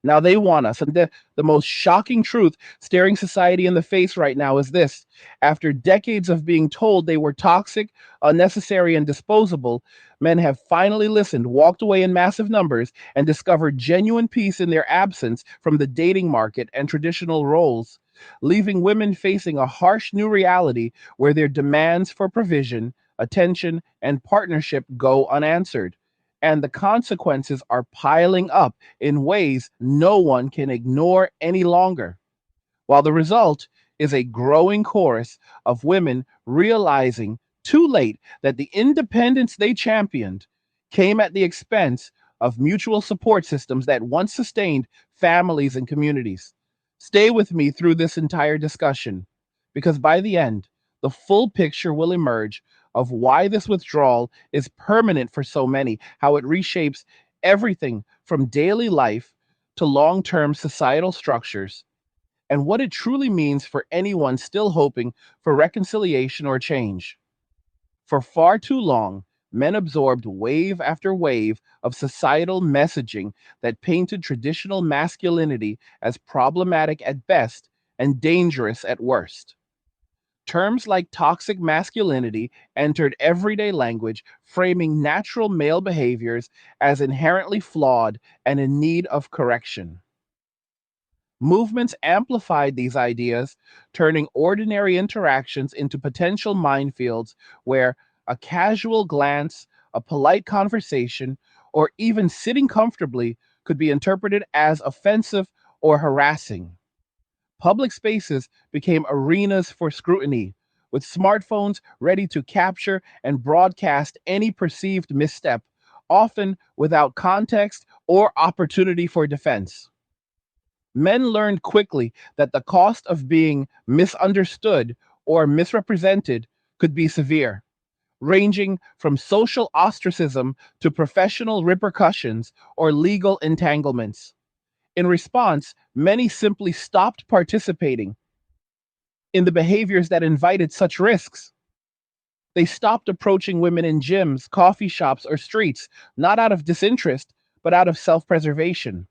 Now they want us. And the most shocking truth staring society in the face right now is this. After decades of being told they were toxic, unnecessary, and disposable, men have finally listened, walked away in massive numbers, and discovered genuine peace in their absence from the dating market and traditional roles, leaving women facing a harsh new reality where their demands for provision, attention, and partnership go unanswered. And the consequences are piling up in ways no one can ignore any longer. While the result is a growing chorus of women realizing too late that the independence they championed came at the expense of mutual support systems that once sustained families and communities. Stay with me through this entire discussion, because by the end, the full picture will emerge of why this withdrawal is permanent for so many, how it reshapes everything from daily life to long term societal structures, and what it truly means for anyone still hoping for reconciliation or change. For far too long, men absorbed wave after wave of societal messaging that painted traditional masculinity as problematic at best and dangerous at worst. Terms like toxic masculinity entered everyday language, framing natural male behaviors as inherently flawed and in need of correction. Movements amplified these ideas, turning ordinary interactions into potential minefields where a casual glance, a polite conversation, or even sitting comfortably could be interpreted as offensive or harassing. Public spaces became arenas for scrutiny, with smartphones ready to capture and broadcast any perceived misstep, often without context or opportunity for defense. Men learned quickly that the cost of being misunderstood or misrepresented could be severe, ranging from social ostracism to professional repercussions or legal entanglements. In response, many simply stopped participating in the behaviors that invited such risks. They stopped approaching women in gyms, coffee shops, or streets, not out of disinterest, but out of self preservation.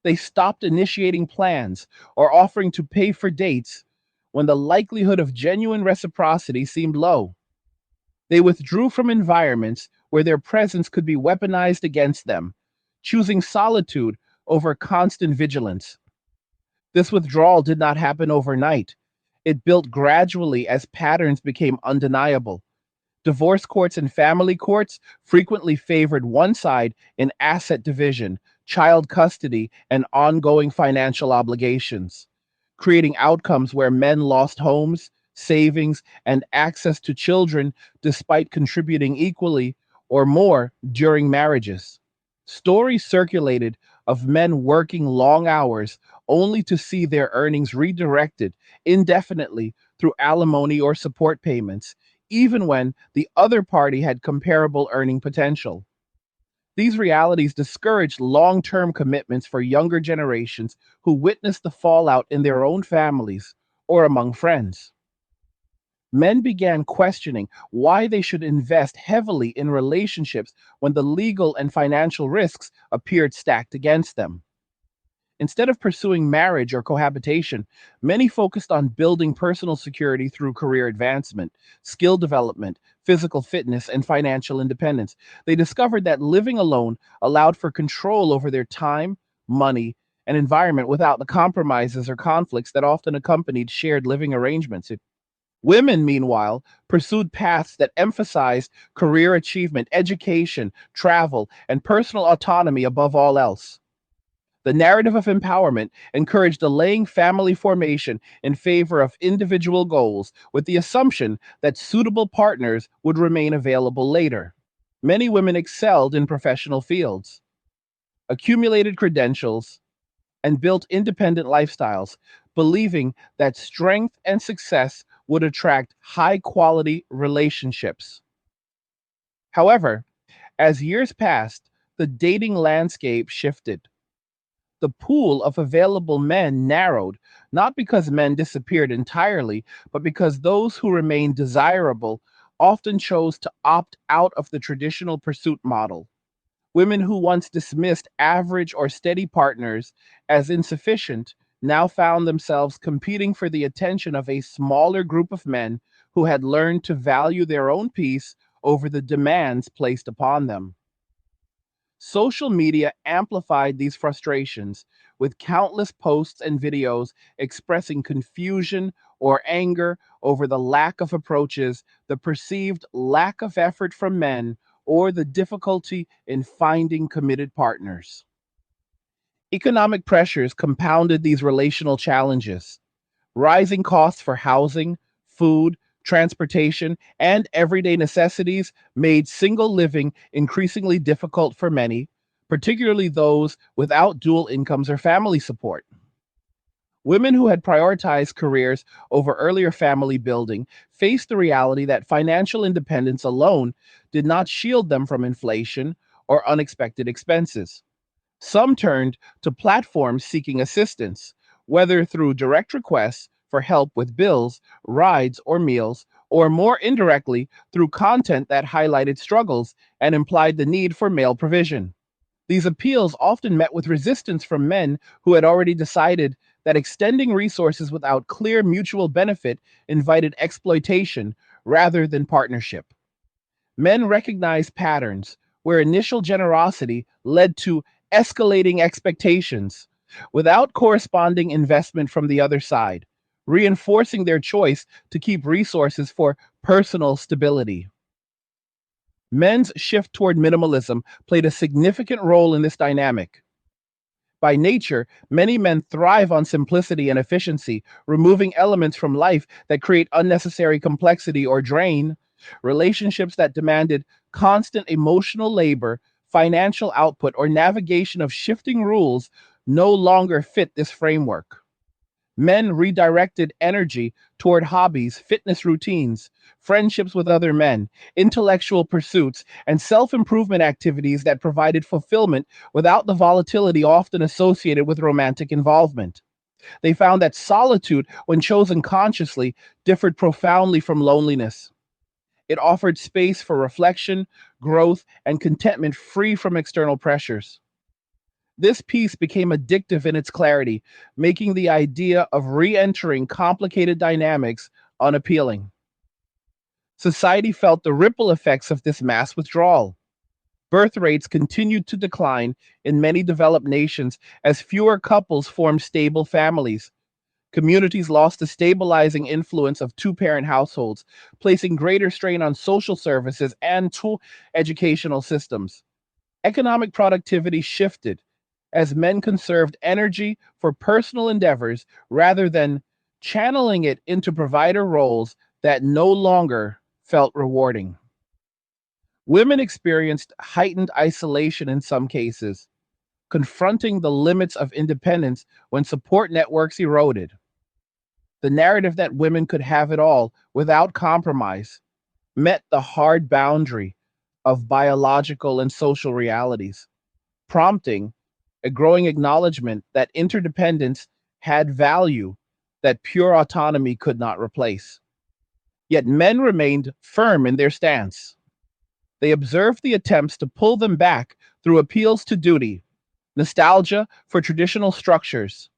They stopped initiating plans or offering to pay for dates when the likelihood of genuine reciprocity seemed low. They withdrew from environments where their presence could be weaponized against them, choosing solitude over constant vigilance. This withdrawal did not happen overnight. It built gradually as patterns became undeniable. Divorce courts and family courts frequently favored one side in asset division, child custody, and ongoing financial obligations, creating outcomes where men lost homes, savings, and access to children despite contributing equally or more during marriages. Stories circulated of men working long hours only to see their earnings redirected indefinitely through alimony or support payments, even when the other party had comparable earning potential. These realities discouraged long term commitments for younger generations who witnessed the fallout in their own families or among friends. Men began questioning why they should invest heavily in relationships when the legal and financial risks appeared stacked against them. Instead of pursuing marriage or cohabitation, many focused on building personal security through career advancement, skill development, physical fitness, and financial independence. They discovered that living alone allowed for control over their time, money, and environment without the compromises or conflicts that often accompanied shared living arrangements. Women, meanwhile, pursued paths that emphasized career achievement, education, travel, and personal autonomy above all else. The narrative of empowerment encouraged delaying family formation in favor of individual goals, with the assumption that suitable partners would remain available later. Many women excelled in professional fields, accumulated credentials, and built independent lifestyles, believing that strength and success would attract high quality relationships. However, as years passed, the dating landscape shifted. The pool of available men narrowed, not because men disappeared entirely, but because those who remained desirable often chose to opt out of the traditional pursuit model. Women who once dismissed average or steady partners as insufficient now found themselves competing for the attention of a smaller group of men who had learned to value their own peace over the demands placed upon them. Social media amplified these frustrations with countless posts and videos expressing confusion or anger over the lack of approaches, the perceived lack of effort from men, or the difficulty in finding committed partners. Economic pressures compounded these relational challenges. Rising costs for housing, food, transportation, and everyday necessities made single living increasingly difficult for many, particularly those without dual incomes or family support. Women who had prioritized careers over earlier family building faced the reality that financial independence alone did not shield them from inflation or unexpected expenses. Some turned to platforms seeking assistance, whether through direct requests for help with bills, rides, or meals, or more indirectly through content that highlighted struggles and implied the need for male provision. These appeals often met with resistance from men who had already decided that extending resources without clear mutual benefit invited exploitation rather than partnership. Men recognize patterns where initial generosity led to escalating expectations without corresponding investment from the other side, reinforcing their choice to keep resources for personal stability. Men's shift toward minimalism played a significant role in this dynamic. By nature, many men thrive on simplicity and efficiency, removing elements from life that create unnecessary complexity or drain. Relationships that demanded constant emotional labor, financial output, or navigation of shifting rules no longer fit this framework. Men redirected energy toward hobbies, fitness routines, friendships with other men, intellectual pursuits, and self improvement activities that provided fulfillment without the volatility often associated with romantic involvement. They found that solitude, when chosen consciously, differed profoundly from loneliness. It offered space for reflection, growth, and contentment free from external pressures. This piece became addictive in its clarity, making the idea of re entering complicated dynamics unappealing. Society felt the ripple effects of this mass withdrawal. Birth rates continued to decline in many developed nations as fewer couples formed stable families. Communities lost the stabilizing influence of two parent households, placing greater strain on social services and educational systems. Economic productivity shifted as men conserved energy for personal endeavors rather than channeling it into provider roles that no longer felt rewarding. Women experienced heightened isolation in some cases, confronting the limits of independence when support networks eroded. The narrative that women could have it all without compromise met the hard boundary of biological and social realities, prompting a growing acknowledgement that interdependence had value that pure autonomy could not replace. Yet men remained firm in their stance. They observed the attempts to pull them back through appeals to duty, nostalgia for traditional structures,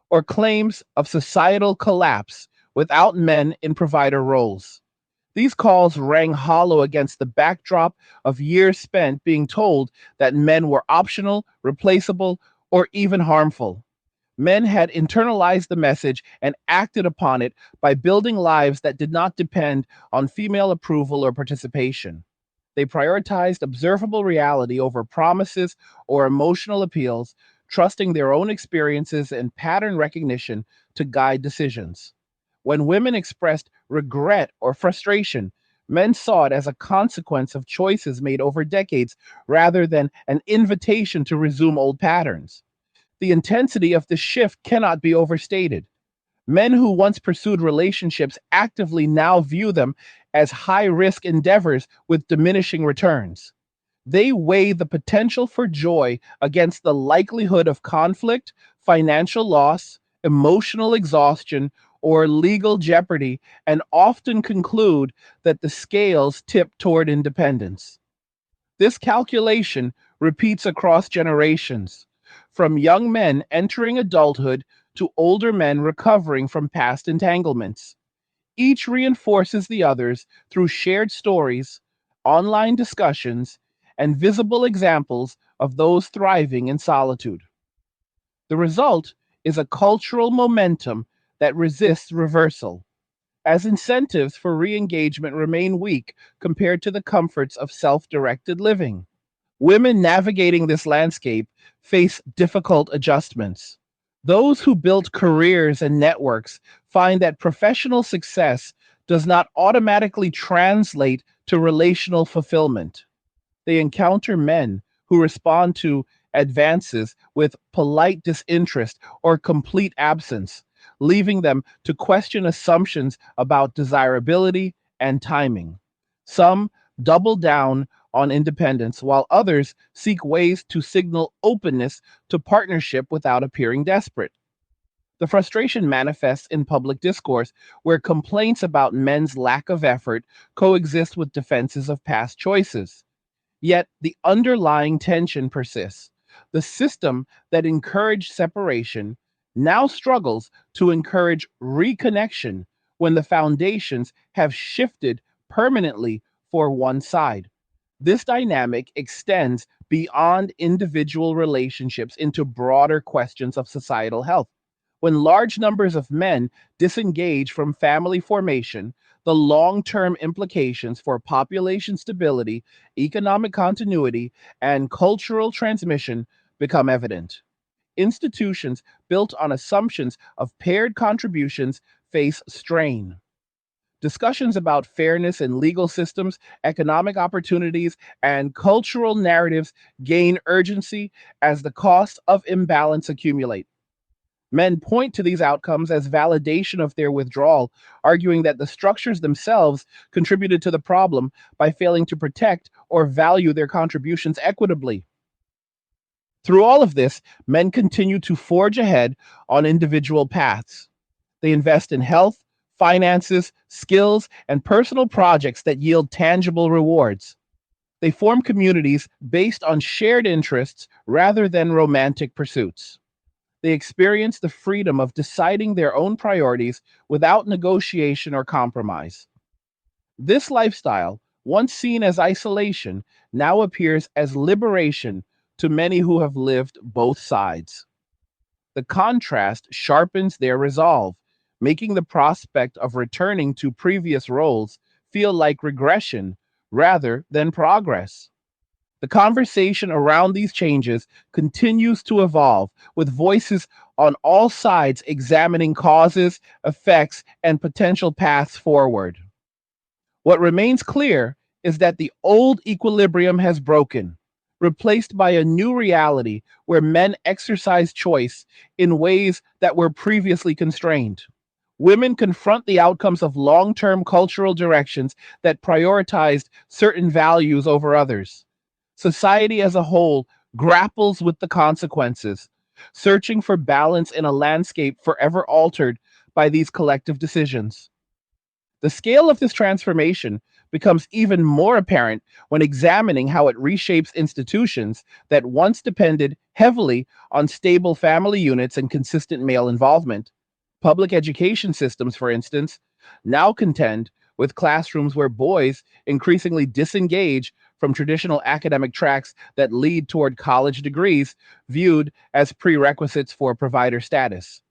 or claims of societal collapse without men in provider roles. These calls rang hollow against the backdrop of years spent being told that men were optional, replaceable, or even harmful. Men had internalized the message and acted upon it by building lives that did not depend on female approval or participation. They prioritized observable reality over promises or emotional appeals, trusting their own experiences and pattern recognition to guide decisions. When women expressed regret or frustration, men saw it as a consequence of choices made over decades rather than an invitation to resume old patterns. The intensity of the shift cannot be overstated. Men who once pursued relationships actively now view them as high risk endeavors with diminishing returns. They weigh the potential for joy against the likelihood of conflict, financial loss, emotional exhaustion, or legal jeopardy, and often conclude that the scales tip toward independence. This calculation repeats across generations, from young men entering adulthood to older men recovering from past entanglements. Each reinforces the others through shared stories, online discussions, and visible examples of those thriving in solitude. The result is a cultural momentum that resists reversal, as incentives for re engagement remain weak compared to the comforts of self directed living. Women navigating this landscape face difficult adjustments. Those who built careers and networks find that professional success does not automatically translate to relational fulfillment. They encounter men who respond to advances with polite disinterest or complete absence, leaving them to question assumptions about desirability and timing. Some double down on independence, while others seek ways to signal openness to partnership without appearing desperate. The frustration manifests in public discourse, where complaints about men's lack of effort coexist with defenses of past choices. Yet the underlying tension persists. The system that encouraged separation now struggles to encourage reconnection when the foundations have shifted permanently for one side. This dynamic extends beyond individual relationships into broader questions of societal health. When large numbers of men disengage from family formation, the long term implications for population stability, economic continuity, and cultural transmission become evident. Institutions built on assumptions of paired contributions face strain. Discussions about fairness in legal systems, economic opportunities, and cultural narratives gain urgency as the costs of imbalance accumulate. Men point to these outcomes as validation of their withdrawal, arguing that the structures themselves contributed to the problem by failing to protect or value their contributions equitably. Through all of this, men continue to forge ahead on individual paths. They invest in health, finances, skills, and personal projects that yield tangible rewards. They form communities based on shared interests rather than romantic pursuits. They experience the freedom of deciding their own priorities without negotiation or compromise. This lifestyle, once seen as isolation, now appears as liberation to many who have lived both sides. The contrast sharpens their resolve, making the prospect of returning to previous roles feel like regression rather than progress. The conversation around these changes continues to evolve, with voices on all sides examining causes, effects, and potential paths forward. What remains clear is that the old equilibrium has broken, replaced by a new reality where men exercise choice in ways that were previously constrained. Women confront the outcomes of long term cultural directions that prioritized certain values over others. Society as a whole grapples with the consequences, searching for balance in a landscape forever altered by these collective decisions. The scale of this transformation becomes even more apparent when examining how it reshapes institutions that once depended heavily on stable family units and consistent male involvement. Public education systems, for instance, now contend with classrooms where boys increasingly disengage from traditional academic tracks that lead toward college degrees viewed as prerequisites for provider status.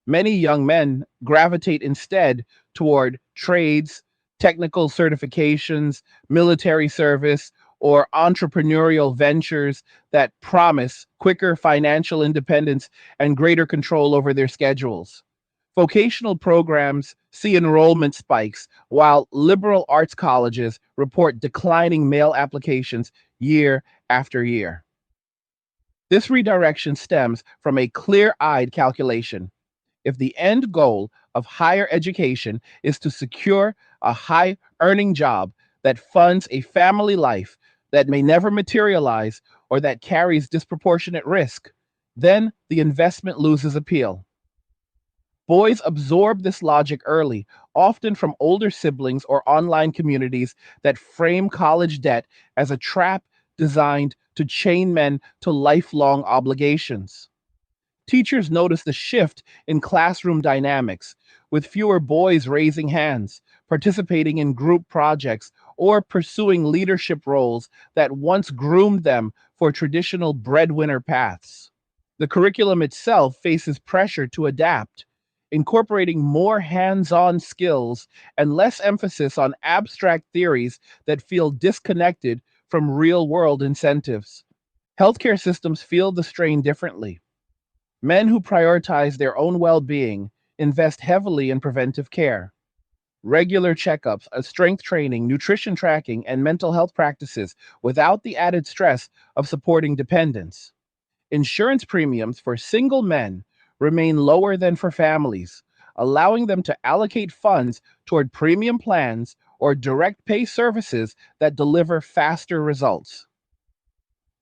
Many young men gravitate instead toward trades, technical certifications, military service, or entrepreneurial ventures that promise quicker financial independence and greater control over their schedules. Vocational programs see enrollment spikes, while liberal arts colleges report declining male applications year after year. This redirection stems from a clear eyed calculation. If the end goal of higher education is to secure a high earning job that funds a family life that may never materialize or that carries disproportionate risk, then the investment loses appeal. Boys absorb this logic early, often from older siblings or online communities that frame college debt as a trap designed to chain men to lifelong obligations. Teachers notice the shift in classroom dynamics, with fewer boys raising hands, participating in group projects, or pursuing leadership roles that once groomed them for traditional breadwinner paths. The curriculum itself faces pressure to adapt, incorporating more hands on skills and less emphasis on abstract theories that feel disconnected from real world incentives. Healthcare systems feel the strain differently. Men who prioritize their own well being invest heavily in preventive care. Regular checkups, strength training, nutrition tracking, and mental health practices without the added stress of supporting dependents. Insurance premiums for single men remain lower than for families, allowing them to allocate funds toward premium plans or direct pay services that deliver faster results.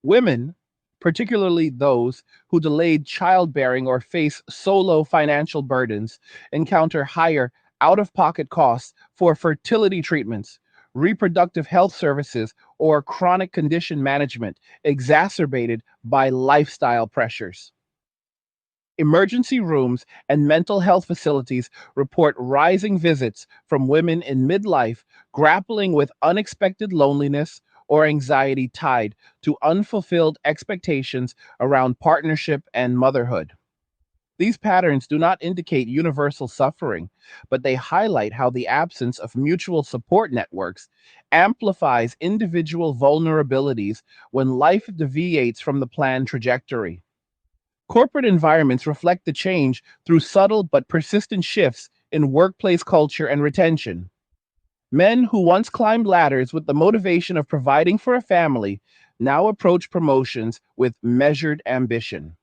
Women, particularly those who delayed childbearing or face solo financial burdens, encounter higher out of pocket costs for fertility treatments, reproductive health services, or chronic condition management, exacerbated by lifestyle pressures. Emergency rooms and mental health facilities report rising visits from women in midlife grappling with unexpected loneliness or anxiety tied to unfulfilled expectations around partnership and motherhood. These patterns do not indicate universal suffering, but they highlight how the absence of mutual support networks amplifies individual vulnerabilities when life deviates from the planned trajectory. Corporate environments reflect the change through subtle but persistent shifts in workplace culture and retention. Men who once climbed ladders with the motivation of providing for a family now approach promotions with measured ambition.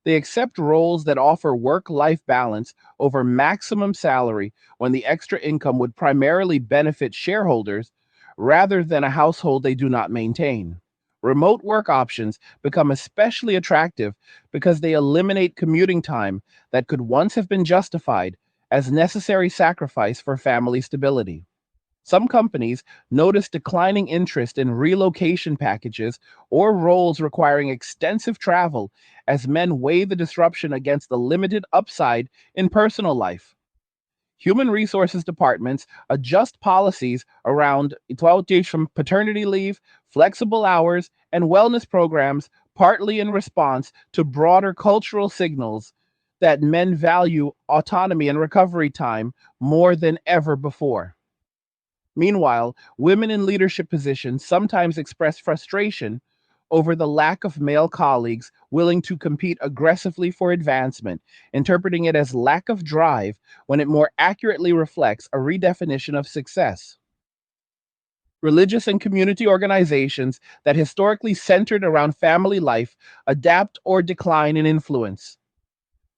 They accept roles that offer work life balance over maximum salary when the extra income would primarily benefit shareholders rather than a household they do not maintain. Remote work options become especially attractive because they eliminate commuting time that could once have been justified as necessary sacrifice for family stability. Some companies notice declining interest in relocation packages or roles requiring extensive travel as men weigh the disruption against the limited upside in personal life. Human resources departments adjust policies around 12 days from paternity leave, flexible hours, and wellness programs, partly in response to broader cultural signals that men value autonomy and recovery time more than ever before. Meanwhile, women in leadership positions sometimes express frustration over the lack of male colleagues willing to compete aggressively for advancement, interpreting it as lack of drive when it more accurately reflects a redefinition of success. Religious and community organizations that historically centered around family life adapt or decline in influence.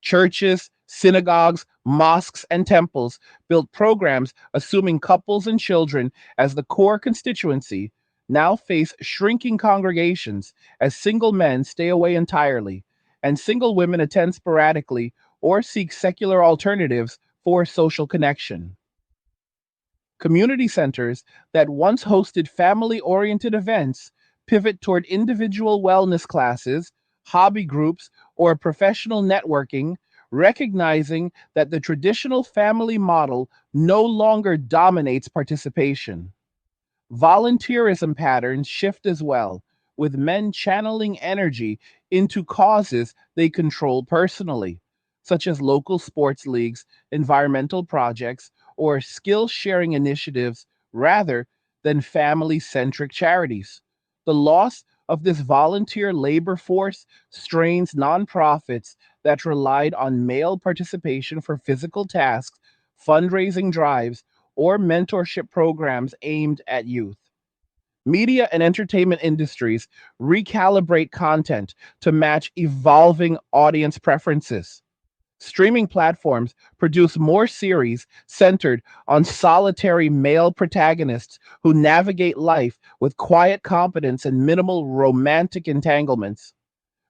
Churches, synagogues, mosques, and temples built programs assuming couples and children as the core constituency now face shrinking congregations as single men stay away entirely and single women attend sporadically or seek secular alternatives for social connection. Community centers that once hosted family oriented events pivot toward individual wellness classes, hobby groups, or professional networking, recognizing that the traditional family model no longer dominates participation. Volunteerism patterns shift as well, with men channeling energy into causes they control personally, such as local sports leagues, environmental projects, or skill sharing initiatives rather than family centric charities. The loss of this volunteer labor force strains nonprofits that relied on male participation for physical tasks, fundraising drives, or mentorship programs aimed at youth. Media and entertainment industries recalibrate content to match evolving audience preferences. Streaming platforms produce more series centered on solitary male protagonists who navigate life with quiet competence and minimal romantic entanglements.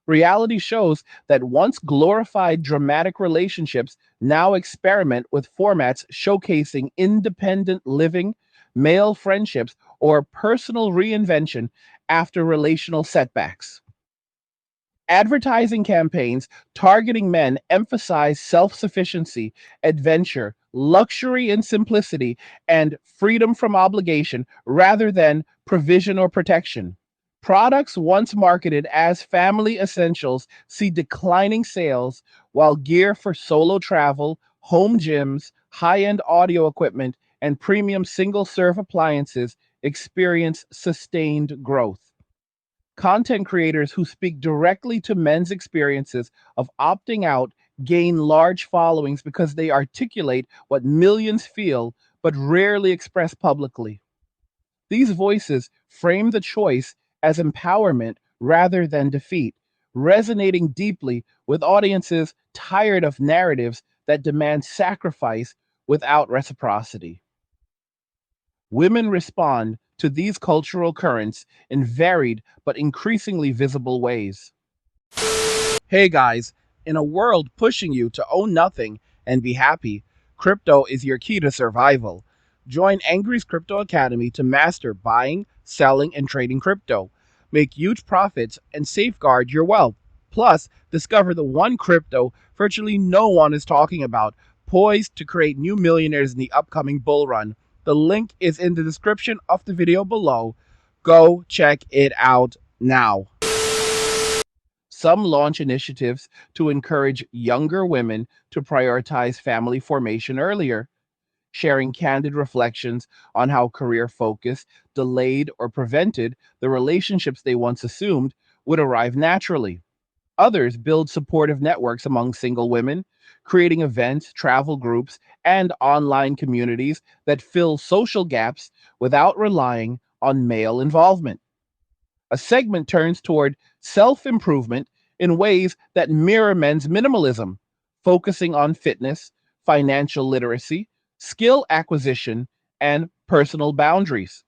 Reality shows that once glorified dramatic relationships now experiment with formats showcasing independent living, male friendships, or personal reinvention after relational setbacks. Advertising campaigns targeting men emphasize self sufficiency, adventure, luxury and simplicity, and freedom from obligation rather than provision or protection. Products once marketed as family essentials see declining sales, while gear for solo travel, home gyms, high end audio equipment, and premium single serve appliances experience sustained growth. Content creators who speak directly to men's experiences of opting out gain large followings because they articulate what millions feel but rarely express publicly. These voices frame the choice as empowerment rather than defeat, resonating deeply with audiences tired of narratives that demand sacrifice without reciprocity. Women respond to these cultural currents in varied but increasingly visible ways. Hey guys, in a world pushing you to own nothing and be happy, crypto is your key to survival. Join Angry's Crypto Academy to master buying, selling, and trading crypto. Make huge profits and safeguard your wealth. Plus, discover the one crypto virtually no one is talking about, poised to create new millionaires in the upcoming bull run. The link is in the description of the video below. Go check it out now. Some launch initiatives to encourage younger women to prioritize family formation earlier, sharing candid reflections on how career focus delayed or prevented the relationships they once assumed would arrive naturally. Others build supportive networks among single women, creating events, travel groups, and online communities that fill social gaps without relying on male involvement. A segment turns toward self improvement in ways that mirror men's minimalism, focusing on fitness, financial literacy, skill acquisition, and personal boundaries.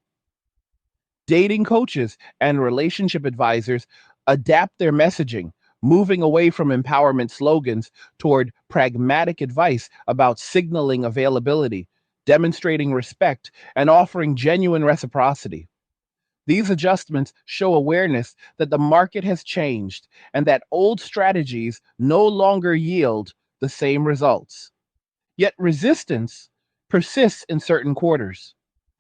Dating coaches and relationship advisors adapt their messaging, moving away from empowerment slogans toward pragmatic advice about signaling availability, demonstrating respect, and offering genuine reciprocity. These adjustments show awareness that the market has changed and that old strategies no longer yield the same results. Yet resistance persists in certain quarters.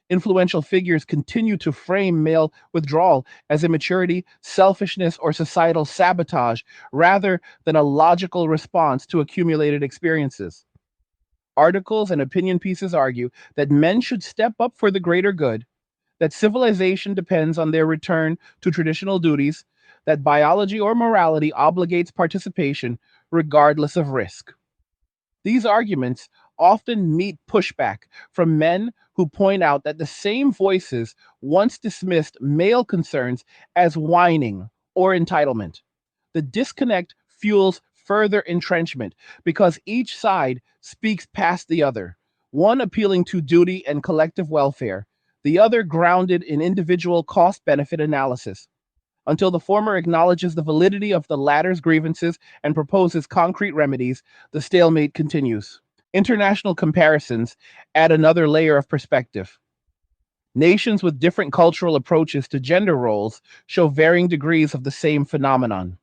Influential figures continue to frame male withdrawal as immaturity, selfishness, or societal sabotage rather than a logical response to accumulated experiences. Articles and opinion pieces argue that men should step up for the greater good, that civilization depends on their return to traditional duties, that biology or morality obligates participation regardless of risk. These arguments often meet pushback from men who point out that the same voices once dismissed male concerns as whining or entitlement. The disconnect fuels further entrenchment because each side speaks past the other, one appealing to duty and collective welfare, the other grounded in individual cost benefit analysis. Until the former acknowledges the validity of the latter's grievances and proposes concrete remedies, the stalemate continues. International comparisons add another layer of perspective. Nations with different cultural approaches to gender roles show varying degrees of the same phenomenon.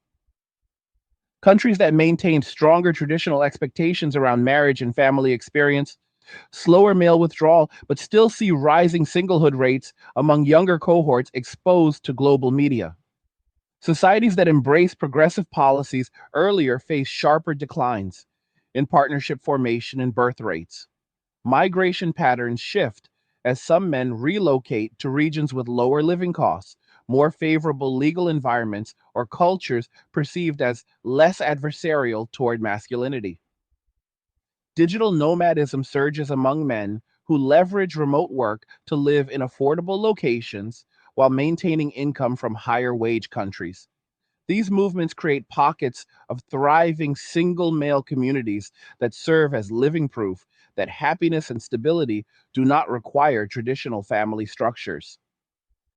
Countries that maintain stronger traditional expectations around marriage and family experience slower male withdrawal, but still see rising singlehood rates among younger cohorts exposed to global media. Societies that embrace progressive policies earlier face sharper declines in partnership formation and birth rates. Migration patterns shift as some men relocate to regions with lower living costs, more favorable legal environments, or cultures perceived as less adversarial toward masculinity. Digital nomadism surges among men who leverage remote work to live in affordable locations while maintaining income from higher wage countries. These movements create pockets of thriving single male communities that serve as living proof that happiness and stability do not require traditional family structures.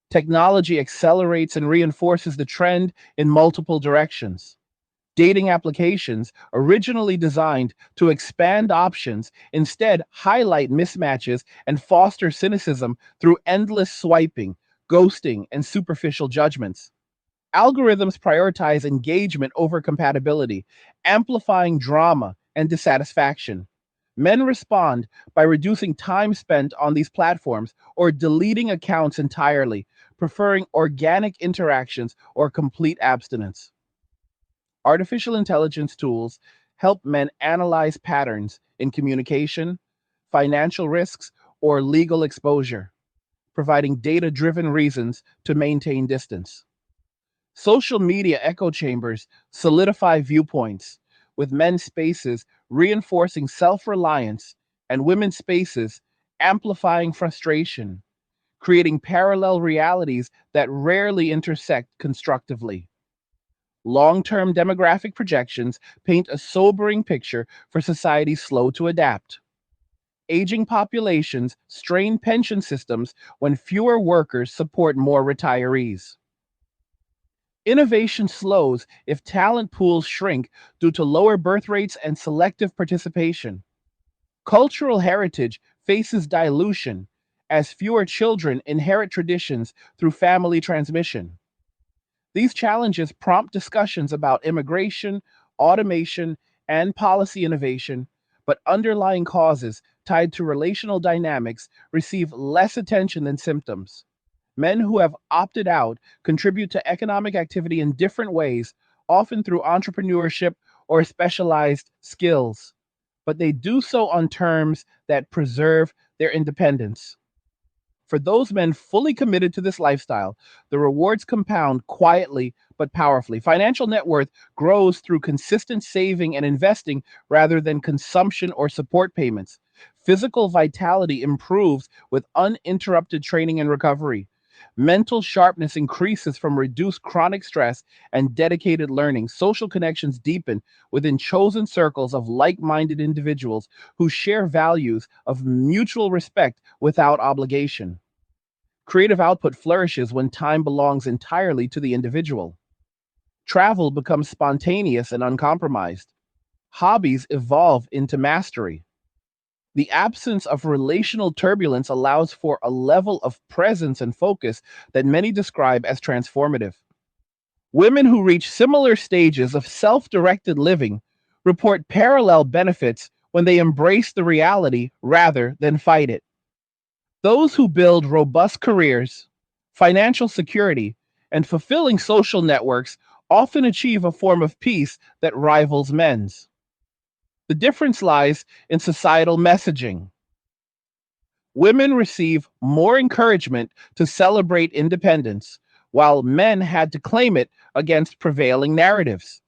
Technology accelerates and reinforces the trend in multiple directions. Dating applications, originally designed to expand options, instead highlight mismatches and foster cynicism through endless swiping, ghosting, and superficial judgments. Algorithms prioritize engagement over compatibility, amplifying drama and dissatisfaction. Men respond by reducing time spent on these platforms or deleting accounts entirely, preferring organic interactions or complete abstinence. Artificial intelligence tools help men analyze patterns in communication, financial risks, or legal exposure, providing data driven reasons to maintain distance. Social media echo chambers solidify viewpoints, with men's spaces reinforcing self reliance and women's spaces amplifying frustration, creating parallel realities that rarely intersect constructively. Long term demographic projections paint a sobering picture for societies slow to adapt. Aging populations strain pension systems when fewer workers support more retirees. Innovation slows if talent pools shrink due to lower birth rates and selective participation. Cultural heritage faces dilution as fewer children inherit traditions through family transmission. These challenges prompt discussions about immigration, automation, and policy innovation, but underlying causes tied to relational dynamics receive less attention than symptoms. Men who have opted out contribute to economic activity in different ways, often through entrepreneurship or specialized skills, but they do so on terms that preserve their independence. For those men fully committed to this lifestyle, the rewards compound quietly but powerfully. Financial net worth grows through consistent saving and investing rather than consumption or support payments. Physical vitality improves with uninterrupted training and recovery. Mental sharpness increases from reduced chronic stress and dedicated learning. Social connections deepen within chosen circles of like minded individuals who share values of mutual respect without obligation. Creative output flourishes when time belongs entirely to the individual. Travel becomes spontaneous and uncompromised. Hobbies evolve into mastery. The absence of relational turbulence allows for a level of presence and focus that many describe as transformative. Women who reach similar stages of self directed living report parallel benefits when they embrace the reality rather than fight it. Those who build robust careers, financial security, and fulfilling social networks often achieve a form of peace that rivals men's. The difference lies in societal messaging. Women receive more encouragement to celebrate independence, while men had to claim it against prevailing narratives.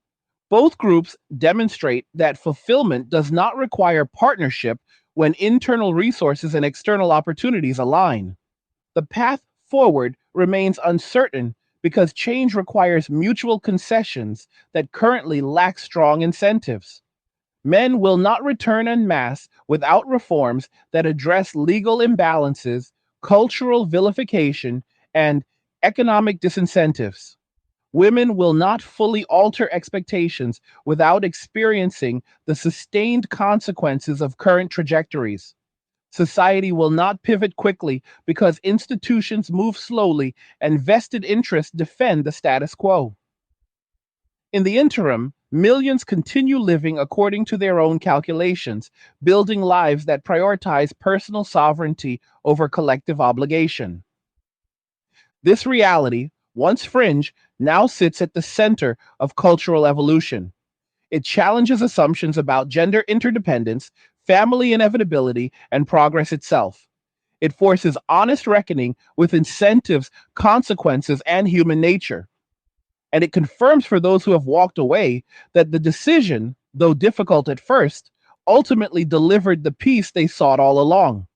Both groups demonstrate that fulfillment does not require partnership when internal resources and external opportunities align. The path forward remains uncertain because change requires mutual concessions that currently lack strong incentives. Men will not return en masse without reforms that address legal imbalances, cultural vilification, and economic disincentives. Women will not fully alter expectations without experiencing the sustained consequences of current trajectories. Society will not pivot quickly because institutions move slowly and vested interests defend the status quo. In the interim, millions continue living according to their own calculations, building lives that prioritize personal sovereignty over collective obligation. This reality, once fringe, now sits at the center of cultural evolution. It challenges assumptions about gender interdependence, family inevitability, and progress itself. It forces honest reckoning with incentives, consequences, and human nature. And it confirms for those who have walked away that the decision, though difficult at first, ultimately delivered the peace they sought all along.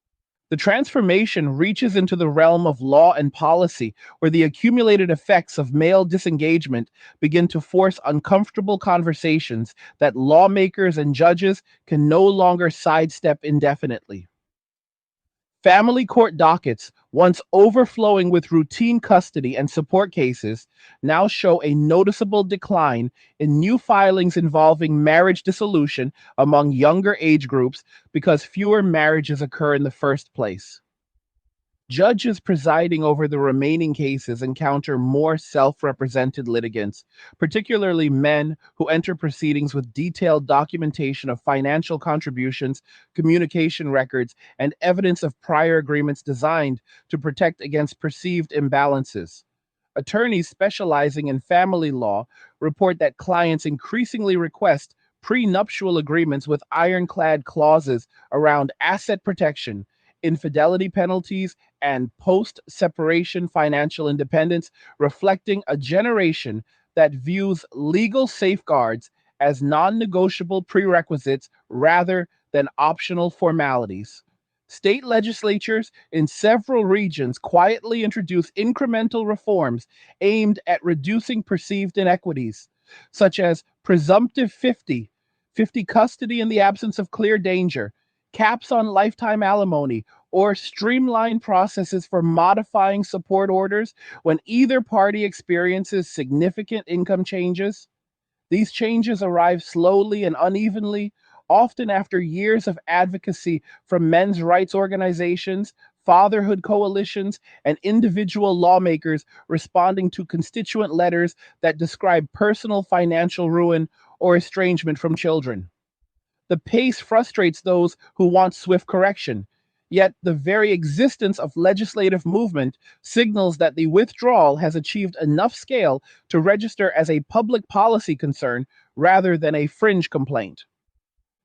The transformation reaches into the realm of law and policy, where the accumulated effects of male disengagement begin to force uncomfortable conversations that lawmakers and judges can no longer sidestep indefinitely. Family court dockets, once overflowing with routine custody and support cases, now show a noticeable decline in new filings involving marriage dissolution among younger age groups because fewer marriages occur in the first place. Judges presiding over the remaining cases encounter more self represented litigants, particularly men who enter proceedings with detailed documentation of financial contributions, communication records, and evidence of prior agreements designed to protect against perceived imbalances. Attorneys specializing in family law report that clients increasingly request prenuptial agreements with ironclad clauses around asset protection, infidelity penalties, and post separation financial independence, reflecting a generation that views legal safeguards as non negotiable prerequisites rather than optional formalities. State legislatures in several regions quietly introduce incremental reforms aimed at reducing perceived inequities, such as presumptive 50 custody in the absence of clear danger, caps on lifetime alimony, or streamlined processes for modifying support orders when either party experiences significant income changes. These changes arrive slowly and unevenly, often after years of advocacy from men's rights organizations, fatherhood coalitions, and individual lawmakers responding to constituent letters that describe personal financial ruin or estrangement from children. The pace frustrates those who want swift correction. Yet the very existence of legislative movement signals that the withdrawal has achieved enough scale to register as a public policy concern rather than a fringe complaint.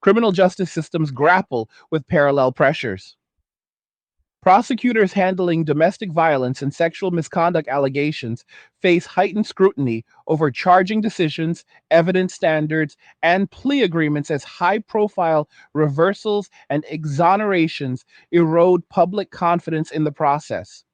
Criminal justice systems grapple with parallel pressures. Prosecutors handling domestic violence and sexual misconduct allegations face heightened scrutiny over charging decisions, evidence standards, and plea agreements as high profile reversals and exonerations erode public confidence in the process.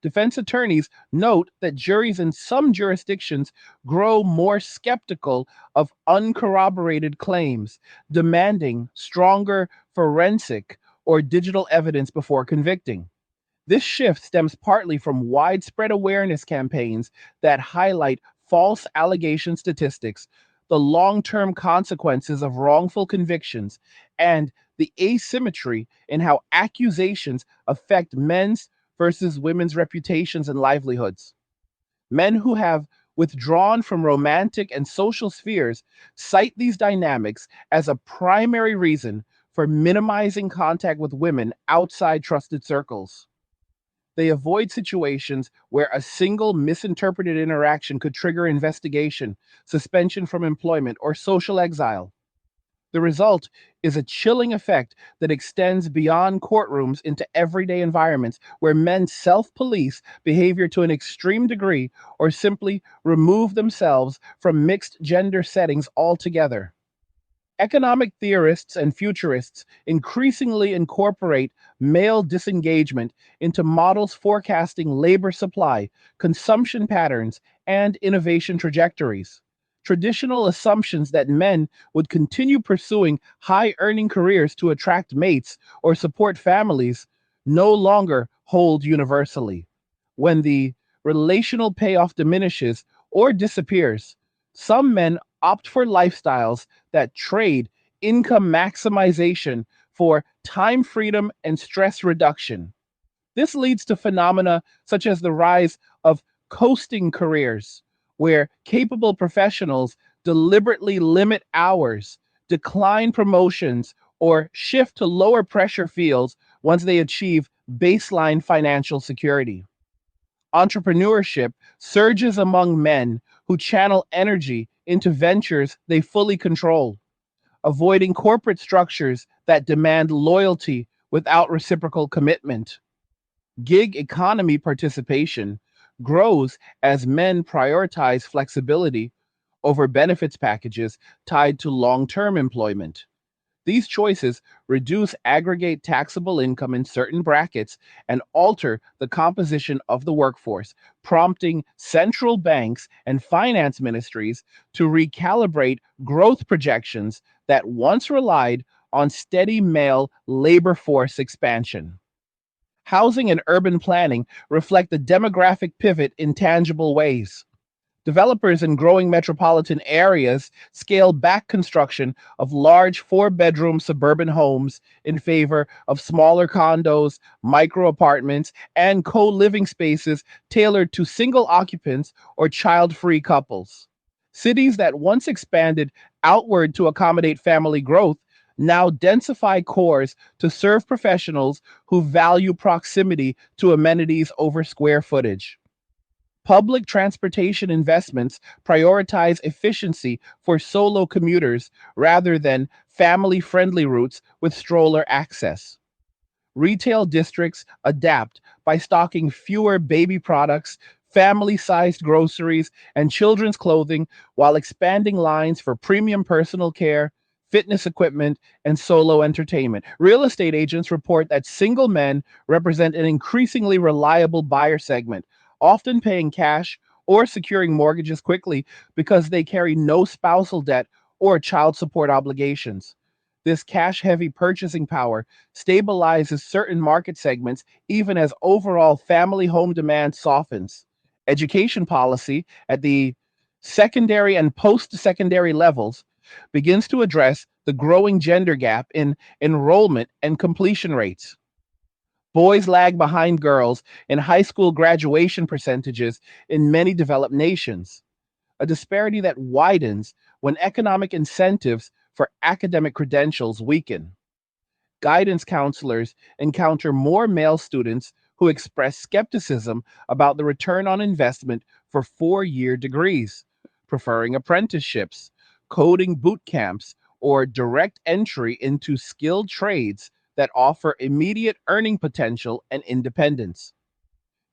Defense attorneys note that juries in some jurisdictions grow more skeptical of uncorroborated claims, demanding stronger forensic or digital evidence before convicting. This shift stems partly from widespread awareness campaigns that highlight false allegation statistics, the long term consequences of wrongful convictions, and the asymmetry in how accusations affect men's versus women's reputations and livelihoods. Men who have withdrawn from romantic and social spheres cite these dynamics as a primary reason for minimizing contact with women outside trusted circles. They avoid situations where a single misinterpreted interaction could trigger investigation, suspension from employment, or social exile. The result is a chilling effect that extends beyond courtrooms into everyday environments where men self police behavior to an extreme degree or simply remove themselves from mixed gender settings altogether. Economic theorists and futurists increasingly incorporate male disengagement into models forecasting labor supply, consumption patterns, and innovation trajectories. Traditional assumptions that men would continue pursuing high earning careers to attract mates or support families no longer hold universally. When the relational payoff diminishes or disappears, some men opt for lifestyles that trade income maximization for time freedom and stress reduction. This leads to phenomena such as the rise of coasting careers, where capable professionals deliberately limit hours, decline promotions, or shift to lower pressure fields once they achieve baseline financial security. Entrepreneurship surges among men who channel energy into ventures they fully control, avoiding corporate structures that demand loyalty without reciprocal commitment. Gig economy participation grows as men prioritize flexibility over benefits packages tied to long term employment. These choices reduce aggregate taxable income in certain brackets and alter the composition of the workforce, prompting central banks and finance ministries to recalibrate growth projections that once relied on steady male labor force expansion. Housing and urban planning reflect the demographic pivot in tangible ways. Developers in growing metropolitan areas scale back construction of large four-bedroom suburban homes in favor of smaller condos, micro apartments, and co living spaces tailored to single occupants or child free couples. Cities that once expanded outward to accommodate family growth now densify cores to serve professionals who value proximity to amenities over square footage. Public transportation investments prioritize efficiency for solo commuters rather than family friendly routes with stroller access. Retail districts adapt by stocking fewer baby products, family sized groceries, and children's clothing while expanding lines for premium personal care, fitness equipment, and solo entertainment. Real estate agents report that single men represent an increasingly reliable buyer segment, often paying cash or securing mortgages quickly because they carry no spousal debt or child support obligations. This cash heavy purchasing power stabilizes certain market segments even as overall family home demand softens. Education policy at the secondary and post secondary levels begins to address the growing gender gap in enrollment and completion rates. Boys lag behind girls in high school graduation percentages in many developed nations, a disparity that widens when economic incentives for academic credentials weaken. Guidance counselors encounter more male students who express skepticism about the return on investment for 4 year degrees, preferring apprenticeships, coding boot camps, or direct entry into skilled trades that offer immediate earning potential and independence.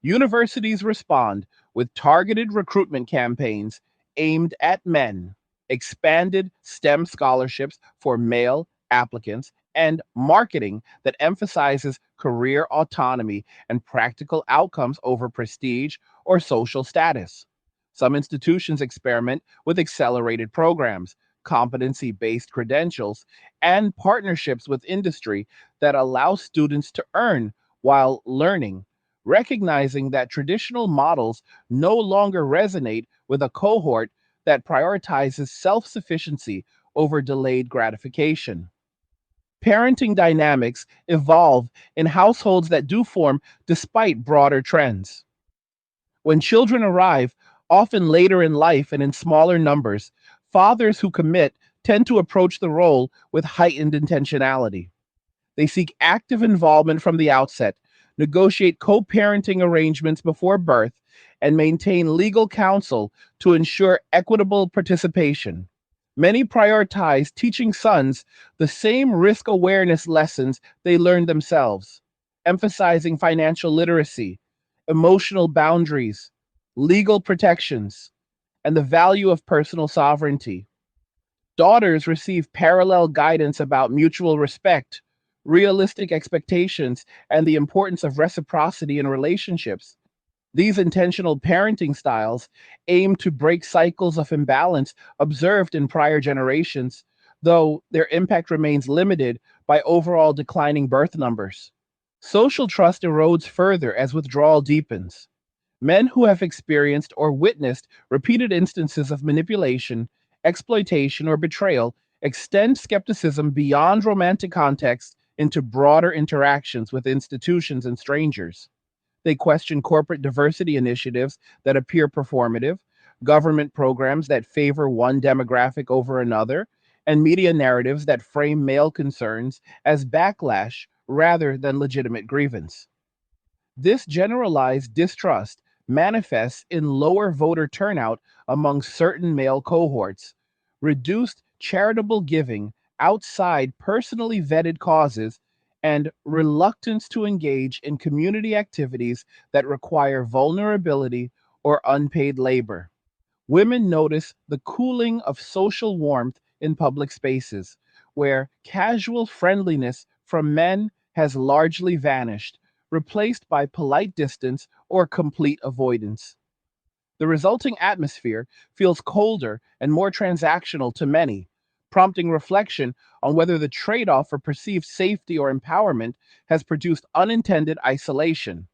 Universities respond with targeted recruitment campaigns aimed at men, expanded STEM scholarships for male applicants, and marketing that emphasizes career autonomy and practical outcomes over prestige or social status. Some institutions experiment with accelerated programs, competency based credentials, and partnerships with industry that allow students to earn while learning, recognizing that traditional models no longer resonate with a cohort that prioritizes self sufficiency over delayed gratification. Parenting dynamics evolve in households that do form despite broader trends. When children arrive, often later in life and in smaller numbers, fathers who commit tend to approach the role with heightened intentionality. They seek active involvement from the outset, negotiate co parenting arrangements before birth, and maintain legal counsel to ensure equitable participation. Many prioritize teaching sons the same risk awareness lessons they learned themselves, emphasizing financial literacy, emotional boundaries, legal protections, and the value of personal sovereignty. Daughters receive parallel guidance about mutual respect, realistic expectations, and the importance of reciprocity in relationships. These intentional parenting styles aim to break cycles of imbalance observed in prior generations, though their impact remains limited by overall declining birth numbers. Social trust erodes further as withdrawal deepens. Men who have experienced or witnessed repeated instances of manipulation, exploitation, or betrayal extend skepticism beyond romantic context into broader interactions with institutions and strangers. They question corporate diversity initiatives that appear performative, government programs that favor one demographic over another, and media narratives that frame male concerns as backlash rather than legitimate grievance. This generalized distrust manifests in lower voter turnout among certain male cohorts, reduced charitable giving outside personally vetted causes, and reluctance to engage in community activities that require vulnerability or unpaid labor. Women notice the cooling of social warmth in public spaces, where casual friendliness from men has largely vanished, replaced by polite distance or complete avoidance. The resulting atmosphere feels colder and more transactional to many, prompting reflection on whether the trade off for perceived safety or empowerment has produced unintended isolation.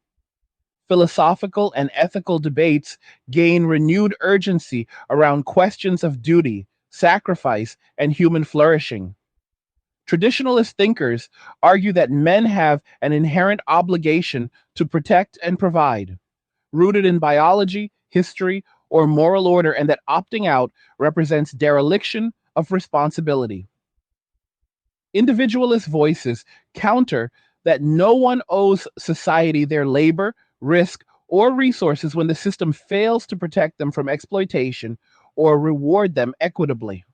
Philosophical and ethical debates gain renewed urgency around questions of duty, sacrifice, and human flourishing. Traditionalist thinkers argue that men have an inherent obligation to protect and provide, rooted in biology, history, or moral order, and that opting out represents dereliction of responsibility. Individualist voices counter that no one owes society their labor, risk, or resources when the system fails to protect them from exploitation or reward them equitably.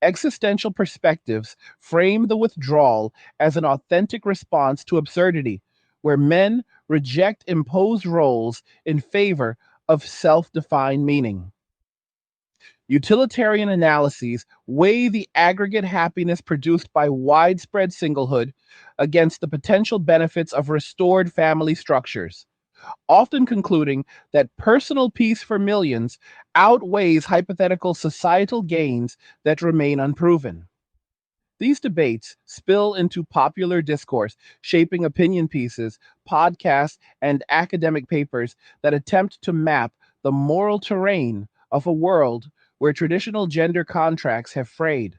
Existential perspectives frame the withdrawal as an authentic response to absurdity, where men reject imposed roles in favor of self defined meaning. Utilitarian analyses weigh the aggregate happiness produced by widespread singlehood against the potential benefits of restored family structures, often concluding that personal peace for millions outweighs hypothetical societal gains that remain unproven. These debates spill into popular discourse, shaping opinion pieces, podcasts, and academic papers that attempt to map the moral terrain of a world where traditional gender contracts have frayed.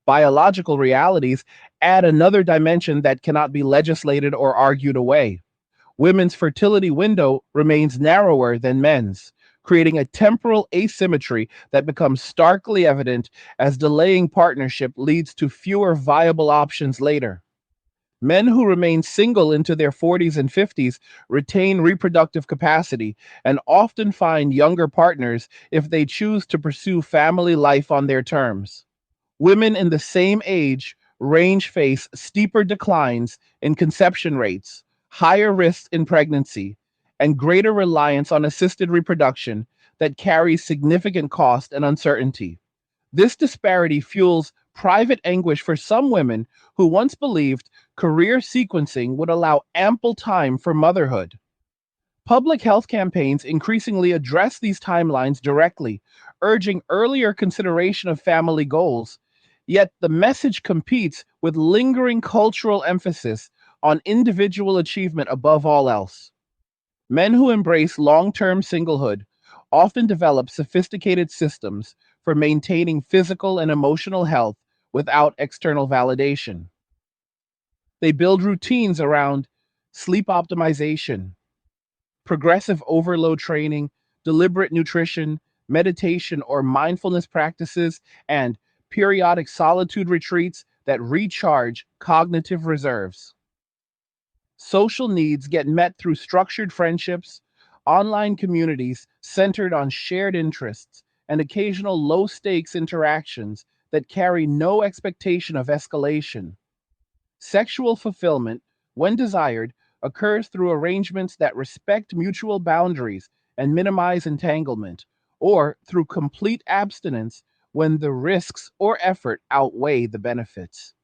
Biological realities add another dimension that cannot be legislated or argued away. Women's fertility window remains narrower than men's, creating a temporal asymmetry that becomes starkly evident as delaying partnership leads to fewer viable options later. Men who remain single into their 40s and 50s retain reproductive capacity and often find younger partners if they choose to pursue family life on their terms. Women in the same age range face steeper declines in conception rates, higher risks in pregnancy, and greater reliance on assisted reproduction that carries significant cost and uncertainty. This disparity fuels private anguish for some women who once believed career sequencing would allow ample time for motherhood. Public health campaigns increasingly address these timelines directly, urging earlier consideration of family goals. Yet the message competes with lingering cultural emphasis on individual achievement above all else. Men who embrace long term singlehood often develop sophisticated systems for maintaining physical and emotional health without external validation. They build routines around sleep optimization, progressive overload training, deliberate nutrition, meditation or mindfulness practices, and periodic solitude retreats that recharge cognitive reserves. Social needs get met through structured friendships, online communities centered on shared interests, and occasional low stakes interactions that carry no expectation of escalation. Sexual fulfillment, when desired, occurs through arrangements that respect mutual boundaries and minimize entanglement, or through complete abstinence when the risks or effort outweigh the benefits.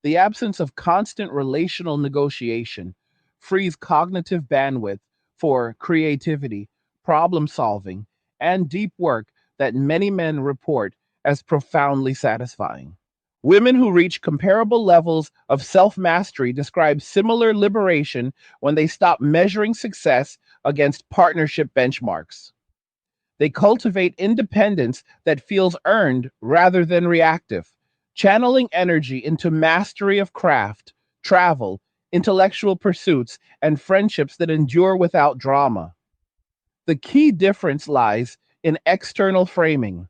The absence of constant relational negotiation frees cognitive bandwidth for creativity, problem solving, and deep work that many men report as profoundly satisfying. Women who reach comparable levels of self mastery describe similar liberation when they stop measuring success against partnership benchmarks. They cultivate independence that feels earned rather than reactive, channeling energy into mastery of craft, travel, intellectual pursuits, and friendships that endure without drama. The key difference lies in external framing.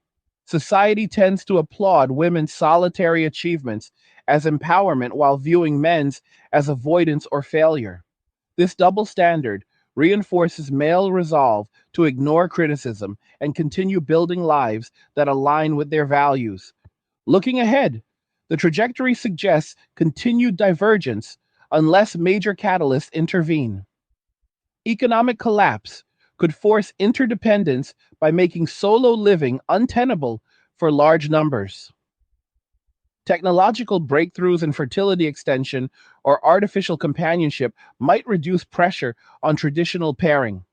Society tends to applaud women's solitary achievements as empowerment while viewing men's as avoidance or failure. This double standard reinforces male resolve to ignore criticism and continue building lives that align with their values. Looking ahead, the trajectory suggests continued divergence unless major catalysts intervene. Economic collapse could force interdependence by making solo living untenable for large numbers. Technological breakthroughs in fertility extension or artificial companionship might reduce pressure on traditional pairing.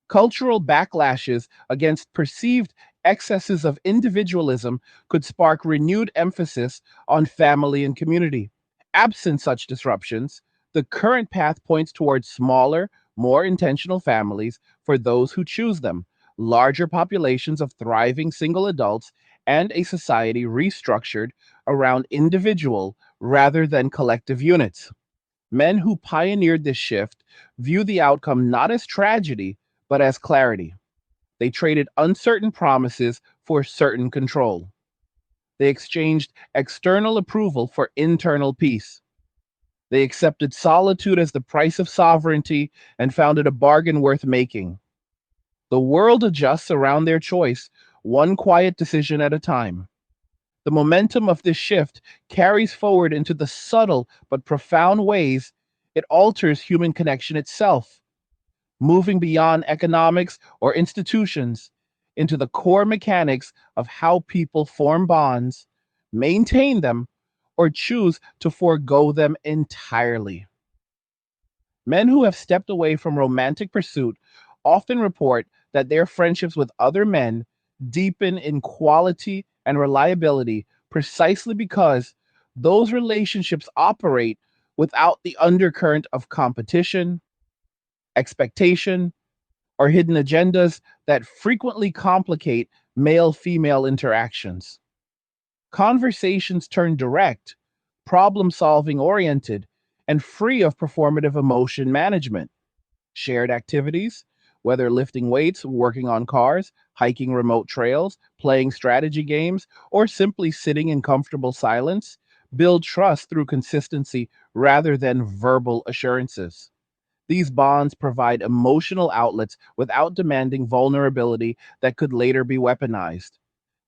Cultural backlashes against perceived Excesses of individualism could spark renewed emphasis on family and community. Absent such disruptions, the current path points towards smaller, more intentional families for those who choose them, larger populations of thriving single adults, and a society restructured around individual rather than collective units. Men who pioneered this shift view the outcome not as tragedy, but as clarity. They traded uncertain promises for certain control. They exchanged external approval for internal peace. They accepted solitude as the price of sovereignty and found it a bargain worth making. The world adjusts around their choice, one quiet decision at a time. The momentum of this shift carries forward into the subtle but profound ways it alters human connection itself, moving beyond economics or institutions into the core mechanics of how people form bonds, maintain them, or choose to forego them entirely. Men who have stepped away from romantic pursuit often report that their friendships with other men deepen in quality and reliability precisely because those relationships operate without the undercurrent of competition, expectation, or hidden agendas that frequently complicate male female interactions. Conversations turn direct, problem solving oriented, and free of performative emotion management. Shared activities, whether lifting weights, working on cars, hiking remote trails, playing strategy games, or simply sitting in comfortable silence, build trust through consistency rather than verbal assurances. These bonds provide emotional outlets without demanding vulnerability that could later be weaponized.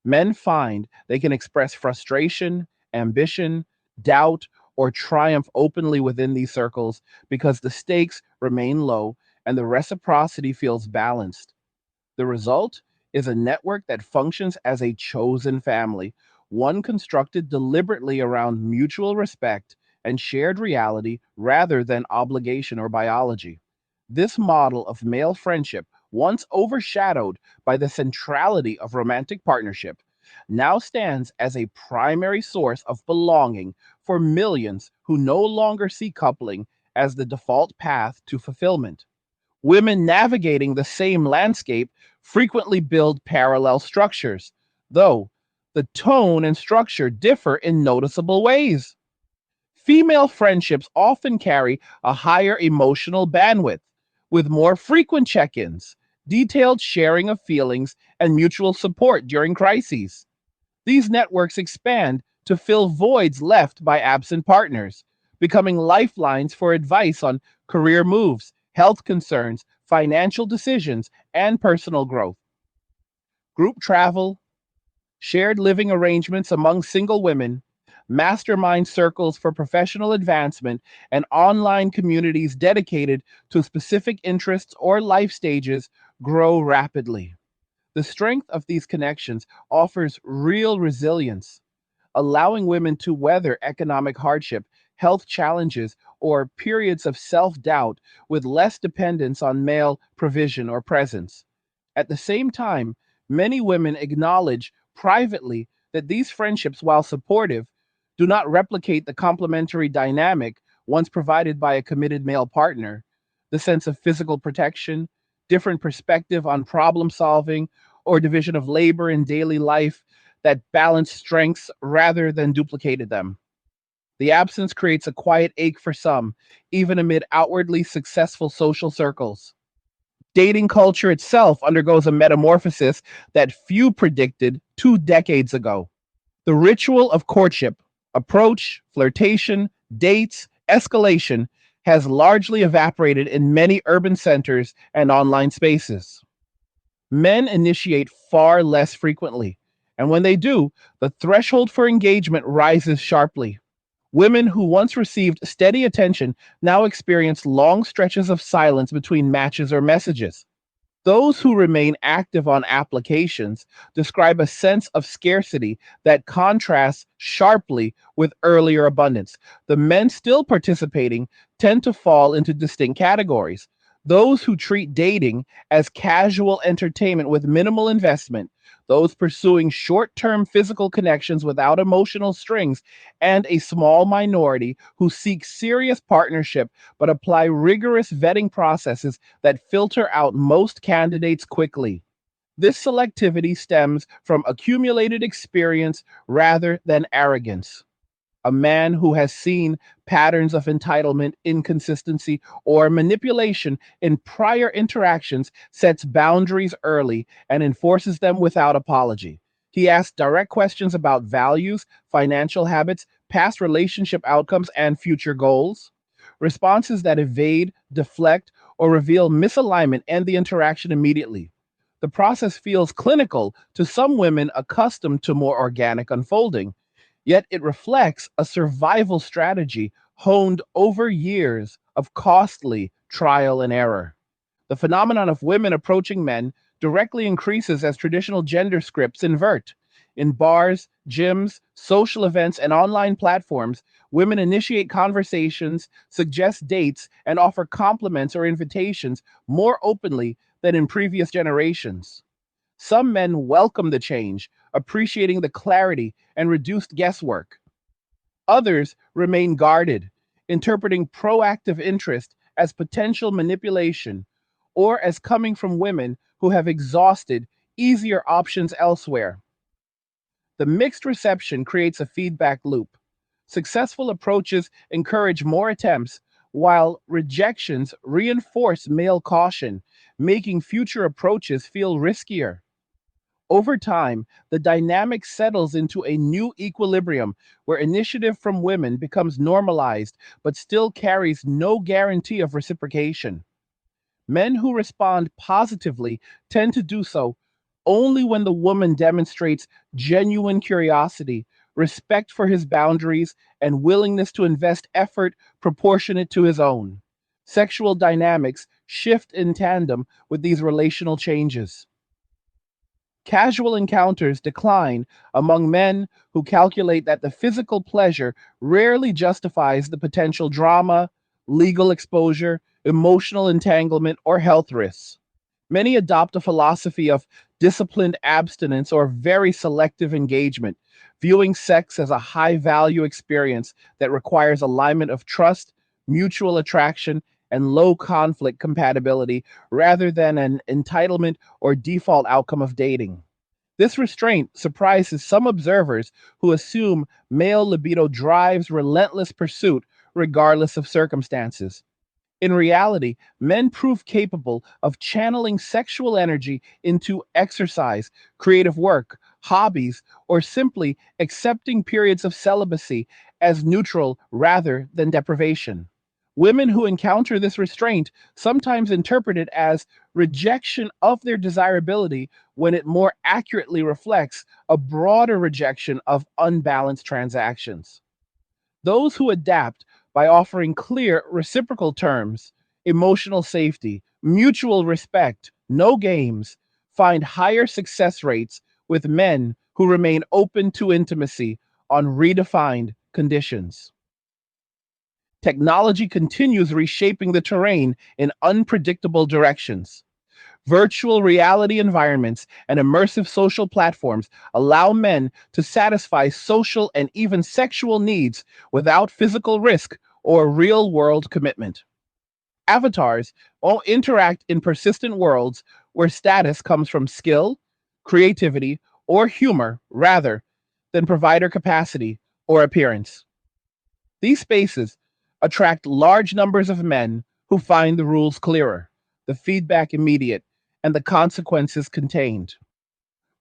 Men find they can express frustration, ambition, doubt, or triumph openly within these circles because the stakes remain low and the reciprocity feels balanced. The result is a network that functions as a chosen family, one constructed deliberately around mutual respect and shared reality rather than obligation or biology. This model of male friendship, once overshadowed by the centrality of romantic partnership, now stands as a primary source of belonging for millions who no longer see coupling as the default path to fulfillment. Women navigating the same landscape frequently build parallel structures, though the tone and structure differ in noticeable ways. Female friendships often carry a higher emotional bandwidth, with more frequent check ins, detailed sharing of feelings, and mutual support during crises. These networks expand to fill voids left by absent partners, becoming lifelines for advice on career moves, health concerns, financial decisions, and personal growth. Group travel, shared living arrangements among single women, mastermind circles for professional advancement, and online communities dedicated to specific interests or life stages grow rapidly. The strength of these connections offers real resilience, allowing women to weather economic hardship, health challenges, or periods of self doubt with less dependence on male provision or presence. At the same time, many women acknowledge privately that these friendships, while supportive, do not replicate the complementary dynamic once provided by a committed male partner. The sense of physical protection, different perspective on problem solving, or division of labor in daily life that balanced strengths rather than duplicated them. The absence creates a quiet ache for some, even amid outwardly successful social circles. Dating culture itself undergoes a metamorphosis that few predicted 2 decades ago. The ritual of courtship, approach, flirtation, dates, escalation has largely evaporated in many urban centers and online spaces. Men initiate far less frequently, and when they do, the threshold for engagement rises sharply. Women who once received steady attention now experience long stretches of silence between matches or messages. Those who remain active on applications describe a sense of scarcity that contrasts sharply with earlier abundance. The men still participating tend to fall into distinct categories. Those who treat dating as casual entertainment with minimal investment, those pursuing short term physical connections without emotional strings, and a small minority who seek serious partnership but apply rigorous vetting processes that filter out most candidates quickly. This selectivity stems from accumulated experience rather than arrogance. A man who has seen patterns of entitlement, inconsistency, or manipulation in prior interactions sets boundaries early and enforces them without apology. He asks direct questions about values, financial habits, past relationship outcomes, and future goals. Responses that evade, deflect, or reveal misalignment end the interaction immediately. The process feels clinical to some women accustomed to more organic unfolding, yet it reflects a survival strategy honed over years of costly trial and error. The phenomenon of women approaching men directly increases as traditional gender scripts invert. In bars, gyms, social events, and online platforms, women initiate conversations, suggest dates, and offer compliments or invitations more openly than in previous generations. Some men welcome the change, appreciating the clarity and reduced guesswork. Others remain guarded, interpreting proactive interest as potential manipulation or as coming from women who have exhausted easier options elsewhere. The mixed reception creates a feedback loop. Successful approaches encourage more attempts, while rejections reinforce male caution, making future approaches feel riskier. Over time, the dynamic settles into a new equilibrium where initiative from women becomes normalized but still carries no guarantee of reciprocation. Men who respond positively tend to do so only when the woman demonstrates genuine curiosity, respect for his boundaries, and willingness to invest effort proportionate to his own. Sexual dynamics shift in tandem with these relational changes. Casual encounters decline among men who calculate that the physical pleasure rarely justifies the potential drama, legal exposure, emotional entanglement, or health risks. Many adopt a philosophy of disciplined abstinence or very selective engagement, viewing sex as a high value experience that requires alignment of trust, mutual attraction, and low conflict compatibility rather than an entitlement or default outcome of dating. This restraint surprises some observers who assume male libido drives relentless pursuit regardless of circumstances. In reality, men prove capable of channeling sexual energy into exercise, creative work, hobbies, or simply accepting periods of celibacy as neutral rather than deprivation. Women who encounter this restraint sometimes interpret it as rejection of their desirability when it more accurately reflects a broader rejection of unbalanced transactions. Those who adapt by offering clear reciprocal terms, emotional safety, mutual respect, no games, find higher success rates with men who remain open to intimacy on redefined conditions. Technology continues reshaping the terrain in unpredictable directions. Virtual reality environments and immersive social platforms allow men to satisfy social and even sexual needs without physical risk or real world commitment. Avatars all interact in persistent worlds where status comes from skill, creativity, or humor rather than provider capacity or appearance. These spaces attract large numbers of men who find the rules clearer, the feedback immediate, and the consequences contained.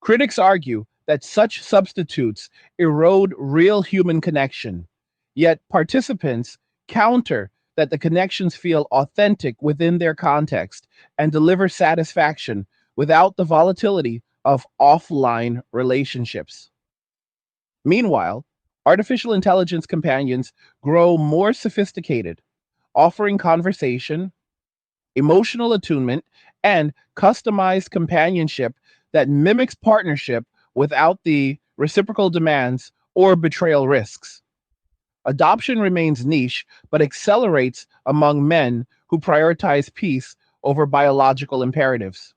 Critics argue that such substitutes erode real human connection, yet participants counter that the connections feel authentic within their context and deliver satisfaction without the volatility of offline relationships. Meanwhile, artificial intelligence companions grow more sophisticated, offering conversation, emotional attunement, and customized companionship that mimics partnership without the reciprocal demands or betrayal risks. Adoption remains niche, but accelerates among men who prioritize peace over biological imperatives.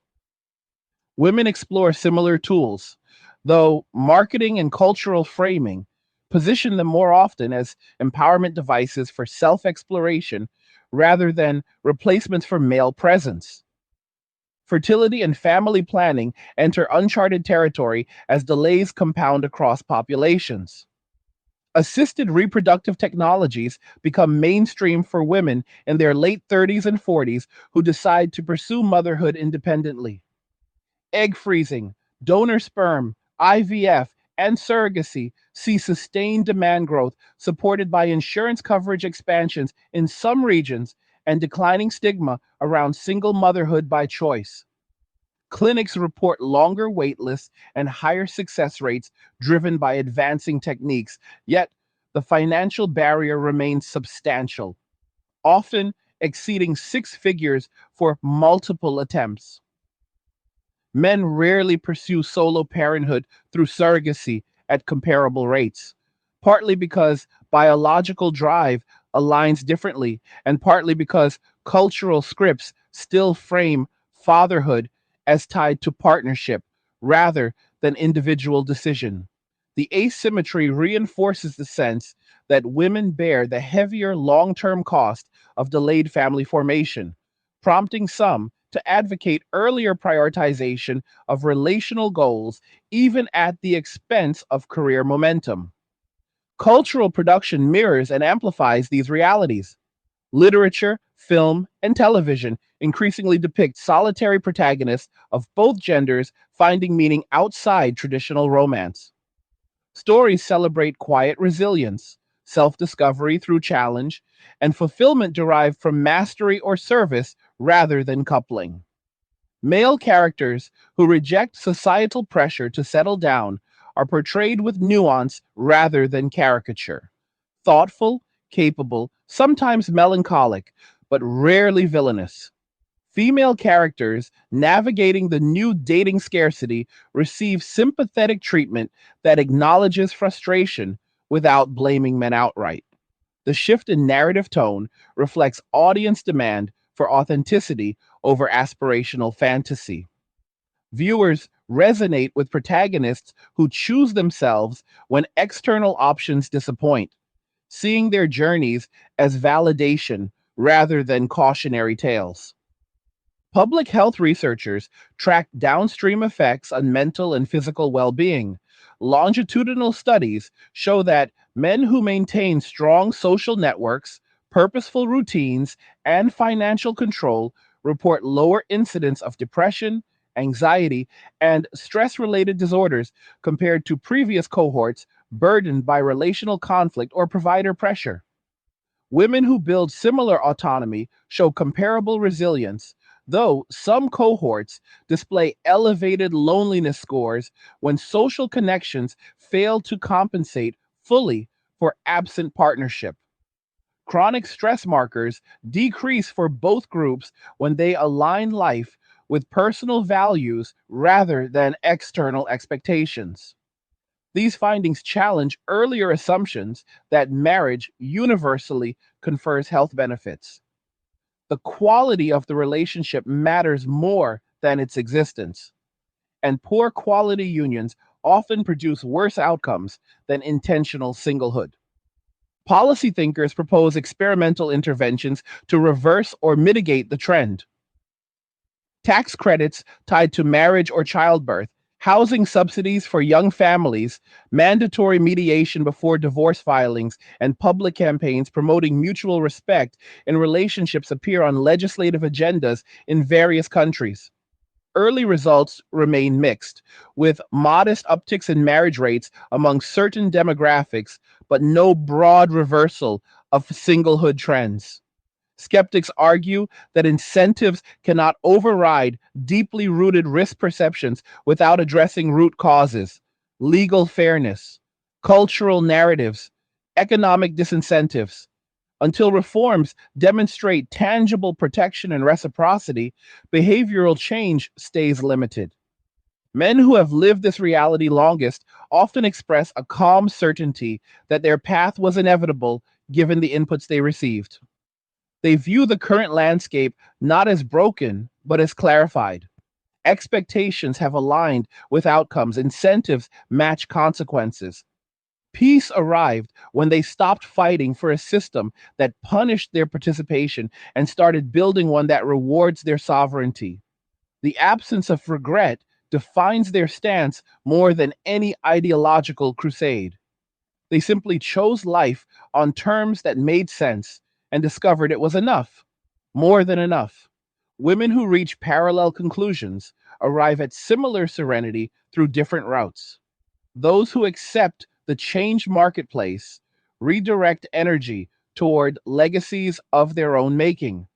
Women explore similar tools, though marketing and cultural framing position them more often as empowerment devices for self exploration rather than replacements for male presence. Fertility and family planning enter uncharted territory as delays compound across populations. Assisted reproductive technologies become mainstream for women in their late 30s and 40s who decide to pursue motherhood independently. Egg freezing, donor sperm, IVF, and surrogacy see sustained demand growth supported by insurance coverage expansions in some regions and declining stigma around single motherhood by choice. Clinics report longer wait lists and higher success rates driven by advancing techniques, yet the financial barrier remains substantial, often exceeding six figures for multiple attempts. Men rarely pursue solo parenthood through surrogacy at comparable rates, partly because biological drive aligns differently, and partly because cultural scripts still frame fatherhood as tied to partnership rather than individual decision. The asymmetry reinforces the sense that women bear the heavier long term cost of delayed family formation, prompting some to advocate earlier prioritization of relational goals, even at the expense of career momentum. Cultural production mirrors and amplifies these realities. Literature, film, and television increasingly depict solitary protagonists of both genders finding meaning outside traditional romance. Stories celebrate quiet resilience, self discovery through challenge, and fulfillment derived from mastery or service rather than coupling. Male characters who reject societal pressure to settle down are portrayed with nuance rather than caricature. Thoughtful, capable, sometimes melancholic, but rarely villainous. Female characters navigating the new dating scarcity receive sympathetic treatment that acknowledges frustration without blaming men outright. The shift in narrative tone reflects audience demand for authenticity over aspirational fantasy. Viewers resonate with protagonists who choose themselves when external options disappoint, seeing their journeys as validation rather than cautionary tales. Public health researchers track downstream effects on mental and physical well being. Longitudinal studies show that men who maintain strong social networks, purposeful routines, and financial control report lower incidence of depression, anxiety, and stress related disorders compared to previous cohorts burdened by relational conflict or provider pressure. Women who build similar autonomy show comparable resilience, though some cohorts display elevated loneliness scores when social connections fail to compensate fully for absent partnership. Chronic stress markers decrease for both groups when they align life with personal values rather than external expectations. These findings challenge earlier assumptions that marriage universally confers health benefits. The quality of the relationship matters more than its existence, and poor quality unions often produce worse outcomes than intentional singlehood. Policy thinkers propose experimental interventions to reverse or mitigate the trend. Tax credits tied to marriage or childbirth, housing subsidies for young families, mandatory mediation before divorce filings, and public campaigns promoting mutual respect in relationships appear on legislative agendas in various countries. Early results remain mixed, with modest upticks in marriage rates among certain demographics, but no broad reversal of singlehood trends. Skeptics argue that incentives cannot override deeply rooted risk perceptions without addressing root causes, legal fairness, cultural narratives, economic disincentives. Until reforms demonstrate tangible protection and reciprocity, behavioral change stays limited. Men who have lived this reality longest often express a calm certainty that their path was inevitable given the inputs they received. They view the current landscape not as broken, but as clarified. Expectations have aligned with outcomes, incentives match consequences. Peace arrived when they stopped fighting for a system that punished their participation and started building one that rewards their sovereignty. The absence of regret defines their stance more than any ideological crusade. They simply chose life on terms that made sense and discovered it was enough, more than enough. Women who reach parallel conclusions arrive at similar serenity through different routes. Those who accept the changed marketplace redirect energy toward legacies of their own making,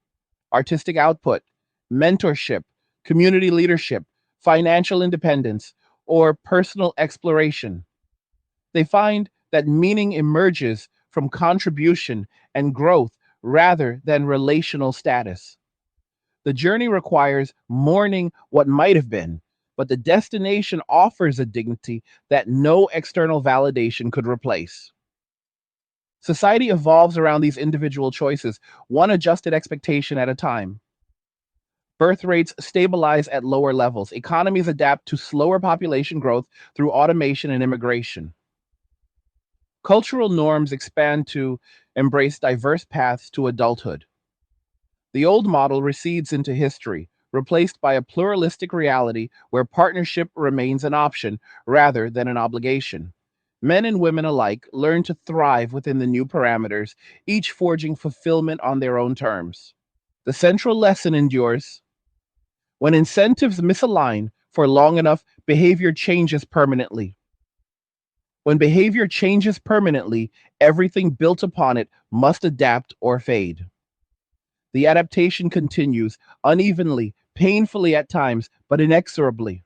artistic output, mentorship, community leadership, financial independence, or personal exploration. They find that meaning emerges from contribution and growth rather than relational status. The journey requires mourning what might have been, but the destination offers a dignity that no external validation could replace. Society evolves around these individual choices, one adjusted expectation at a time. Birth rates stabilize at lower levels. Economies adapt to slower population growth through automation and immigration. Cultural norms expand to embrace diverse paths to adulthood. The old model recedes into history, replaced by a pluralistic reality where partnership remains an option rather than an obligation. Men and women alike learn to thrive within the new parameters, each forging fulfillment on their own terms. The central lesson endures. When incentives misalign for long enough, behavior changes permanently. When behavior changes permanently, everything built upon it must adapt or fade. The adaptation continues unevenly, painfully at times, but inexorably.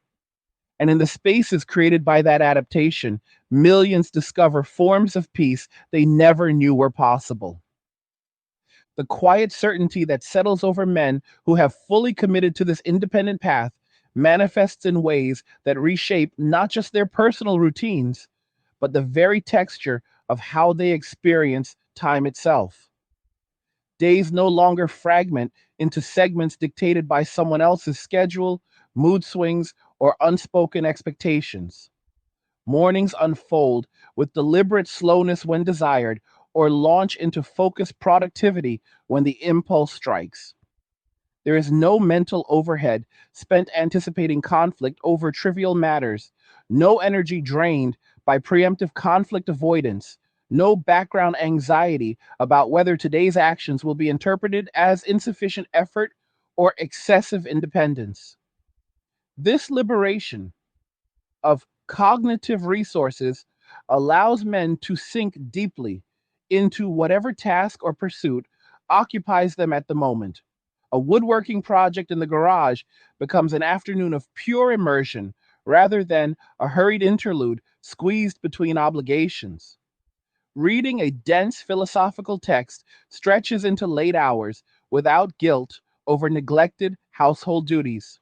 And in the spaces created by that adaptation, millions discover forms of peace they never knew were possible. The quiet certainty that settles over men who have fully committed to this independent path manifests in ways that reshape not just their personal routines, but the very texture of how they experience time itself. Days no longer fragment into segments dictated by someone else's schedule, mood swings, or unspoken expectations. Mornings unfold with deliberate slowness when desired, or launch into focused productivity when the impulse strikes. There is no mental overhead spent anticipating conflict over trivial matters, no energy drained by preemptive conflict avoidance, no background anxiety about whether today's actions will be interpreted as insufficient effort or excessive independence. This liberation of cognitive resources allows men to sink deeply into whatever task or pursuit occupies them at the moment. A woodworking project in the garage becomes an afternoon of pure immersion rather than a hurried interlude squeezed between obligations. Reading a dense philosophical text stretches into late hours without guilt over neglected household duties.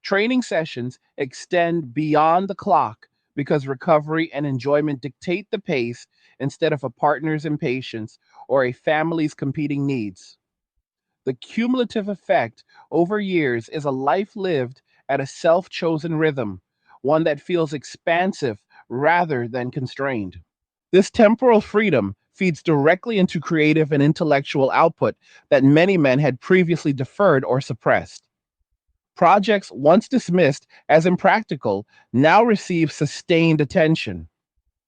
Training sessions extend beyond the clock because recovery and enjoyment dictate the pace instead of a partner's impatience or a family's competing needs. The cumulative effect over years is a life lived at a self chosen rhythm, one that feels expansive rather than constrained. This temporal freedom feeds directly into creative and intellectual output that many men had previously deferred or suppressed. Projects once dismissed as impractical now receive sustained attention.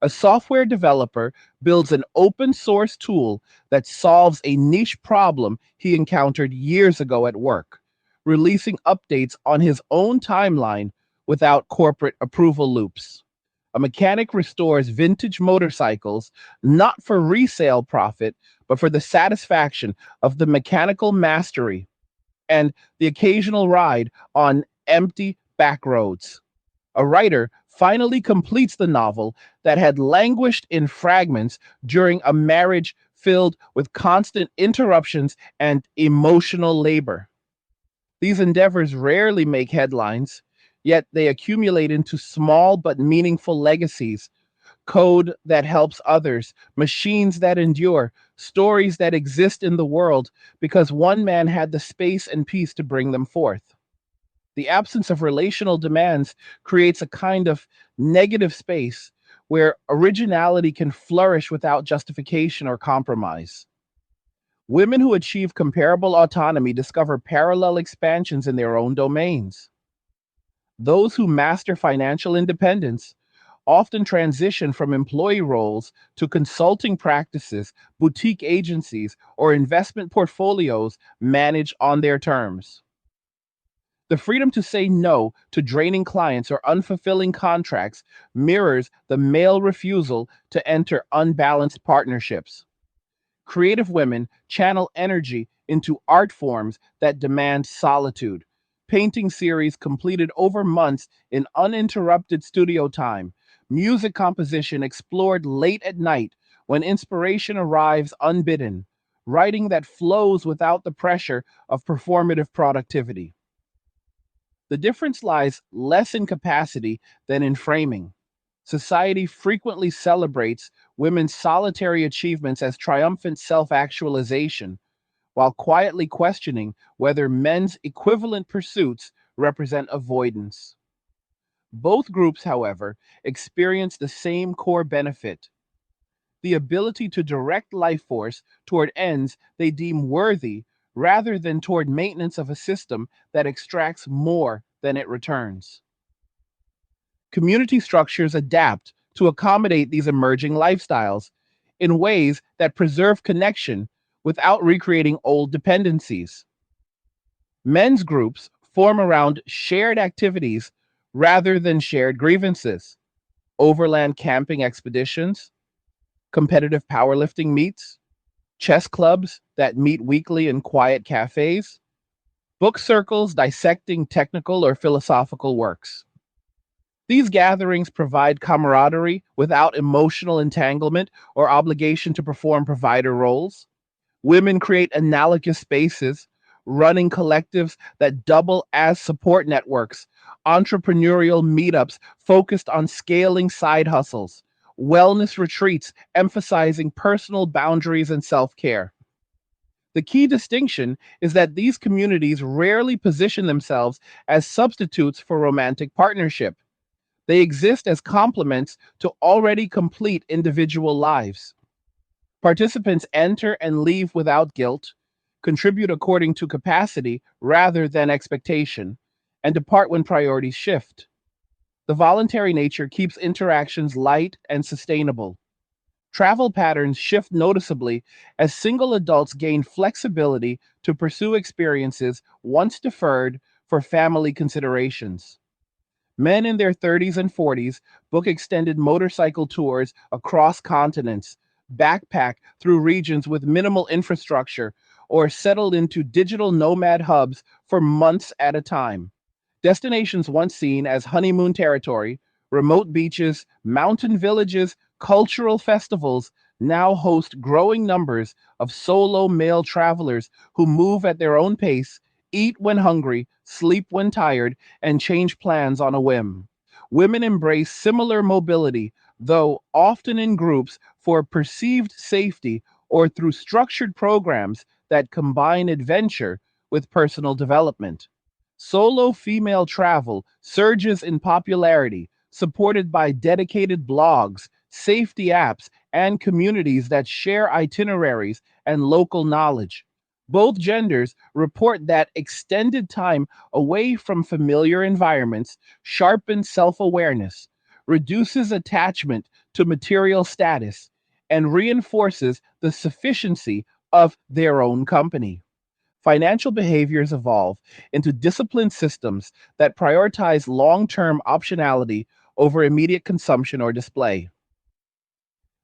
A software developer builds an open source tool that solves a niche problem he encountered years ago at work, releasing updates on his own timeline without corporate approval loops. A mechanic restores vintage motorcycles not for resale profit, but for the satisfaction of the mechanical mastery and the occasional ride on empty back roads. A writer finally completes the novel that had languished in fragments during a marriage filled with constant interruptions and emotional labor. These endeavors rarely make headlines, yet they accumulate into small but meaningful legacies: code that helps others, machines that endure, stories that exist in the world because one man had the space and peace to bring them forth. The absence of relational demands creates a kind of negative space where originality can flourish without justification or compromise. Women who achieve comparable autonomy discover parallel expansions in their own domains. Those who master financial independence often transition from employee roles to consulting practices, boutique agencies, or investment portfolios managed on their terms. The freedom to say no to draining clients or unfulfilling contracts mirrors the male refusal to enter unbalanced partnerships. Creative women channel energy into art forms that demand solitude. Painting series completed over months in uninterrupted studio time. Music composition explored late at night when inspiration arrives unbidden. Writing that flows without the pressure of performative productivity. The difference lies less in capacity than in framing. Society frequently celebrates women's solitary achievements as triumphant self actualization, while quietly questioning whether men's equivalent pursuits represent avoidance. Both groups, however, experience the same core benefit: the ability to direct life force toward ends they deem worthy rather than toward maintenance of a system that extracts more than it returns. Community structures adapt to accommodate these emerging lifestyles in ways that preserve connection without recreating old dependencies. Men's groups form around shared activities rather than shared grievances. Overland camping expeditions, competitive powerlifting meets, chess clubs that meet weekly in quiet cafes, book circles dissecting technical or philosophical works. These gatherings provide camaraderie without emotional entanglement or obligation to perform provider roles. Women create analogous spaces, running collectives that double as support networks, entrepreneurial meetups focused on scaling side hustles, wellness retreats emphasizing personal boundaries and self care. The key distinction is that these communities rarely position themselves as substitutes for romantic partnership. They exist as complements to already complete individual lives. Participants enter and leave without guilt, contribute according to capacity rather than expectation, and depart when priorities shift. The voluntary nature keeps interactions light and sustainable. Travel patterns shift noticeably as single adults gain flexibility to pursue experiences once deferred for family considerations. Men in their 30s and 40s book extended motorcycle tours across continents, backpack through regions with minimal infrastructure, or settled into digital nomad hubs for months at a time. Destinations once seen as honeymoon territory, remote beaches, mountain villages, cultural festivals now host growing numbers of solo male travelers who move at their own pace, eat when hungry, sleep when tired, and change plans on a whim. Women embrace similar mobility, though often in groups for perceived safety or through structured programs that combine adventure with personal development. Solo female travel surges in popularity, supported by dedicated blogs, safety apps, and communities that share itineraries and local knowledge. Both genders report that extended time away from familiar environments sharpens self awareness, reduces attachment to material status, and reinforces the sufficiency of their own company. Financial behaviors evolve into disciplined systems that prioritize long term optionality over immediate consumption or display.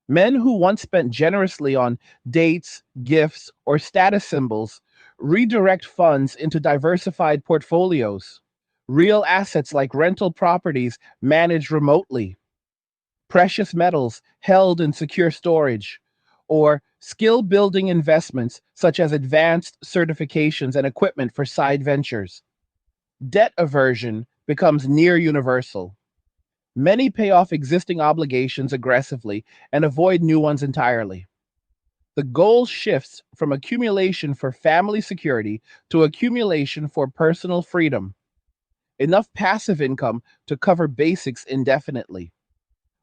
Men who once spent generously on dates, gifts, or status symbols redirect funds into diversified portfolios. Real assets like rental properties managed remotely, precious metals held in secure storage, or skill building investments such as advanced certifications and equipment for side ventures. Debt aversion becomes near universal. Many pay off existing obligations aggressively and avoid new ones entirely. The goal shifts from accumulation for family security to accumulation for personal freedom. enough passive income to cover basics indefinitely,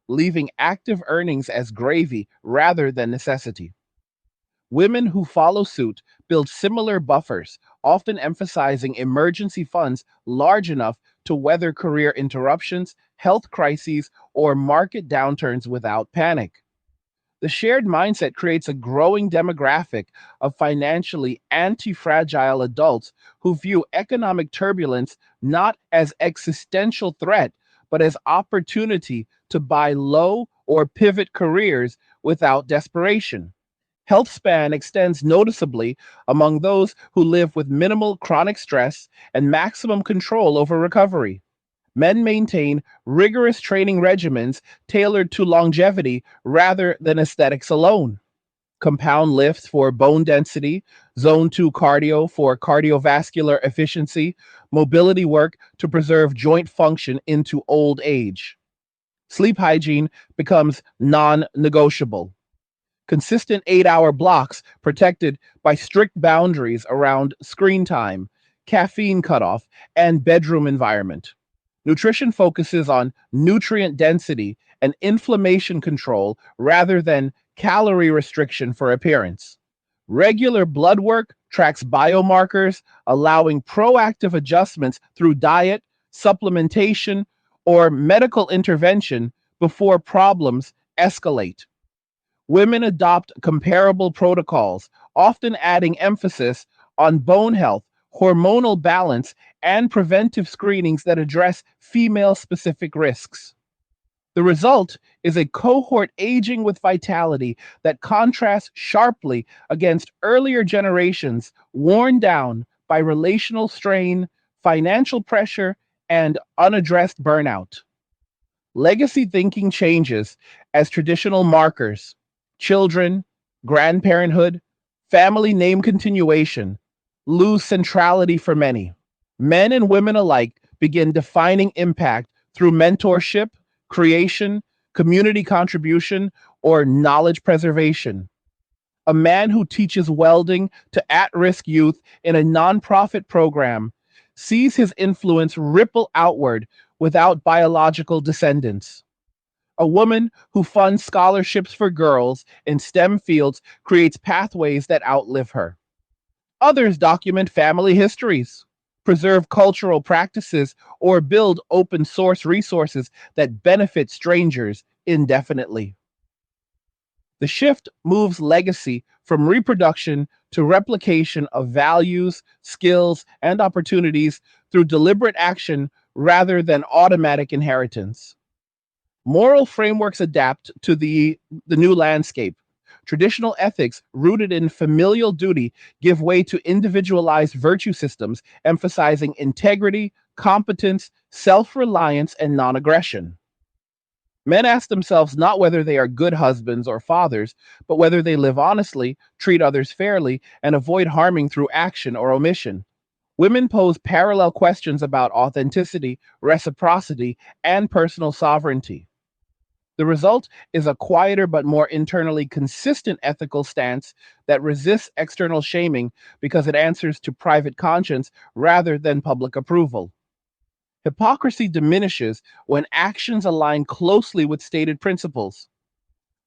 leaving active earnings as gravy rather than necessity. Women who follow suit build similar buffers, often emphasizing emergency funds large enough to weather career interruptions, health crises, or market downturns without panic. The shared mindset creates a growing demographic of financially anti fragile adults who view economic turbulence not as existential threat, but as opportunity to buy low or pivot careers without desperation. Health span extends noticeably among those who live with minimal chronic stress and maximum control over recovery. Men maintain rigorous training regimens tailored to longevity rather than aesthetics alone. Compound lifts for bone density, zone 2 cardio for cardiovascular efficiency, mobility work to preserve joint function into old age. Sleep hygiene becomes non negotiable. Consistent 8-hour blocks protected by strict boundaries around screen time, caffeine cutoff, and bedroom environment. Nutrition focuses on nutrient density and inflammation control rather than calorie restriction for appearance. Regular blood work tracks biomarkers, allowing proactive adjustments through diet, supplementation, or medical intervention before problems escalate. Women adopt comparable protocols, often adding emphasis on bone health, hormonal balance, and preventive screenings that address female specific risks. The result is a cohort aging with vitality that contrasts sharply against earlier generations worn down by relational strain, financial pressure, and unaddressed burnout. Legacy thinking changes as traditional markers, children, grandparenthood, family name continuation, lose centrality for many. Men and women alike begin defining impact through mentorship, creation, community contribution, or knowledge preservation. A man who teaches welding to at risk youth in a nonprofit program sees his influence ripple outward without biological descendants. A woman who funds scholarships for girls in STEM fields creates pathways that outlive her. Others document family histories, preserve cultural practices, or build open source resources that benefit strangers indefinitely. The shift moves legacy from reproduction to replication of values, skills, and opportunities through deliberate action rather than automatic inheritance. Moral frameworks adapt to the new landscape. Traditional ethics rooted in familial duty give way to individualized virtue systems emphasizing integrity, competence, self reliance, and non aggression. Men ask themselves not whether they are good husbands or fathers, but whether they live honestly, treat others fairly, and avoid harming through action or omission. Women pose parallel questions about authenticity, reciprocity, and personal sovereignty. The result is a quieter but more internally consistent ethical stance that resists external shaming because it answers to private conscience rather than public approval. Hypocrisy diminishes when actions align closely with stated principles.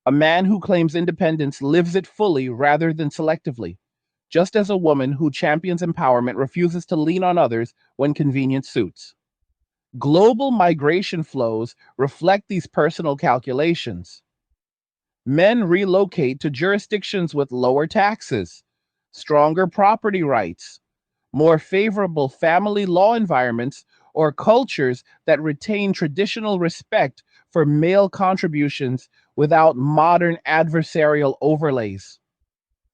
A man who claims independence lives it fully rather than selectively, just as a woman who champions empowerment refuses to lean on others when convenience suits. Global migration flows reflect these personal calculations. Men relocate to jurisdictions with lower taxes, stronger property rights, more favorable family law environments, or cultures that retain traditional respect for male contributions without modern adversarial overlays.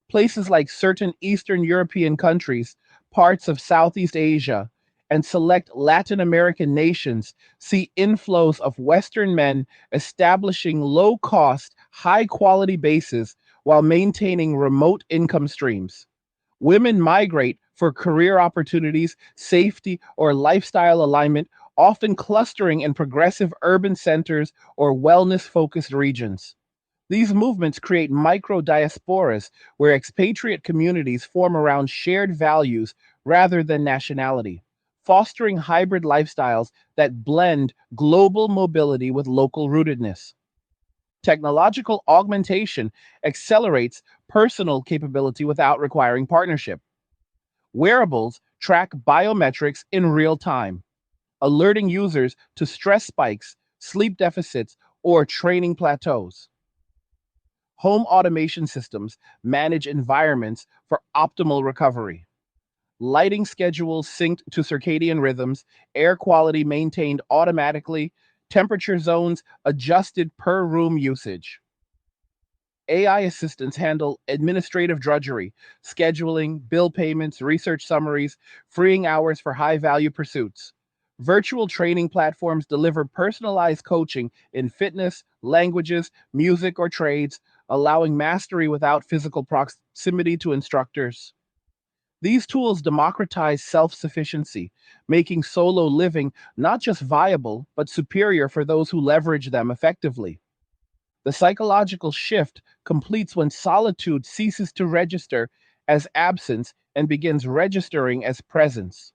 Places like certain Eastern European countries, parts of Southeast Asia, and select Latin American nations see inflows of Western men establishing low cost, high quality bases while maintaining remote income streams. Women migrate for career opportunities, safety, or lifestyle alignment, often clustering in progressive urban centers or wellness focused regions. These movements create micro diasporas where expatriate communities form around shared values rather than nationality, fostering hybrid lifestyles that blend global mobility with local rootedness. Technological augmentation accelerates personal capability without requiring partnership. Wearables track biometrics in real time, alerting users to stress spikes, sleep deficits, or training plateaus. Home automation systems manage environments for optimal recovery. Lighting schedules synced to circadian rhythms, air quality maintained automatically, temperature zones adjusted per room usage. AI assistants handle administrative drudgery, scheduling, bill payments, research summaries, freeing hours for high value pursuits. Virtual training platforms deliver personalized coaching in fitness, languages, music, or trades, allowing mastery without physical proximity to instructors. These tools democratize self sufficiency, making solo living not just viable, but superior for those who leverage them effectively. The psychological shift completes when solitude ceases to register as absence and begins registering as presence.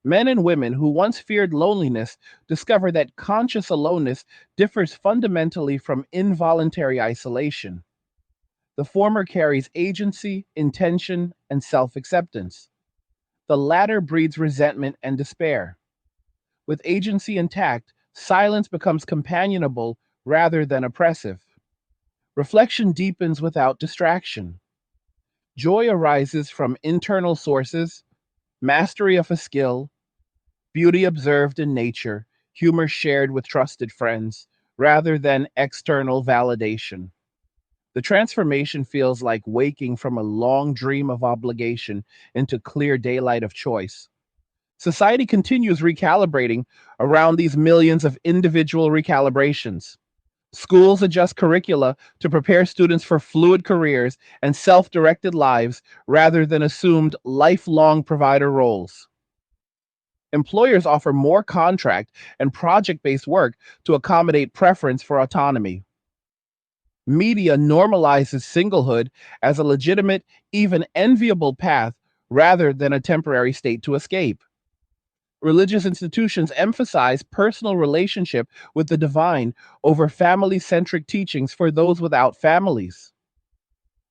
Men and women who once feared loneliness discover that conscious aloneness differs fundamentally from involuntary isolation. The former carries agency, intention, and self acceptance. The latter breeds resentment and despair. With agency intact, silence becomes companionable rather than oppressive. Reflection deepens without distraction. Joy arises from internal sources, mastery of a skill, beauty observed in nature, humor shared with trusted friends, rather than external validation. The transformation feels like waking from a long dream of obligation into clear daylight of choice. Society continues recalibrating around these millions of individual recalibrations. Schools adjust curricula to prepare students for fluid careers and self directed lives rather than assumed lifelong provider roles. Employers offer more contract and project based work to accommodate preference for autonomy. Media normalizes singlehood as a legitimate, even enviable path rather than a temporary state to escape. Religious institutions emphasize personal relationship with the divine over family centric teachings for those without families.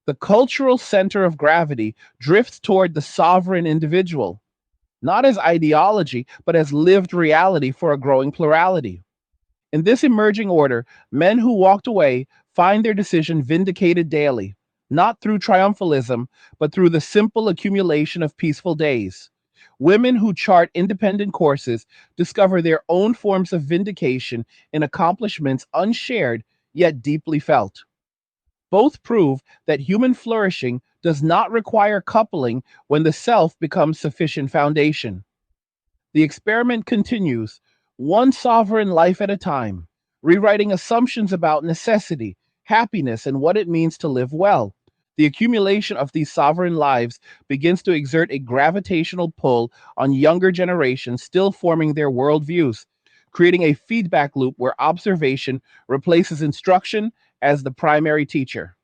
The cultural center of gravity drifts toward the sovereign individual, not as ideology, but as lived reality for a growing plurality. In this emerging order, men who walked away find their decision vindicated daily, not through triumphalism, but through the simple accumulation of peaceful days. Women who chart independent courses discover their own forms of vindication in accomplishments unshared yet deeply felt. Both prove that human flourishing does not require coupling when the self becomes sufficient foundation. The experiment continues, one sovereign life at a time, rewriting assumptions about necessity, happiness, and what it means to live well. The accumulation of these sovereign lives begins to exert a gravitational pull on younger generations still forming their worldviews, creating a feedback loop where observation replaces instruction as the primary teacher.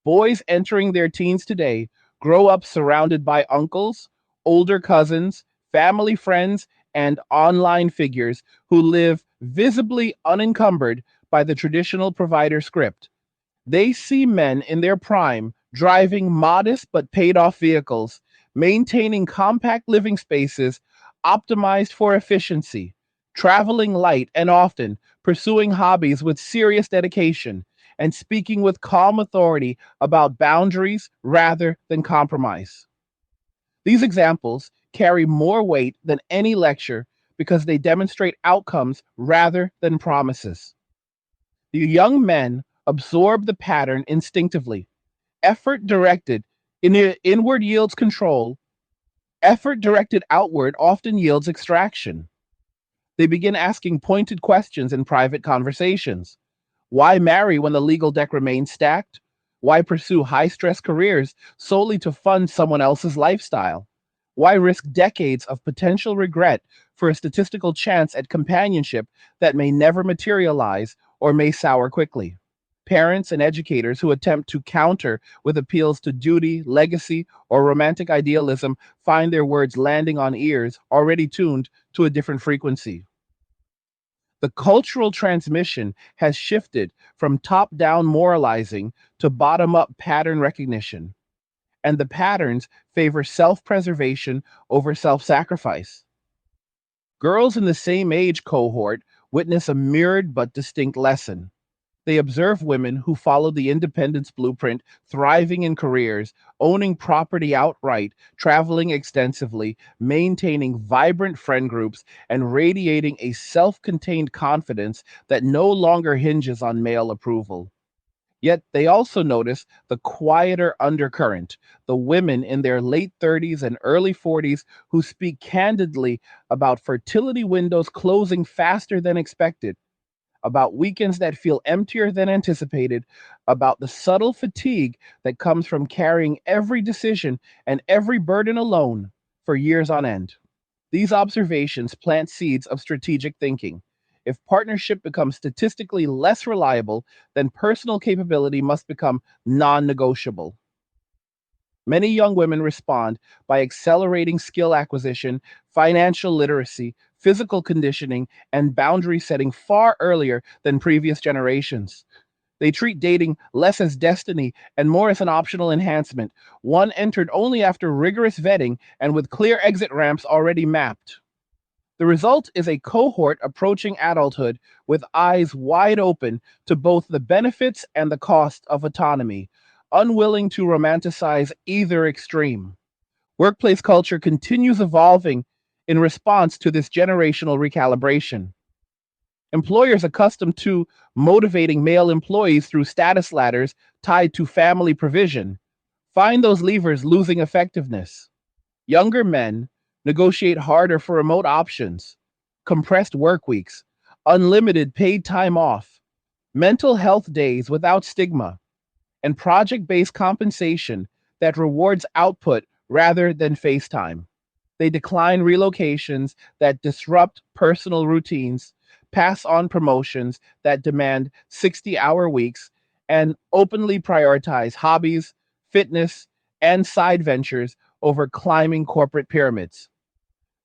Boys entering their teens today grow up surrounded by uncles, older cousins, family friends, and online figures who live visibly unencumbered by the traditional provider script. They see men in their prime driving modest but paid off vehicles, maintaining compact living spaces optimized for efficiency, traveling light and often, pursuing hobbies with serious dedication, and speaking with calm authority about boundaries rather than compromise. These examples carry more weight than any lecture because they demonstrate outcomes rather than promises. The young men absorb the pattern instinctively. Effort directed inward yields control. Effort directed outward often yields extraction. They begin asking pointed questions in private conversations. Why marry when the legal deck remains stacked? Why pursue high stress careers solely to fund someone else's lifestyle? Why risk decades of potential regret for a statistical chance at companionship that may never materialize or may sour quickly? Parents and educators who attempt to counter with appeals to duty, legacy, or romantic idealism find their words landing on ears already tuned to a different frequency. The cultural transmission has shifted from top down moralizing to bottom up pattern recognition, and the patterns favor self preservation over self sacrifice. Girls in the same age cohort witness a mirrored but distinct lesson. They observe women who follow the independence blueprint, thriving in careers, owning property outright, traveling extensively, maintaining vibrant friend groups, and radiating a self contained confidence that no longer hinges on male approval. Yet they also notice the quieter undercurrent, the women in their late 30s and early 40s who speak candidly about fertility windows closing faster than expected, about weekends that feel emptier than anticipated, about the subtle fatigue that comes from carrying every decision and every burden alone for years on end. These observations plant seeds of strategic thinking. If partnership becomes statistically less reliable, then personal capability must become non negotiable. Many young women respond by accelerating skill acquisition, financial literacy, physical conditioning, and boundary setting far earlier than previous generations. They treat dating less as destiny and more as an optional enhancement, one entered only after rigorous vetting and with clear exit ramps already mapped. The result is a cohort approaching adulthood with eyes wide open to both the benefits and the cost of autonomy, unwilling to romanticize either extreme. Workplace culture continues evolving in response to this generational recalibration. Employers accustomed to motivating male employees through status ladders tied to family provision find those levers losing effectiveness. Younger men negotiate harder for remote options, compressed work weeks, unlimited paid time off, mental health days without stigma, and project based compensation that rewards output rather than face time. They decline relocations that disrupt personal routines, pass on promotions that demand 60-hour weeks, and openly prioritize hobbies, fitness, and side ventures over climbing corporate pyramids.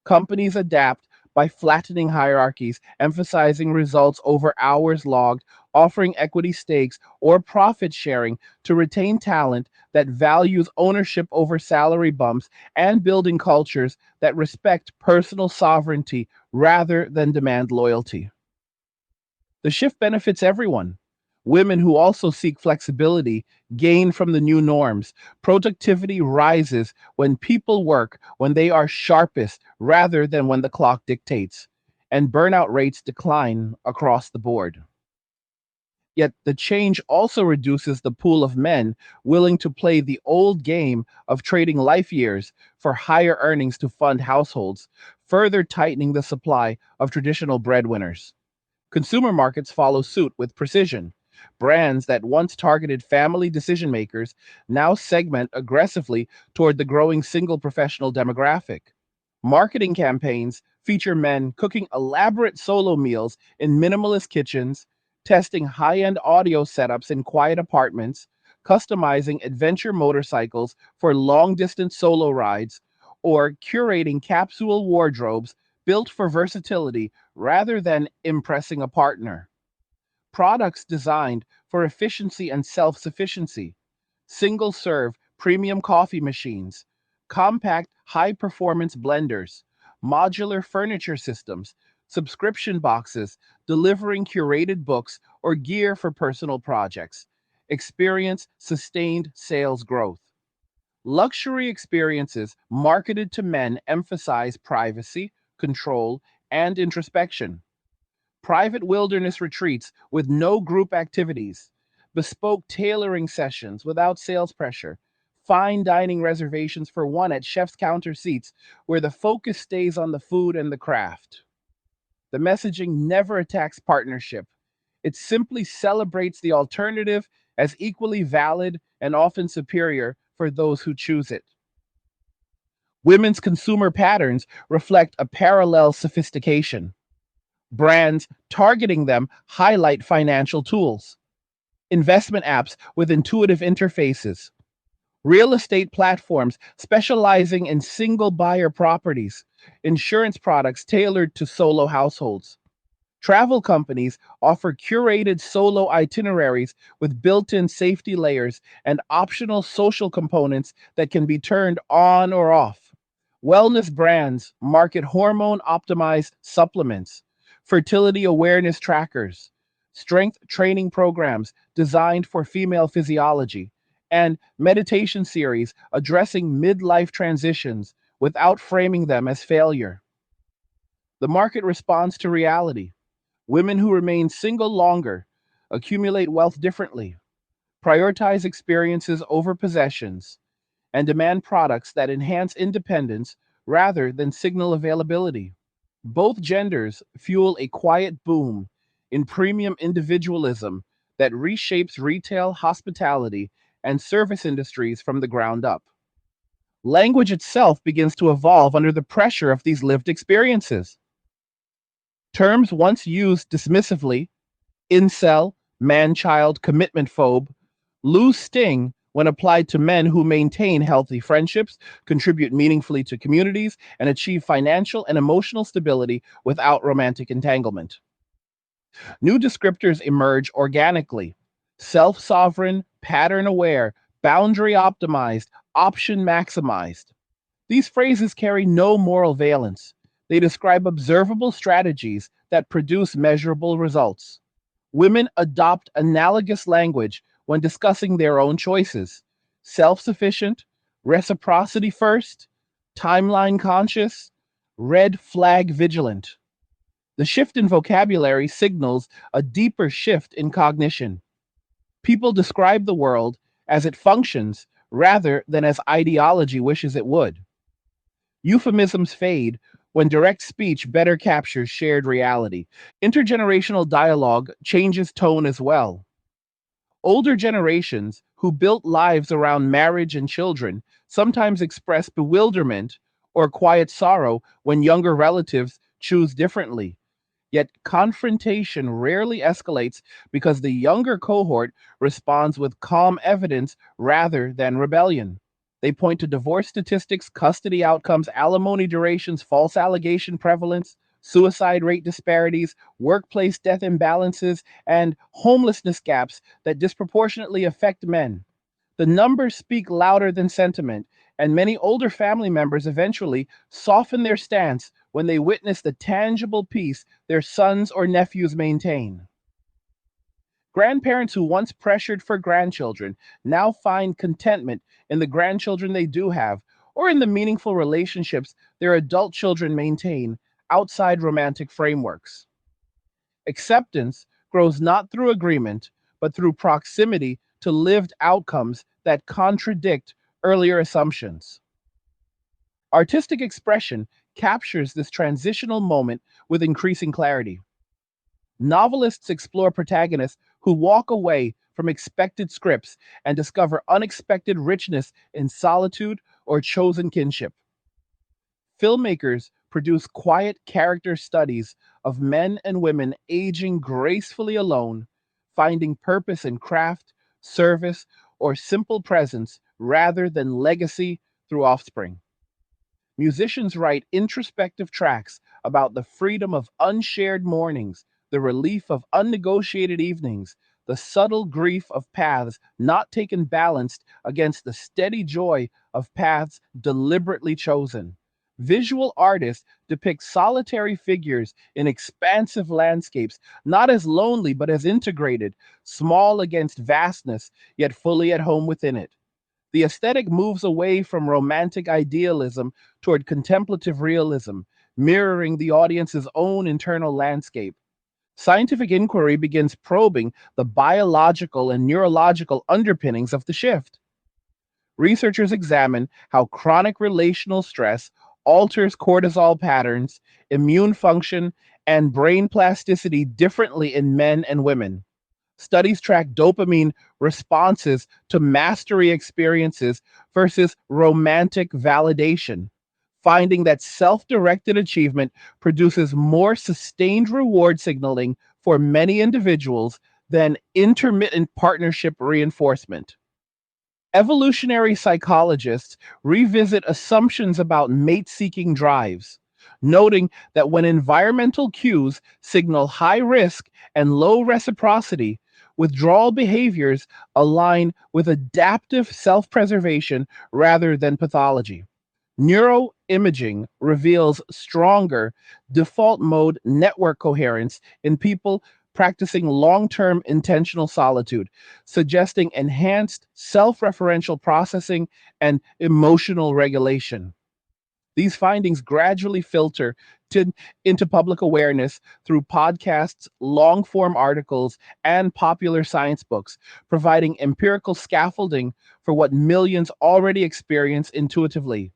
Companies adapt by flattening hierarchies, emphasizing results over hours logged, offering equity stakes or profit sharing to retain talent that values ownership over salary bumps, and building cultures that respect personal sovereignty rather than demand loyalty. The shift benefits everyone. Women who also seek flexibility gain from the new norms. Productivity rises when people work when they are sharpest rather than when the clock dictates. And burnout rates decline across the board. Yet the change also reduces the pool of men willing to play the old game of trading life years for higher earnings to fund households, further tightening the supply of traditional breadwinners. Consumer markets follow suit with precision. Brands that once targeted family decision makers now segment aggressively toward the growing single professional demographic. Marketing campaigns feature men cooking elaborate solo meals in minimalist kitchens, testing high end audio setups in quiet apartments, customizing adventure motorcycles for long distance solo rides, or curating capsule wardrobes built for versatility rather than impressing a partner. Products designed for efficiency and self sufficiency, single serve premium coffee machines, compact high performance blenders, modular furniture systems, subscription boxes delivering curated books or gear for personal projects. Experience sustained sales growth. Luxury experiences marketed to men emphasize privacy, control, and introspection. Private wilderness retreats with no group activities, bespoke tailoring sessions without sales pressure, fine dining reservations for one at chef's counter seats where the focus stays on the food and the craft. The messaging never attacks partnership. It simply celebrates the alternative as equally valid and often superior for those who choose it. Women's consumer patterns reflect a parallel sophistication. Brands targeting them highlight financial tools. investment apps with intuitive interfaces, real estate platforms specializing in single buyer properties, insurance products tailored to solo households. Travel companies offer curated solo itineraries with built in safety layers and optional social components that can be turned on or off. Wellness brands market hormone optimized supplements, fertility awareness trackers, strength training programs designed for female physiology, and meditation series addressing midlife transitions without framing them as failure. The market responds to reality. Women who remain single longer accumulate wealth differently, prioritize experiences over possessions, and demand products that enhance independence rather than signal availability. Both genders fuel a quiet boom in premium individualism that reshapes retail, hospitality, and service industries from the ground up. Language itself begins to evolve under the pressure of these lived experiences. Terms once used dismissively, incel, man child, commitment phobe, lose sting when applied to men who maintain healthy friendships, contribute meaningfully to communities, and achieve financial and emotional stability without romantic entanglement. New descriptors emerge organically: self sovereign, pattern aware, boundary optimized, option maximized. These phrases carry no moral valence. They describe observable strategies that produce measurable results. Women adopt analogous language when discussing their own choices: self sufficient, reciprocity first, timeline conscious, red flag vigilant. The shift in vocabulary signals a deeper shift in cognition. People describe the world as it functions rather than as ideology wishes it would. Euphemisms fade when direct speech better captures shared reality. Intergenerational dialogue changes tone as well. Older generations who built lives around marriage and children sometimes express bewilderment or quiet sorrow when younger relatives choose differently. Yet confrontation rarely escalates because the younger cohort responds with calm evidence rather than rebellion. They point to divorce statistics, custody outcomes, alimony durations, false allegation prevalence, suicide rate disparities, workplace death imbalances, and homelessness gaps that disproportionately affect men. The numbers speak louder than sentiment, and many older family members eventually soften their stance when they witness the tangible peace their sons or nephews maintain. Grandparents who once pressured for grandchildren now find contentment in the grandchildren they do have, or in the meaningful relationships their adult children maintain outside romantic frameworks. Acceptance grows not through agreement, but through proximity to lived outcomes that contradict earlier assumptions. Artistic expression captures this transitional moment with increasing clarity. Novelists explore protagonists who walk away from expected scripts and discover unexpected richness in solitude or chosen kinship. Filmmakers produce quiet character studies of men and women aging gracefully alone, finding purpose in craft, service, or simple presence rather than legacy through offspring. Musicians write introspective tracks about the freedom of unshared mornings, the relief of unnegotiated evenings, the subtle grief of paths not taken balanced against the steady joy of paths deliberately chosen. Visual artists depict solitary figures in expansive landscapes, not as lonely but as integrated, small against vastness, yet fully at home within it. The aesthetic moves away from romantic idealism toward contemplative realism, mirroring the audience's own internal landscape. Scientific inquiry begins probing the biological and neurological underpinnings of the shift. Researchers examine how chronic relational stress alters cortisol patterns, immune function, and brain plasticity differently in men and women. Studies track dopamine responses to mastery experiences versus romantic validation, finding that self directed achievement produces more sustained reward signaling for many individuals than intermittent partnership reinforcement. Evolutionary psychologists revisit assumptions about mate seeking drives, noting that when environmental cues signal high risk and low reciprocity, withdrawal behaviors align with adaptive self preservation rather than pathology. Neuroimaging reveals stronger default mode network coherence in people practicing long term intentional solitude, suggesting enhanced self referential processing and emotional regulation. These findings gradually filter to, into public awareness through podcasts, long form articles, and popular science books, providing empirical scaffolding for what millions already experience intuitively.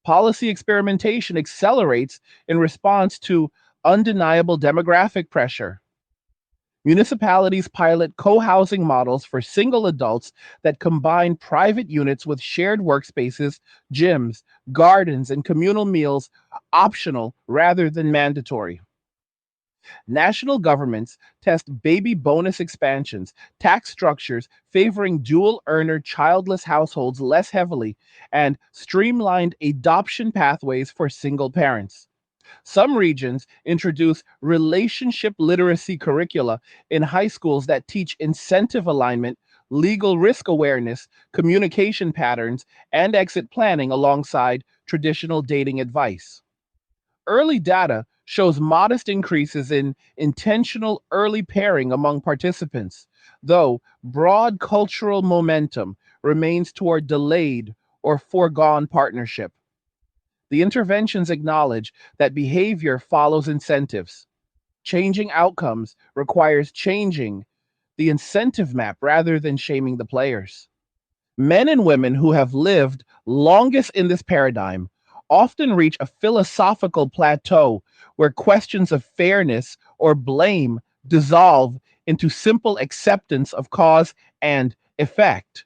Policy experimentation accelerates in response to undeniable demographic pressure. Municipalities pilot co housing models for single adults that combine private units with shared workspaces, gyms, gardens, and communal meals, optional rather than mandatory. National governments test baby bonus expansions, tax structures favoring dual earner childless households less heavily, and streamlined adoption pathways for single parents. Some regions introduce relationship literacy curricula in high schools that teach incentive alignment, legal risk awareness, communication patterns, and exit planning alongside traditional dating advice. Early data shows modest increases in intentional early pairing among participants, though broad cultural momentum remains toward delayed or foregone partnership. The interventions acknowledge that behavior follows incentives. Changing outcomes requires changing the incentive map rather than shaming the players. Men and women who have lived longest in this paradigm often reach a philosophical plateau where questions of fairness or blame dissolve into simple acceptance of cause and effect.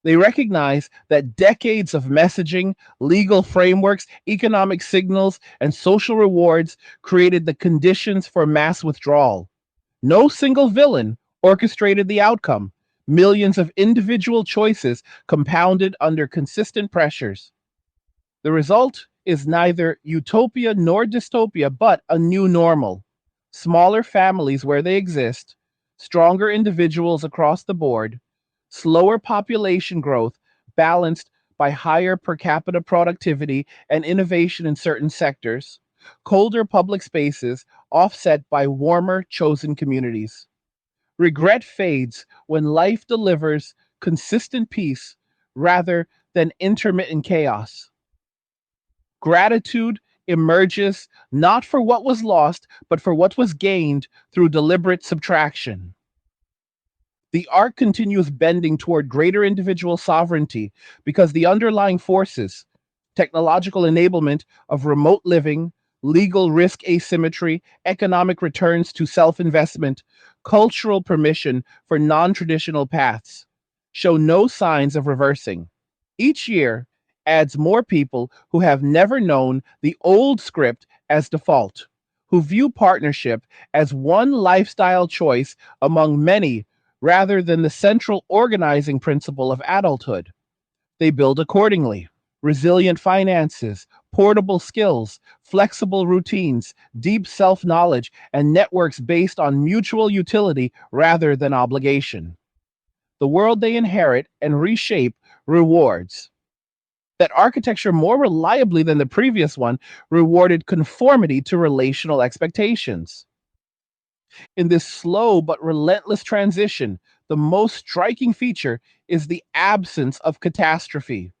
They recognize that decades of messaging, legal frameworks, economic signals, and social rewards created the conditions for mass withdrawal. No single villain orchestrated the outcome. Millions of individual choices compounded under consistent pressures. The result is neither utopia nor dystopia, but a new normal. Smaller families where they exist, stronger individuals across the board, slower population growth balanced by higher per capita productivity and innovation in certain sectors, colder public spaces offset by warmer chosen communities. Regret fades when life delivers consistent peace rather than intermittent chaos. Gratitude emerges not for what was lost, but for what was gained through deliberate subtraction. The arc continues bending toward greater individual sovereignty because the underlying forces, technological enablement of remote living, legal risk asymmetry, economic returns to self investment, cultural permission for non traditional paths, show no signs of reversing. Each year adds more people who have never known the old script as default, who view partnership as one lifestyle choice among many rather than the central organizing principle of adulthood. They build accordingly. Resilient finances, portable skills, flexible routines, deep self knowledge, and networks based on mutual utility rather than obligation. The world they inherit and reshape rewards. That architecture, more reliably than the previous one, rewarded conformity to relational expectations. In this slow but relentless transition, the most striking feature is the absence of catastrophe.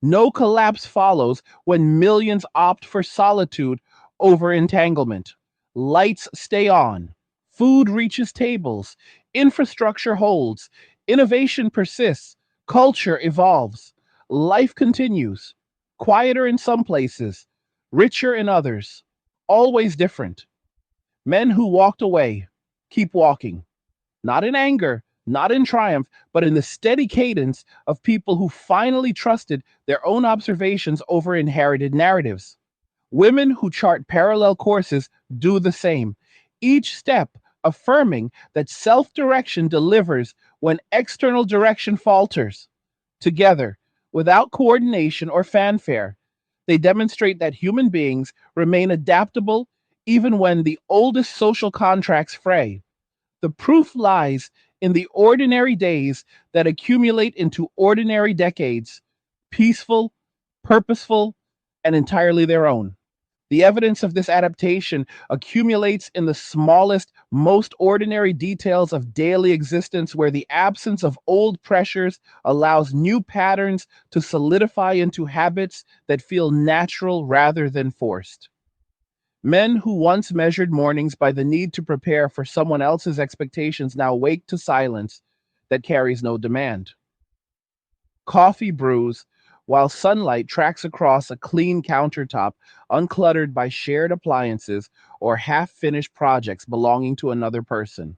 No collapse follows when millions opt for solitude over entanglement. Lights stay on, food reaches tables, infrastructure holds, innovation persists, culture evolves, life continues, quieter in some places, richer in others, always different. Men who walked away keep walking, not in anger, not in triumph, but in the steady cadence of people who finally trusted their own observations over inherited narratives. Women who chart parallel courses do the same. Each step affirming that self direction delivers when external direction falters. Together, without coordination or fanfare, they demonstrate that human beings remain adaptable even when the oldest social contracts fray. The proof lies in the ordinary days that accumulate into ordinary decades, peaceful, purposeful, and entirely their own. The evidence of this adaptation accumulates in the smallest, most ordinary details of daily existence, where the absence of old pressures allows new patterns to solidify into habits that feel natural rather than forced. Men who once measured mornings by the need to prepare for someone else's expectations now wake to silence that carries no demand. Coffee brews while sunlight tracks across a clean countertop, uncluttered by shared appliances or half finished projects belonging to another person.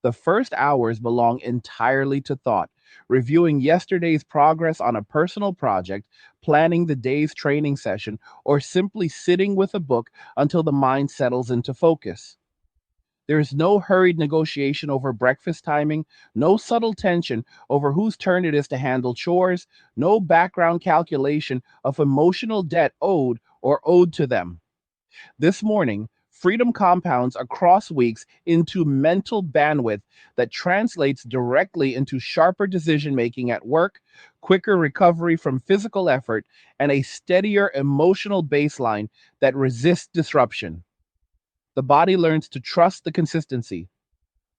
The first hours belong entirely to thought, reviewing yesterday's progress on a personal project, planning the day's training session, or simply sitting with a book until the mind settles into focus. There is no hurried negotiation over breakfast timing, no subtle tension over whose turn it is to handle chores, no background calculation of emotional debt owed or owed to them. This morning, freedom compounds across weeks into mental bandwidth that translates directly into sharper decision making at work, quicker recovery from physical effort, and a steadier emotional baseline that resists disruption. The body learns to trust the consistency.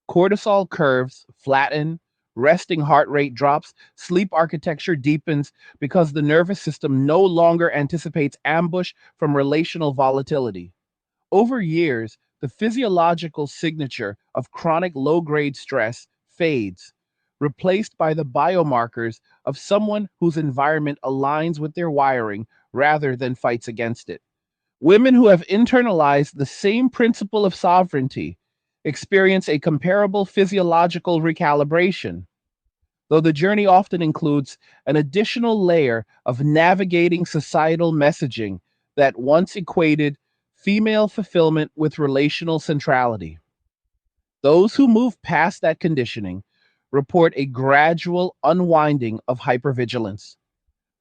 Cortisol curves flatten, resting heart rate drops, sleep architecture deepens because the nervous system no longer anticipates ambush from relational volatility. Over years, the physiological signature of chronic low grade stress fades, replaced by the biomarkers of someone whose environment aligns with their wiring rather than fights against it. Women who have internalized the same principle of sovereignty experience a comparable physiological recalibration, though the journey often includes an additional layer of navigating societal messaging that once equated female fulfillment with relational centrality. Those who move past that conditioning report a gradual unwinding of hypervigilance,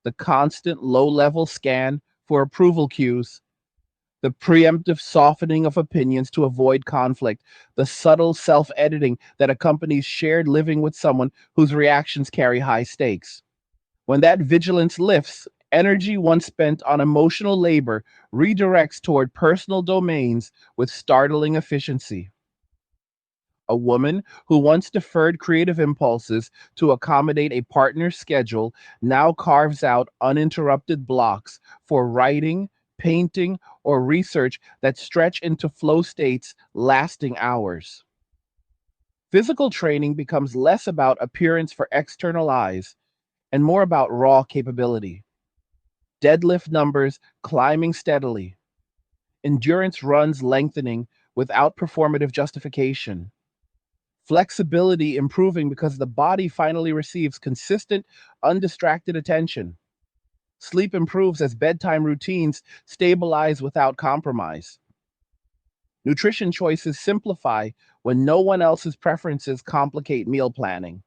the constant low level scan for approval cues, the preemptive softening of opinions to avoid conflict, the subtle self editing that accompanies shared living with someone whose reactions carry high stakes. When that vigilance lifts, energy once spent on emotional labor redirects toward personal domains with startling efficiency. A woman who once deferred creative impulses to accommodate a partner's schedule now carves out uninterrupted blocks for writing, painting, or research that stretch into flow states lasting hours. Physical training becomes less about appearance for external eyes and more about raw capability. Deadlift numbers climbing steadily, endurance runs lengthening without performative justification, flexibility improving because the body finally receives consistent, undistracted attention. Sleep improves as bedtime routines stabilize without compromise. Nutrition choices simplify when no one else's preferences complicate meal planning.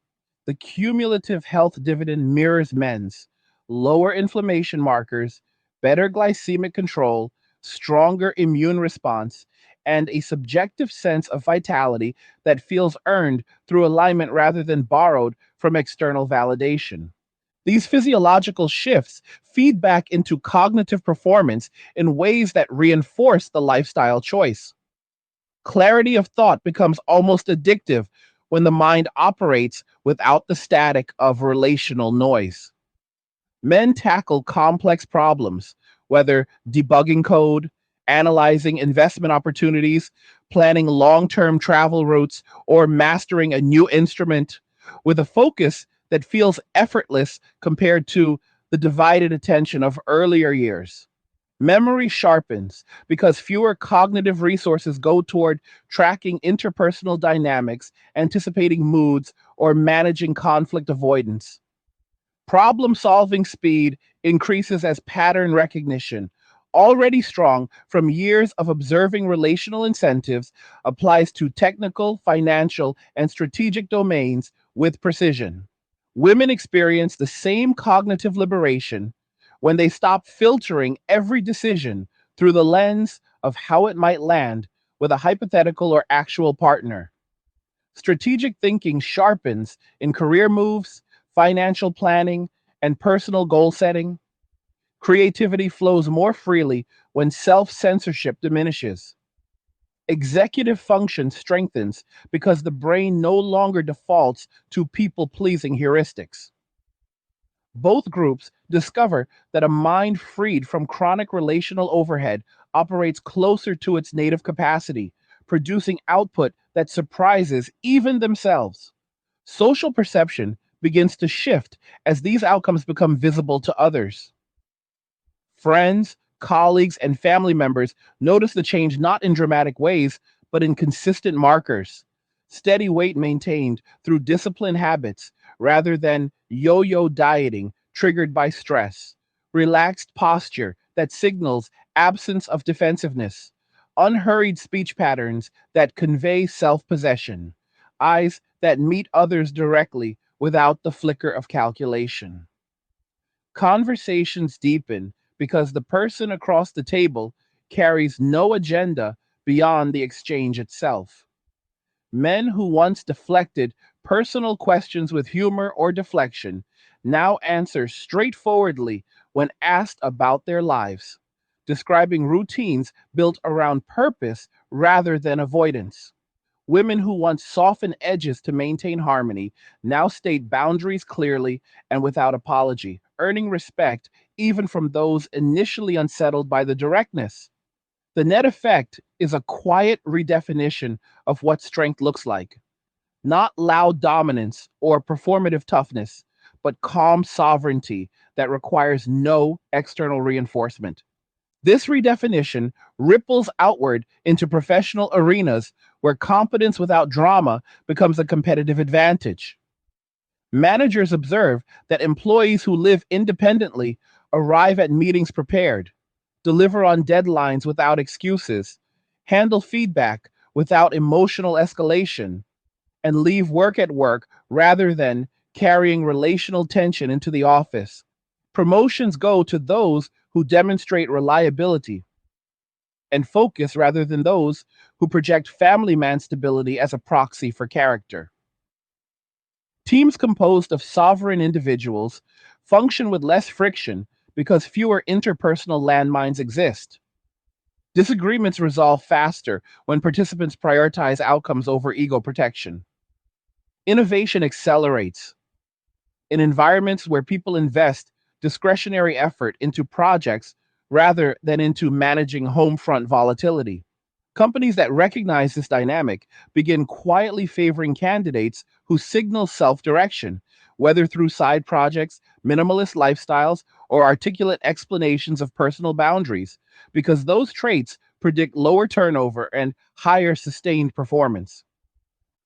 The cumulative health dividend mirrors men's: lower inflammation markers, better glycemic control, stronger immune response, and a subjective sense of vitality that feels earned through alignment rather than borrowed from external validation. These physiological shifts feed back into cognitive performance in ways that reinforce the lifestyle choice. Clarity of thought becomes almost addictive when the mind operates without the static of relational noise. Men tackle complex problems, whether debugging code, analyzing investment opportunities, planning long term travel routes, or mastering a new instrument, with a focus that feels effortless compared to the divided attention of earlier years. Memory sharpens because fewer cognitive resources go toward tracking interpersonal dynamics, anticipating moods, or managing conflict avoidance. Problem solving speed increases as pattern recognition, already strong from years of observing relational incentives, applies to technical, financial, and strategic domains with precision. Women experience the same cognitive liberation when they stop filtering every decision through the lens of how it might land with a hypothetical or actual partner. Strategic thinking sharpens in career moves, financial planning, and personal goal setting. Creativity flows more freely when self censorship diminishes. Executive function strengthens because the brain no longer defaults to people pleasing heuristics. Both groups discover that a mind freed from chronic relational overhead operates closer to its native capacity, producing output that surprises even themselves. Social perception begins to shift as these outcomes become visible to others. Friends, colleagues, and family members notice the change not in dramatic ways, but in consistent markers. Steady weight maintained through disciplined habits rather than yo yo dieting triggered by stress. Relaxed posture that signals absence of defensiveness. Unhurried speech patterns that convey self possession. Eyes that meet others directly without the flicker of calculation. Conversations deepen because the person across the table carries no agenda beyond the exchange itself. Men who once deflected personal questions with humor or deflection now answer straightforwardly when asked about their lives, describing routines built around purpose rather than avoidance. Women who once softened edges to maintain harmony now state boundaries clearly and without apology, earning respect even from those initially unsettled by the directness. The net effect is a quiet redefinition of what strength looks like. Not loud dominance or performative toughness, but calm sovereignty that requires no external reinforcement. This redefinition ripples outward into professional arenas where competence without drama becomes a competitive advantage. Managers observe that employees who live independently arrive at meetings prepared, deliver on deadlines without excuses, handle feedback without emotional escalation, and leave work at work rather than carrying relational tension into the office. Promotions go to those who demonstrate reliability and focus rather than those who project family man stability as a proxy for character. Teams composed of sovereign individuals function with less friction because fewer interpersonal landmines exist. Disagreements resolve faster when participants prioritize outcomes over ego protection. Innovation accelerates in environments where people invest discretionary effort into projects rather than into managing home front volatility. Companies that recognize this dynamic begin quietly favoring candidates who signal self direction, whether through side projects, minimalist lifestyles, or articulate explanations of personal boundaries, because those traits predict lower turnover and higher sustained performance.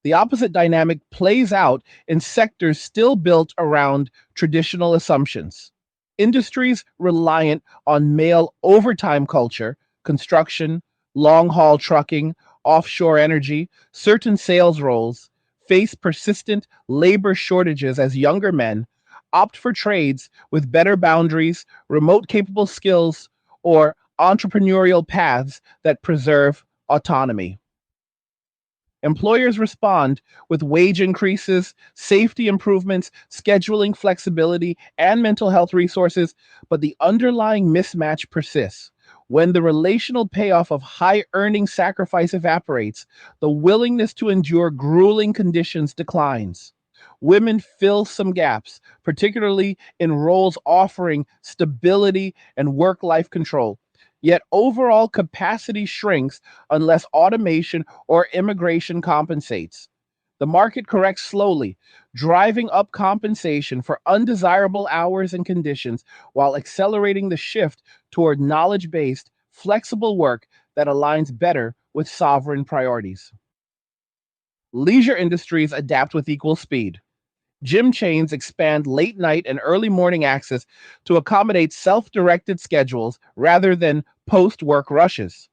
The opposite dynamic plays out in sectors still built around traditional assumptions. Industries reliant on male overtime culture, construction, long haul trucking, offshore energy, certain sales roles face persistent labor shortages as younger men opt for trades with better boundaries, remote capable skills, or entrepreneurial paths that preserve autonomy. Employers respond with wage increases, safety improvements, scheduling flexibility, and mental health resources, but the underlying mismatch persists. When the relational payoff of high earning sacrifice evaporates, the willingness to endure grueling conditions declines. Women fill some gaps, particularly in roles offering stability and work life control. Yet overall capacity shrinks unless automation or immigration compensates. The market corrects slowly, driving up compensation for undesirable hours and conditions while accelerating the shift toward knowledge based, flexible work that aligns better with sovereign priorities. Leisure industries adapt with equal speed. Gym chains expand late night and early morning access to accommodate self directed schedules rather than Post-work rushes.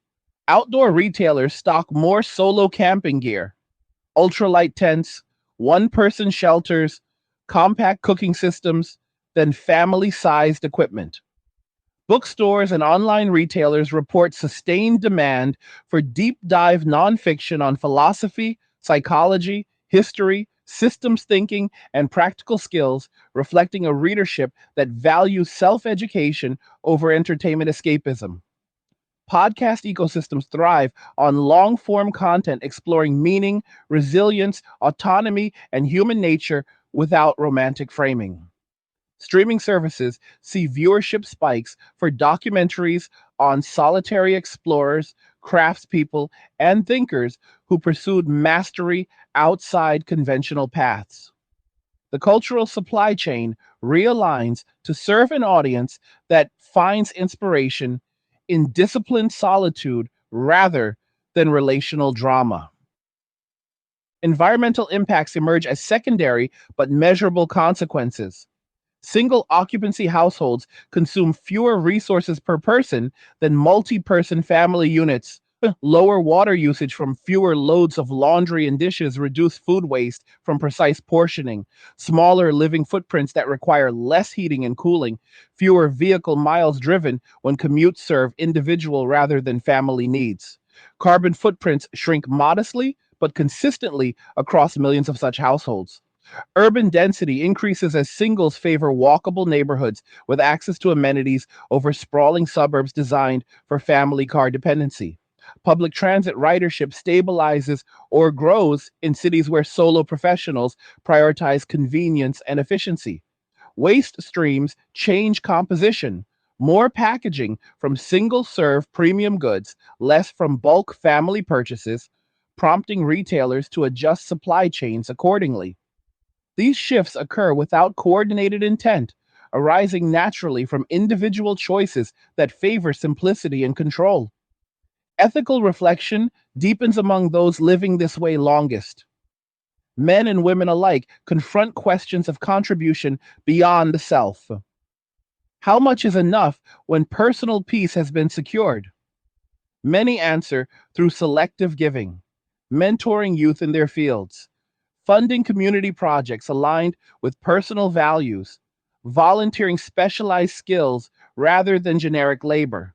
Outdoor retailers stock more solo camping gear, ultralight tents, one-person shelters, compact cooking systems than family-sized equipment. Bookstores and online retailers report sustained demand for deep dive nonfiction on philosophy, psychology, history, systems thinking, and practical skills, reflecting a readership that values self education over entertainment escapism. Podcast ecosystems thrive on long form content exploring meaning, resilience, autonomy, and human nature without romantic framing. Streaming services see viewership spikes for documentaries on solitary explorers, craftspeople, and thinkers who pursued mastery outside conventional paths. The cultural supply chain realigns to serve an audience that finds inspiration in disciplined solitude rather than relational drama. Environmental impacts emerge as secondary but measurable consequences. Single occupancy households consume fewer resources per person than multi person family units. Lower water usage from fewer loads of laundry and dishes reduce food waste from precise portioning. Smaller living footprints that require less heating and cooling. Fewer vehicle miles driven when commutes serve individual rather than family needs. Carbon footprints shrink modestly but consistently across millions of such households. Urban density increases as singles favor walkable neighborhoods with access to amenities over sprawling suburbs designed for family car dependency. Public transit ridership stabilizes or grows in cities where solo professionals prioritize convenience and efficiency. Waste streams change composition. More packaging from single serve premium goods, less from bulk family purchases, prompting retailers to adjust supply chains accordingly. These shifts occur without coordinated intent, arising naturally from individual choices that favor simplicity and control. Ethical reflection deepens among those living this way longest. Men and women alike confront questions of contribution beyond the self. How much is enough when personal peace has been secured? Many answer through selective giving, mentoring youth in their fields, funding community projects aligned with personal values, volunteering specialized skills rather than generic labor,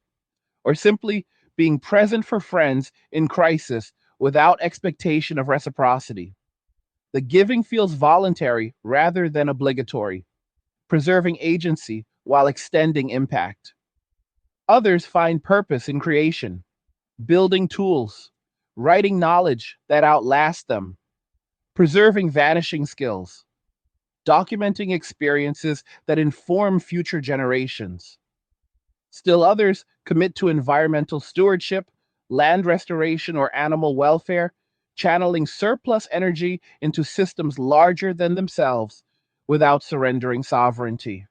or simply being present for friends in crisis without expectation of reciprocity. The giving feels voluntary rather than obligatory, preserving agency while extending impact. Others find purpose in creation, building tools, writing knowledge that outlasts them, preserving vanishing skills, documenting experiences that inform future generations. Still others commit to environmental stewardship, land restoration, or animal welfare, channeling surplus energy into systems larger than themselves without surrendering sovereignty.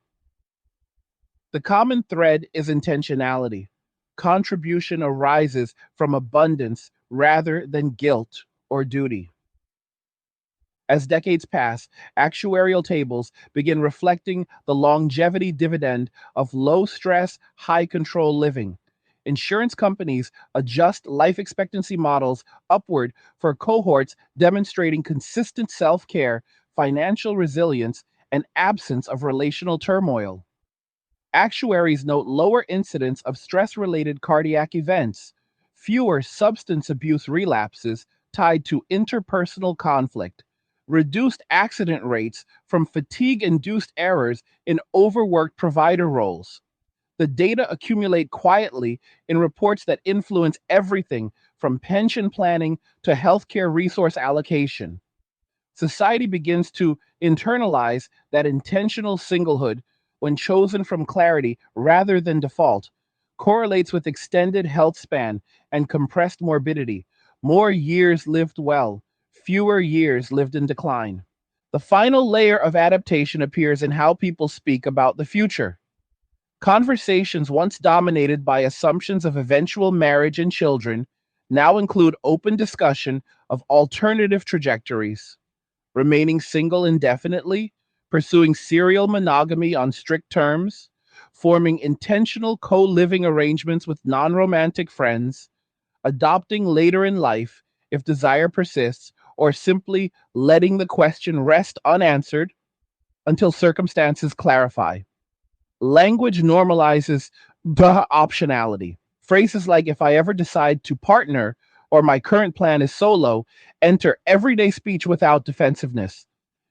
The common thread is intentionality. Contribution arises from abundance rather than guilt or duty. As decades pass, actuarial tables begin reflecting the longevity dividend of low stress, high control living. Insurance companies adjust life expectancy models upward for cohorts demonstrating consistent self care, financial resilience, and absence of relational turmoil. Actuaries note lower incidence of stress related cardiac events, fewer substance abuse relapses tied to interpersonal conflict, reduced accident rates from fatigue induced errors in overworked provider roles. The data accumulate quietly in reports that influence everything from pension planning to healthcare resource allocation. Society begins to internalize that intentional singlehood, when chosen from clarity rather than default, correlates with extended health span and compressed morbidity, more years lived well, fewer years lived in decline. The final layer of adaptation appears in how people speak about the future. Conversations once dominated by assumptions of eventual marriage and children now include open discussion of alternative trajectories: remaining single indefinitely, pursuing serial monogamy on strict terms, forming intentional co living arrangements with non romantic friends, adopting later in life if desire persists, or simply letting the question rest unanswered until circumstances clarify. Language normalizes the optionality. Phrases like, if I ever decide to partner, or my current plan is solo, enter everyday speech without defensiveness.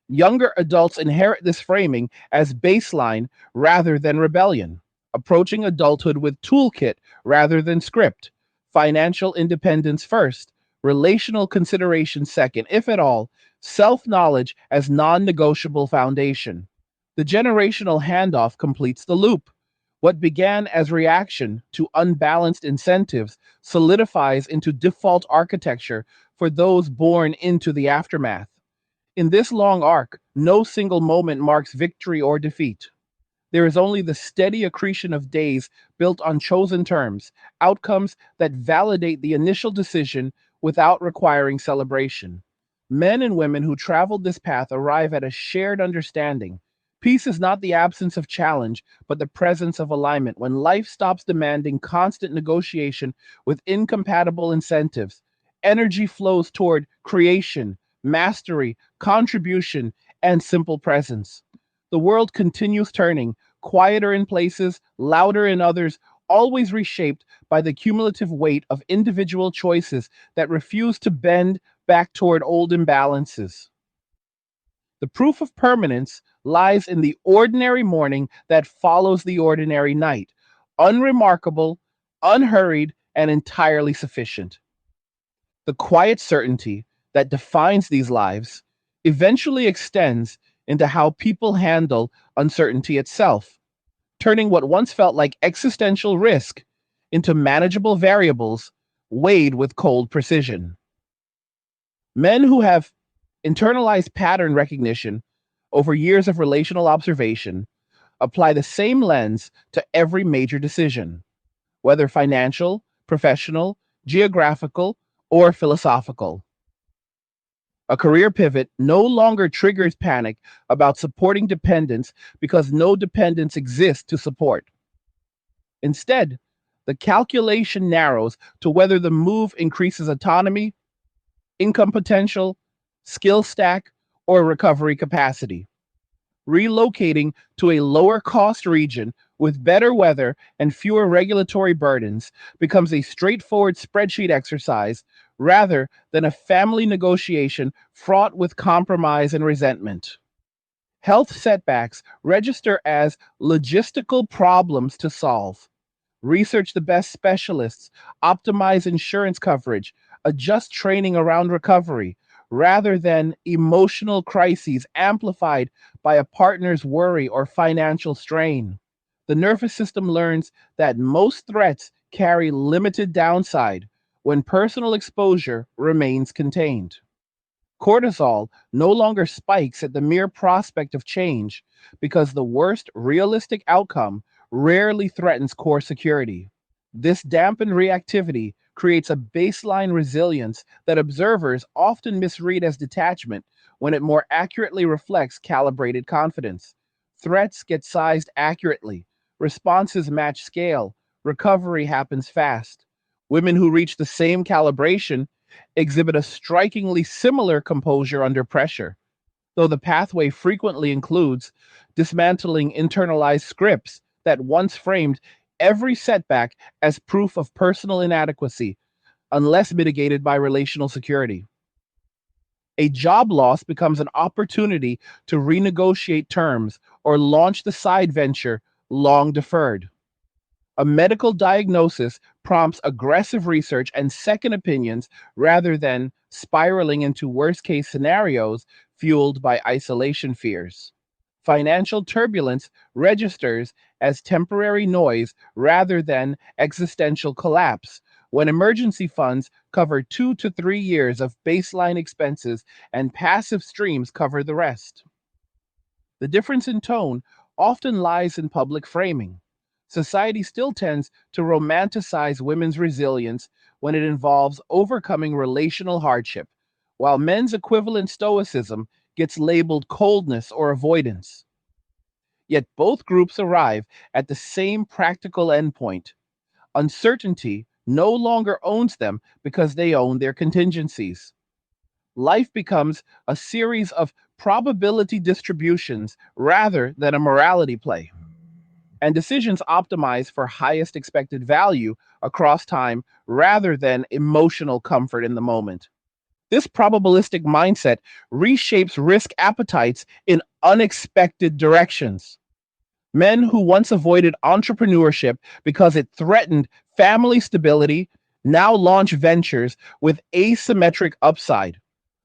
Younger adults inherit this framing as baseline rather than rebellion, approaching adulthood with toolkit rather than script, financial independence first, relational consideration second, if at all, self knowledge as non negotiable foundation. The generational handoff completes the loop. What began as reaction to unbalanced incentives solidifies into default architecture for those born into the aftermath. In this long arc, no single moment marks victory or defeat. There is only the steady accretion of days built on chosen terms, outcomes that validate the initial decision without requiring celebration. Men and women who traveled this path arrive at a shared understanding. Peace is not the absence of challenge, but the presence of alignment. When life stops demanding constant negotiation with incompatible incentives, energy flows toward creation, mastery, contribution, and simple presence. The world continues turning, quieter in places, louder in others, always reshaped by the cumulative weight of individual choices that refuse to bend back toward old imbalances. The proof of permanence lies in the ordinary morning that follows the ordinary night, unremarkable, unhurried, and entirely sufficient. The quiet certainty that defines these lives eventually extends into how people handle uncertainty itself, turning what once felt like existential risk into manageable variables weighed with cold precision. Men who have internalized pattern recognition over years of relational observation apply the same lens to every major decision, whether financial, professional, geographical, or philosophical. A career pivot no longer triggers panic about supporting dependence because no dependence exists to support. Instead, the calculation narrows to whether the move increases autonomy, income potential, skill stack, or recovery capacity. Relocating to a lower cost region with better weather and fewer regulatory burdens becomes a straightforward spreadsheet exercise rather than a family negotiation fraught with compromise and resentment. Health setbacks register as logistical problems to solve. Research the best specialists, optimize insurance coverage, adjust training around recovery, rather than emotional crises amplified by a partner's worry or financial strain. The nervous system learns that most threats carry limited downside when personal exposure remains contained. Cortisol no longer spikes at the mere prospect of change because the worst realistic outcome rarely threatens core security. This dampened reactivity creates a baseline resilience that observers often misread as detachment when it more accurately reflects calibrated confidence. Threats get sized accurately, responses match scale, recovery happens fast. Women who reach the same calibration exhibit a strikingly similar composure under pressure, though the pathway frequently includes dismantling internalized scripts that once framed every setback as proof of personal inadequacy, unless mitigated by relational security. A job loss becomes an opportunity to renegotiate terms or launch the side venture long deferred. A medical diagnosis prompts aggressive research and second opinions rather than spiraling into worst case scenarios fueled by isolation fears. Financial turbulence registers as temporary noise rather than existential collapse when emergency funds cover 2 to 3 years of baseline expenses and passive streams cover the rest. The difference in tone often lies in public framing. Society still tends to romanticize women's resilience when it involves overcoming relational hardship, while men's equivalent stoicism gets labeled coldness or avoidance. Yet both groups arrive at the same practical endpoint. Uncertainty no longer owns them because they own their contingencies. Life becomes a series of probability distributions rather than a morality play. And decisions optimize for highest expected value across time rather than emotional comfort in the moment. This probabilistic mindset reshapes risk appetites in unexpected directions. Men who once avoided entrepreneurship because it threatened family stability now launch ventures with asymmetric upside: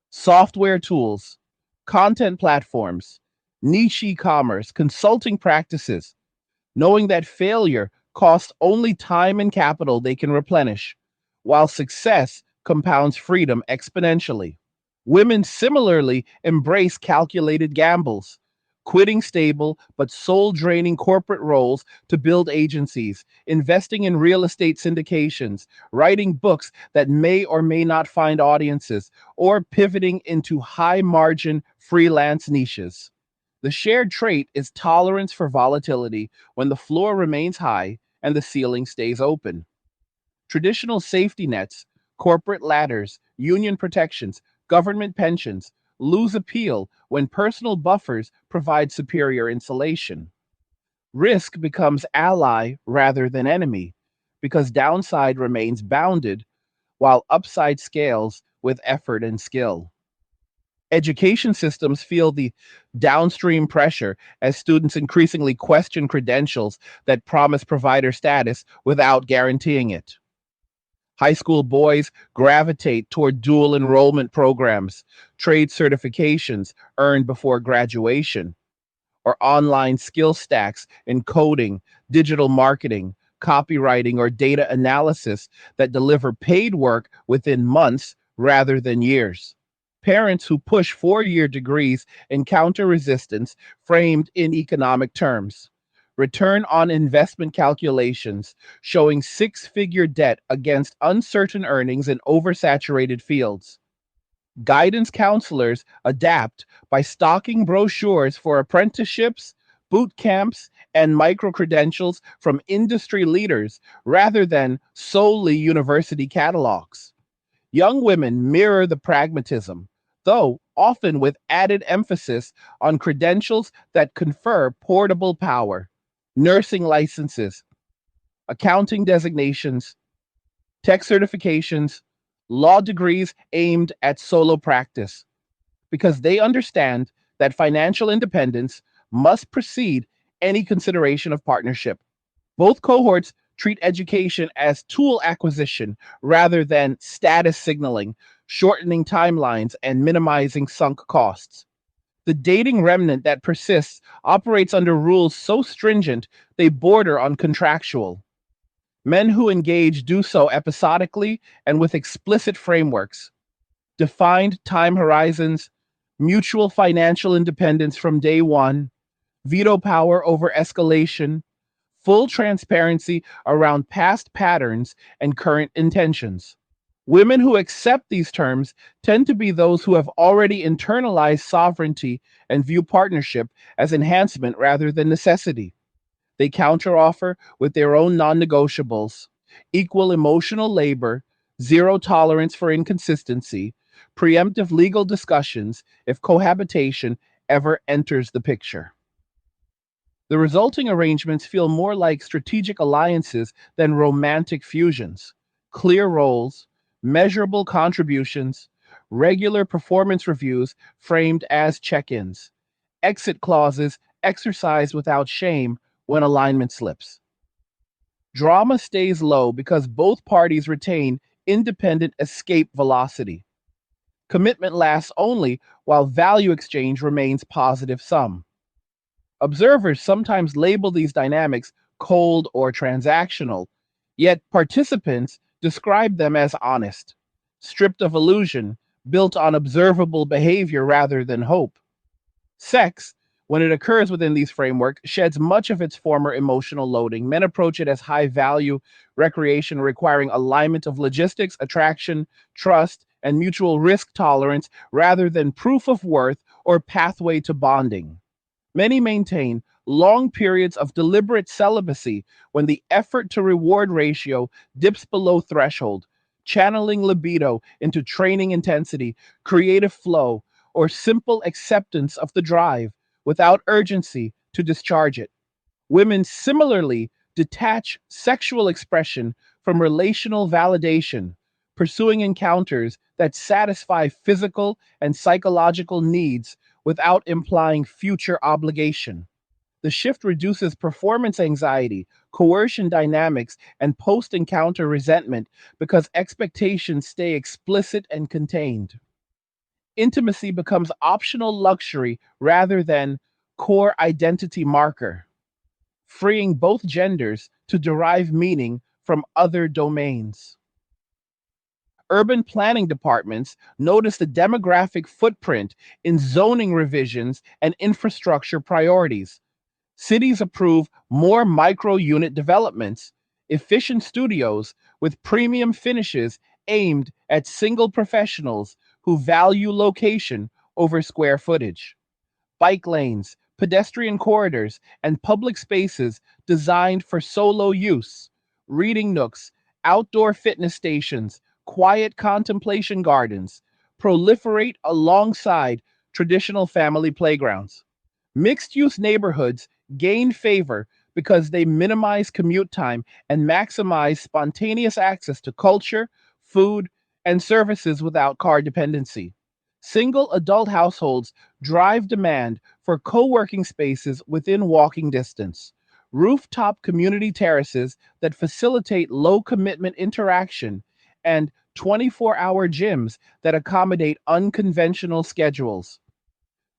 software tools, content platforms, niche e commerce, consulting practices, knowing that failure costs only time and capital they can replenish, while success compounds freedom exponentially. Women similarly embrace calculated gambles, quitting stable but soul draining corporate roles to build agencies, investing in real estate syndications, writing books that may or may not find audiences, or pivoting into high margin freelance niches. The shared trait is tolerance for volatility when the floor remains high and the ceiling stays open. Traditional safety nets, corporate ladders, union protections, government pensions lose appeal when personal buffers provide superior insulation. Risk becomes ally rather than enemy because downside remains bounded while upside scales with effort and skill. Education systems feel the downstream pressure as students increasingly question credentials that promise provider status without guaranteeing it. High school boys gravitate toward dual enrollment programs, trade certifications earned before graduation, or online skill stacks in coding, digital marketing, copywriting, or data analysis that deliver paid work within months rather than years. Parents who push 4-year degrees encounter resistance framed in economic terms. Return on investment calculations showing six-figure debt against uncertain earnings in oversaturated fields. Guidance counselors adapt by stocking brochures for apprenticeships, boot camps, and micro credentials from industry leaders rather than solely university catalogs. Young women mirror the pragmatism, though often with added emphasis on credentials that confer portable power: nursing licenses, accounting designations, tech certifications, law degrees aimed at solo practice, because they understand that financial independence must precede any consideration of partnership. Both cohorts treat education as tool acquisition rather than status signaling, shortening timelines and minimizing sunk costs. The dating remnant that persists operates under rules so stringent they border on contractual. Men who engage do so episodically and with explicit frameworks: defined time horizons, mutual financial independence from day one, veto power over escalation, full transparency around past patterns and current intentions. Women who accept these terms tend to be those who have already internalized sovereignty and view partnership as enhancement rather than necessity. They counteroffer with their own non negotiables: equal emotional labor, zero tolerance for inconsistency, preemptive legal discussions if cohabitation ever enters the picture. The resulting arrangements feel more like strategic alliances than romantic fusions. Clear roles, measurable contributions, regular performance reviews framed as check ins, exit clauses exercised without shame when alignment slips. Drama stays low because both parties retain independent escape velocity. Commitment lasts only while value exchange remains positive sum. Observers sometimes label these dynamics cold or transactional, yet participants describe them as honest, stripped of illusion, built on observable behavior rather than hope. Sex, when it occurs within these frameworks, sheds much of its former emotional loading. Men approach it as high value recreation requiring alignment of logistics, attraction, trust, and mutual risk tolerance rather than proof of worth or pathway to bonding. Many maintain long periods of deliberate celibacy when the effort to reward ratio dips below threshold, channeling libido into training intensity, creative flow, or simple acceptance of the drive without urgency to discharge it. Women similarly detach sexual expression from relational validation, pursuing encounters that satisfy physical and psychological needs without implying future obligation. The shift reduces performance anxiety, coercion dynamics, and post encounter resentment because expectations stay explicit and contained. Intimacy becomes optional luxury rather than core identity marker, freeing both genders to derive meaning from other domains. Urban planning departments notice the demographic footprint in zoning revisions and infrastructure priorities. Cities approve more micro unit developments, efficient studios with premium finishes aimed at single professionals who value location over square footage. Bike lanes, pedestrian corridors, and public spaces designed for solo use, reading nooks, outdoor fitness stations, quiet contemplation gardens proliferate alongside traditional family playgrounds. Mixed use neighborhoods gain favor because they minimize commute time and maximize spontaneous access to culture, food, and services without car dependency. Single adult households drive demand for co working spaces within walking distance, rooftop community terraces that facilitate low commitment interaction, and 24-hour gyms that accommodate unconventional schedules.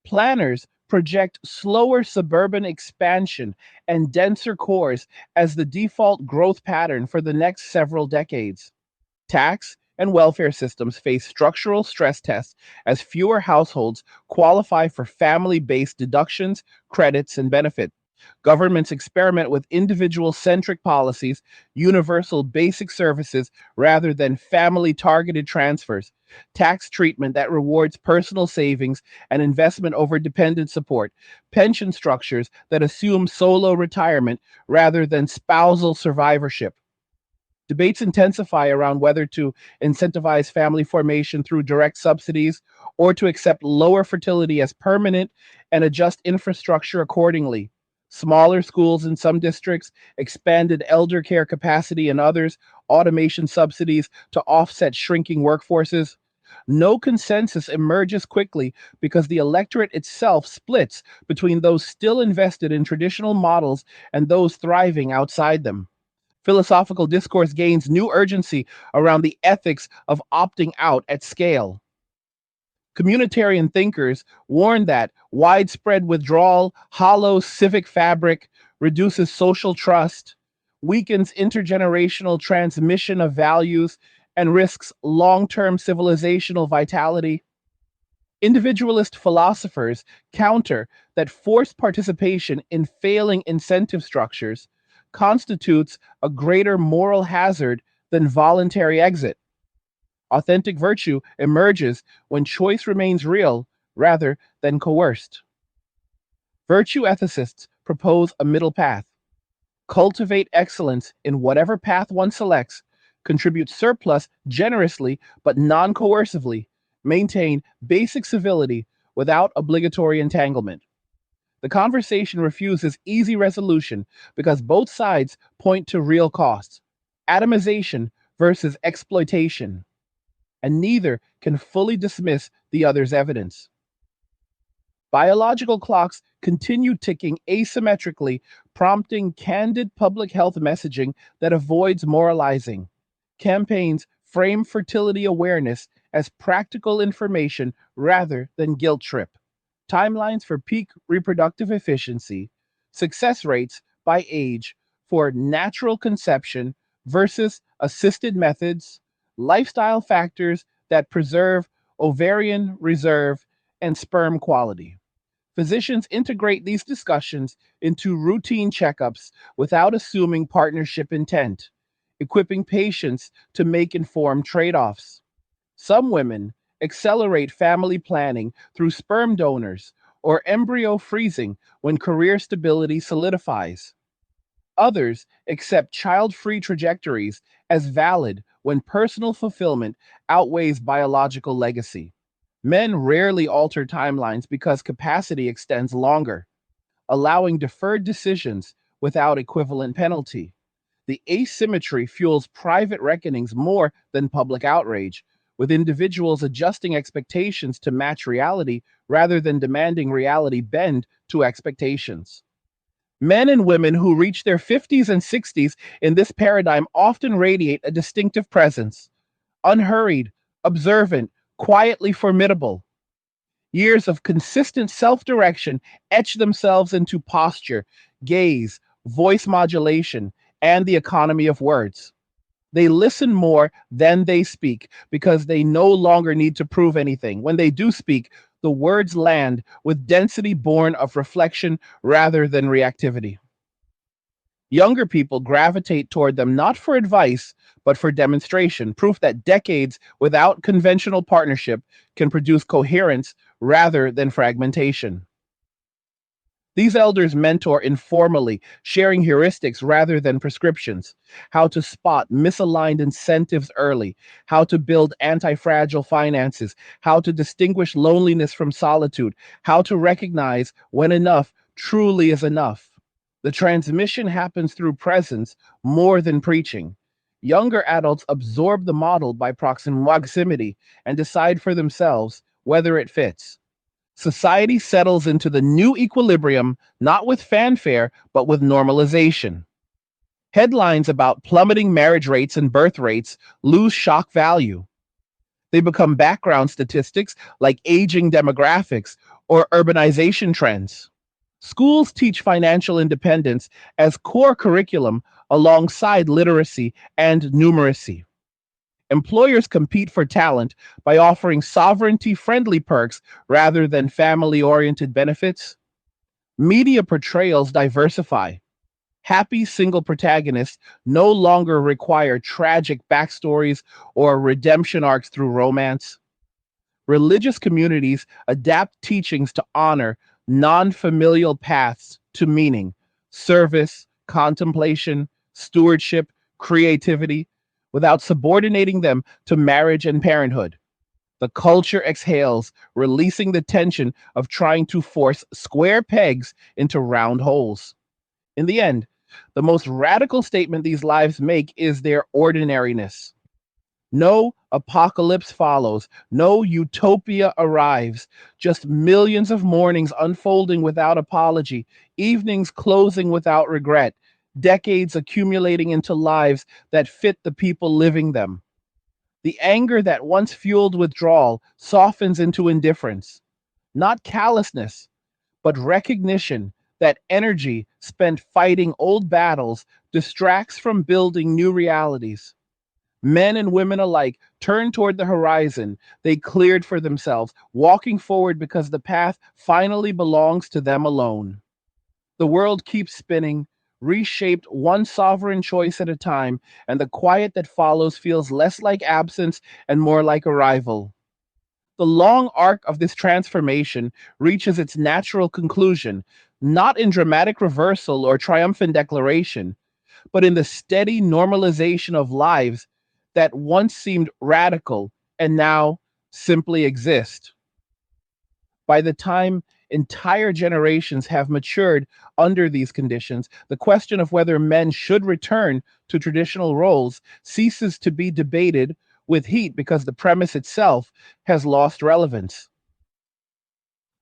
Planners project slower suburban expansion and denser cores as the default growth pattern for the next several decades. Tax and welfare systems face structural stress tests as fewer households qualify for family based deductions, credits, and benefits. Governments experiment with individual centric policies, universal basic services rather than family targeted transfers, tax treatment that rewards personal savings and investment over dependent support, pension structures that assume solo retirement rather than spousal survivorship. Debates intensify around whether to incentivize family formation through direct subsidies or to accept lower fertility as permanent and adjust infrastructure accordingly. Smaller schools in some districts, expanded elder care capacity in others, automation subsidies to offset shrinking workforces. No consensus emerges quickly because the electorate itself splits between those still invested in traditional models and those thriving outside them. Philosophical discourse gains new urgency around the ethics of opting out at scale. Communitarian thinkers warn that widespread withdrawal hollows civic fabric, reduces social trust, weakens intergenerational transmission of values, and risks long term civilizational vitality. Individualist philosophers counter that forced participation in failing incentive structures constitutes a greater moral hazard than voluntary exit. Authentic virtue emerges when choice remains real rather than coerced. Virtue ethicists propose a middle path. Cultivate excellence in whatever path one selects, contribute surplus generously but non coercively, maintain basic civility without obligatory entanglement. The conversation refuses easy resolution because both sides point to real costs atomization versus exploitation, and neither can fully dismiss the other's evidence. Biological clocks continue ticking asymmetrically, prompting candid public health messaging that avoids moralizing. Campaigns frame fertility awareness as practical information rather than guilt trip. Timelines for peak reproductive efficiency, success rates by age for natural conception versus assisted methods, lifestyle factors that preserve ovarian reserve and sperm quality. Physicians integrate these discussions into routine checkups without assuming partnership intent, equipping patients to make informed trade offs. Some women accelerate family planning through sperm donors, or embryo freezing when career stability solidifies. Others accept child free trajectories as valid when personal fulfillment outweighs biological legacy. Men rarely alter timelines because capacity extends longer, allowing deferred decisions without equivalent penalty. The asymmetry fuels private reckonings more than public outrage, with individuals adjusting expectations to match reality rather than demanding reality bend to expectations. Men and women who reach their 50s and 60s in this paradigm often radiate a distinctive presence, unhurried, observant, quietly formidable. Years of consistent self direction etch themselves into posture, gaze, voice modulation, and the economy of words. They listen more than they speak because they no longer need to prove anything. When they do speak, the words land with density born of reflection rather than reactivity. Younger people gravitate toward them not for advice, but for demonstration, proof that decades without conventional partnership can produce coherence rather than fragmentation. These elders mentor informally, sharing heuristics rather than prescriptions, how to spot misaligned incentives early, how to build anti fragile finances, how to distinguish loneliness from solitude, how to recognize when enough truly is enough. The transmission happens through presence more than preaching. Younger adults absorb the model by proximity and decide for themselves whether it fits. Society settles into the new equilibrium not with fanfare, but with normalization. Headlines about plummeting marriage rates and birth rates lose shock value. They become background statistics like aging demographics or urbanization trends. Schools teach financial independence as core curriculum alongside literacy and numeracy. Employers compete for talent by offering sovereignty friendly perks rather than family oriented benefits. Media portrayals diversify. Happy single protagonists no longer require tragic backstories or redemption arcs through romance. Religious communities adapt teachings to honor non familial paths to meaning, service, contemplation, stewardship, creativity, without subordinating them to marriage and parenthood. The culture exhales, releasing the tension of trying to force square pegs into round holes. In the end, the most radical statement these lives make is their ordinariness. No apocalypse follows, no utopia arrives, just millions of mornings unfolding without apology, evenings closing without regret, decades accumulating into lives that fit the people living them. The anger that once fueled withdrawal softens into indifference, not callousness, but recognition that energy spent fighting old battles distracts from building new realities. Men and women alike turn toward the horizon they cleared for themselves, walking forward because the path finally belongs to them alone. The world keeps spinning, reshaped one sovereign choice at a time, and the quiet that follows feels less like absence and more like arrival. The long arc of this transformation reaches its natural conclusion, not in dramatic reversal or triumphant declaration, but in the steady normalization of lives that once seemed radical and now simply exist. By the time entire generations have matured under these conditions, the question of whether men should return to traditional roles ceases to be debated with heat because the premise itself has lost relevance.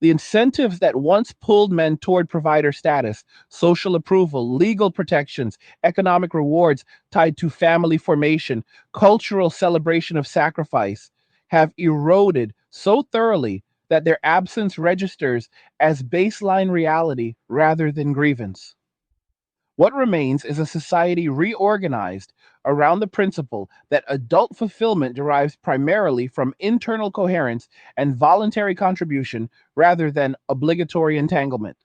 The incentives that once pulled men toward provider status, social approval, legal protections, economic rewards tied to family formation, cultural celebration of sacrifice, have eroded so thoroughly that their absence registers as baseline reality rather than grievance. What remains is a society reorganized around the principle that adult fulfillment derives primarily from internal coherence and voluntary contribution rather than obligatory entanglement.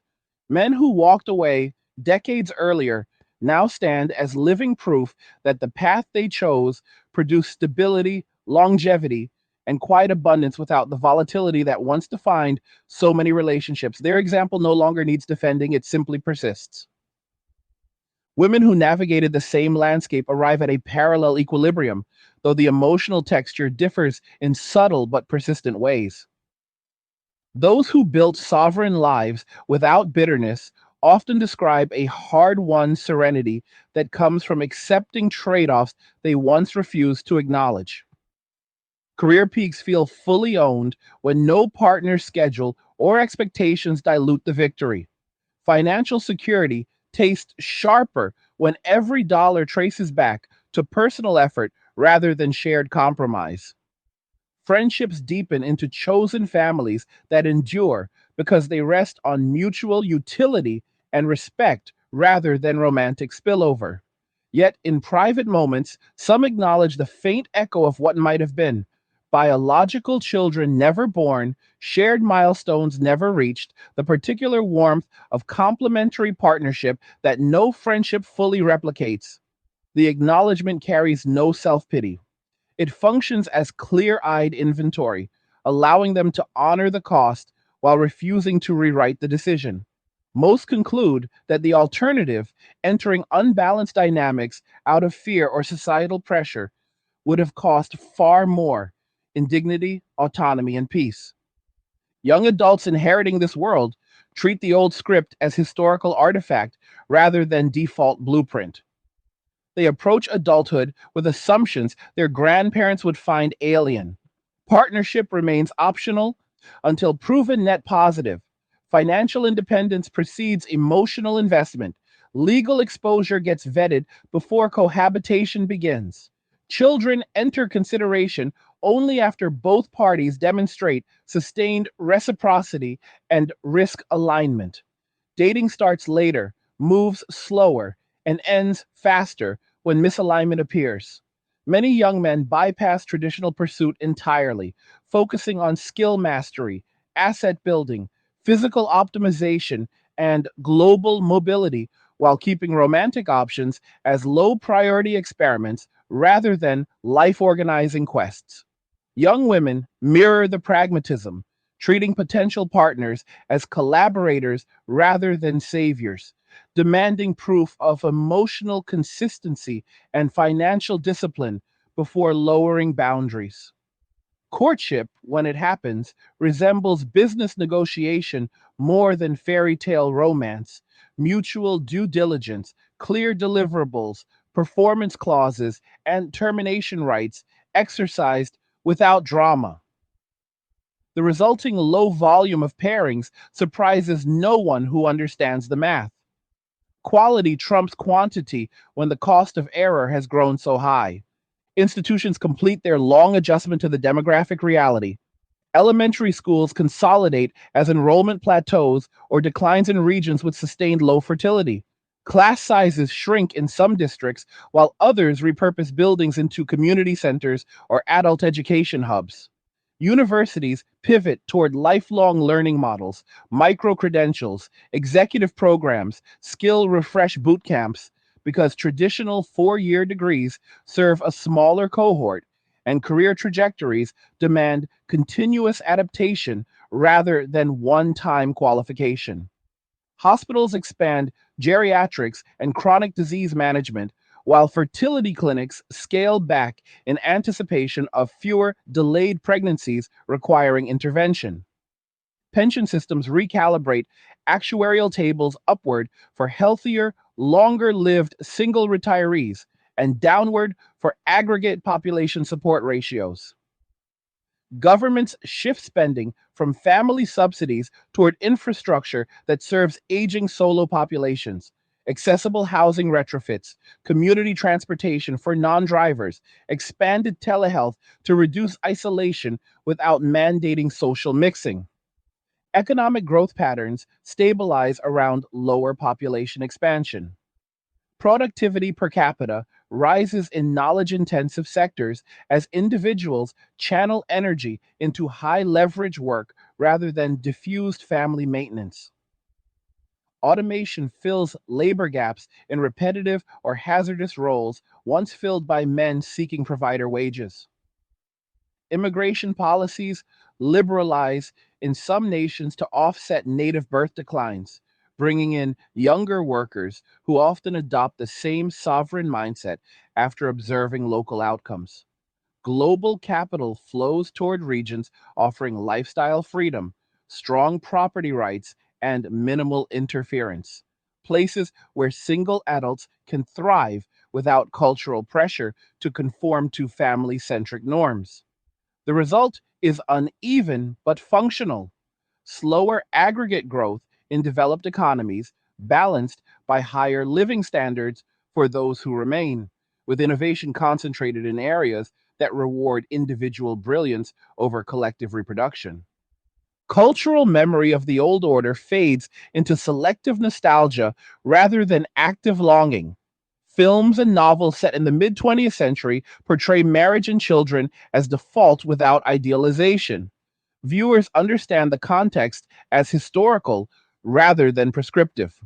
Men who walked away decades earlier now stand as living proof that the path they chose produced stability, longevity, and quiet abundance without the volatility that once defined so many relationships. Their example no longer needs defending, it simply persists. Women who navigated the same landscape arrive at a parallel equilibrium, though the emotional texture differs in subtle but persistent ways. Those who built sovereign lives without bitterness often describe a hard won serenity that comes from accepting trade offs they once refused to acknowledge. Career peaks feel fully owned when no partner schedule or expectations dilute the victory. Financial security tastes sharper when every dollar traces back to personal effort rather than shared compromise. Friendships deepen into chosen families that endure because they rest on mutual utility and respect rather than romantic spillover. Yet, in private moments, some acknowledge the faint echo of what might have been. Biological children never born, shared milestones never reached, the particular warmth of complementary partnership that no friendship fully replicates. The acknowledgement carries no self pity. It functions as clear eyed inventory, allowing them to honor the cost while refusing to rewrite the decision. Most conclude that the alternative, entering unbalanced dynamics out of fear or societal pressure, would have cost far more in dignity, autonomy, and peace. Young adults inheriting this world treat the old script as historical artifact rather than default blueprint. They approach adulthood with assumptions their grandparents would find alien. Partnership remains optional until proven net positive. Financial independence precedes emotional investment. Legal exposure gets vetted before cohabitation begins. Children enter consideration only after both parties demonstrate sustained reciprocity and risk alignment. Dating starts later, moves slower, and ends faster when misalignment appears. Many young men bypass traditional pursuit entirely, focusing on skill mastery, asset building, physical optimization, and global mobility while keeping romantic options as low priority experiments rather than life organizing quests. Young women mirror the pragmatism, treating potential partners as collaborators rather than saviors, demanding proof of emotional consistency and financial discipline before lowering boundaries. Courtship, when it happens, resembles business negotiation more than fairy tale romance. Mutual due diligence, clear deliverables, performance clauses, and termination rights exercised without drama. The resulting low volume of pairings surprises no one who understands the math. Quality trumps quantity when the cost of error has grown so high. Institutions complete their long adjustment to the demographic reality. Elementary schools consolidate as enrollment plateaus or declines in regions with sustained low fertility. Class sizes shrink in some districts, while others repurpose buildings into community centers or adult education hubs. Universities pivot toward lifelong learning models, micro credentials, executive programs, skill refresh boot camps, because traditional 4 year degrees serve a smaller cohort, and career trajectories demand continuous adaptation rather than one time qualification. Hospitals expand geriatrics and chronic disease management, while fertility clinics scale back in anticipation of fewer delayed pregnancies requiring intervention. Pension systems recalibrate actuarial tables upward for healthier, longer lived single retirees and downward for aggregate population support ratios. Governments shift spending from family subsidies toward infrastructure that serves aging solo populations, accessible housing retrofits, community transportation for non drivers, expanded telehealth to reduce isolation without mandating social mixing. Economic growth patterns stabilize around lower population expansion. Productivity per capita rises in knowledge intensive sectors as individuals channel energy into high leverage work rather than diffused family maintenance. Automation fills labor gaps in repetitive or hazardous roles once filled by men seeking provider wages. Immigration policies liberalize in some nations to offset native birth declines, bringing in younger workers who often adopt the same sovereign mindset after observing local outcomes. Global capital flows toward regions offering lifestyle freedom, strong property rights, and minimal interference. Places where single adults can thrive without cultural pressure to conform to family centric norms. The result is uneven but functional. Slower aggregate growth in developed economies, balanced by higher living standards for those who remain, with innovation concentrated in areas that reward individual brilliance over collective reproduction. Cultural memory of the old order fades into selective nostalgia rather than active longing. Films and novels set in the mid 20th century portray marriage and children as default without idealization. Viewers understand the context as historical rather than prescriptive.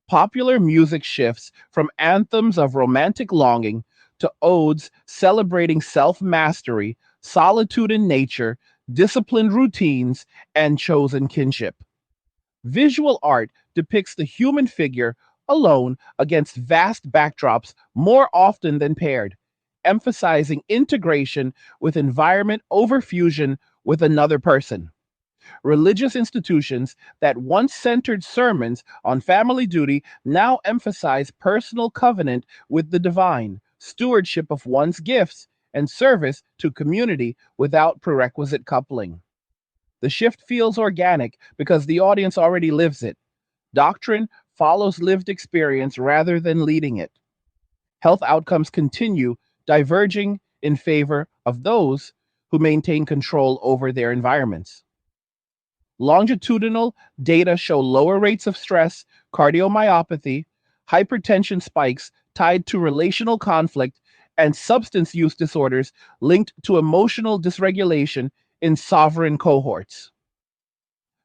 Popular music shifts from anthems of romantic longing to odes celebrating self mastery, solitude in nature, disciplined routines, and chosen kinship. Visual art depicts the human figure alone against vast backdrops more often than paired, emphasizing integration with environment over fusion with another person. Religious institutions that once centered sermons on family duty now emphasize personal covenant with the divine, stewardship of one's gifts, and service to community without prerequisite coupling. The shift feels organic because the audience already lives it. Doctrine follows lived experience rather than leading it. Health outcomes continue diverging in favor of those who maintain control over their environments. Longitudinal data show lower rates of stress, cardiomyopathy, hypertension spikes tied to relational conflict, and substance use disorders linked to emotional dysregulation in sovereign cohorts.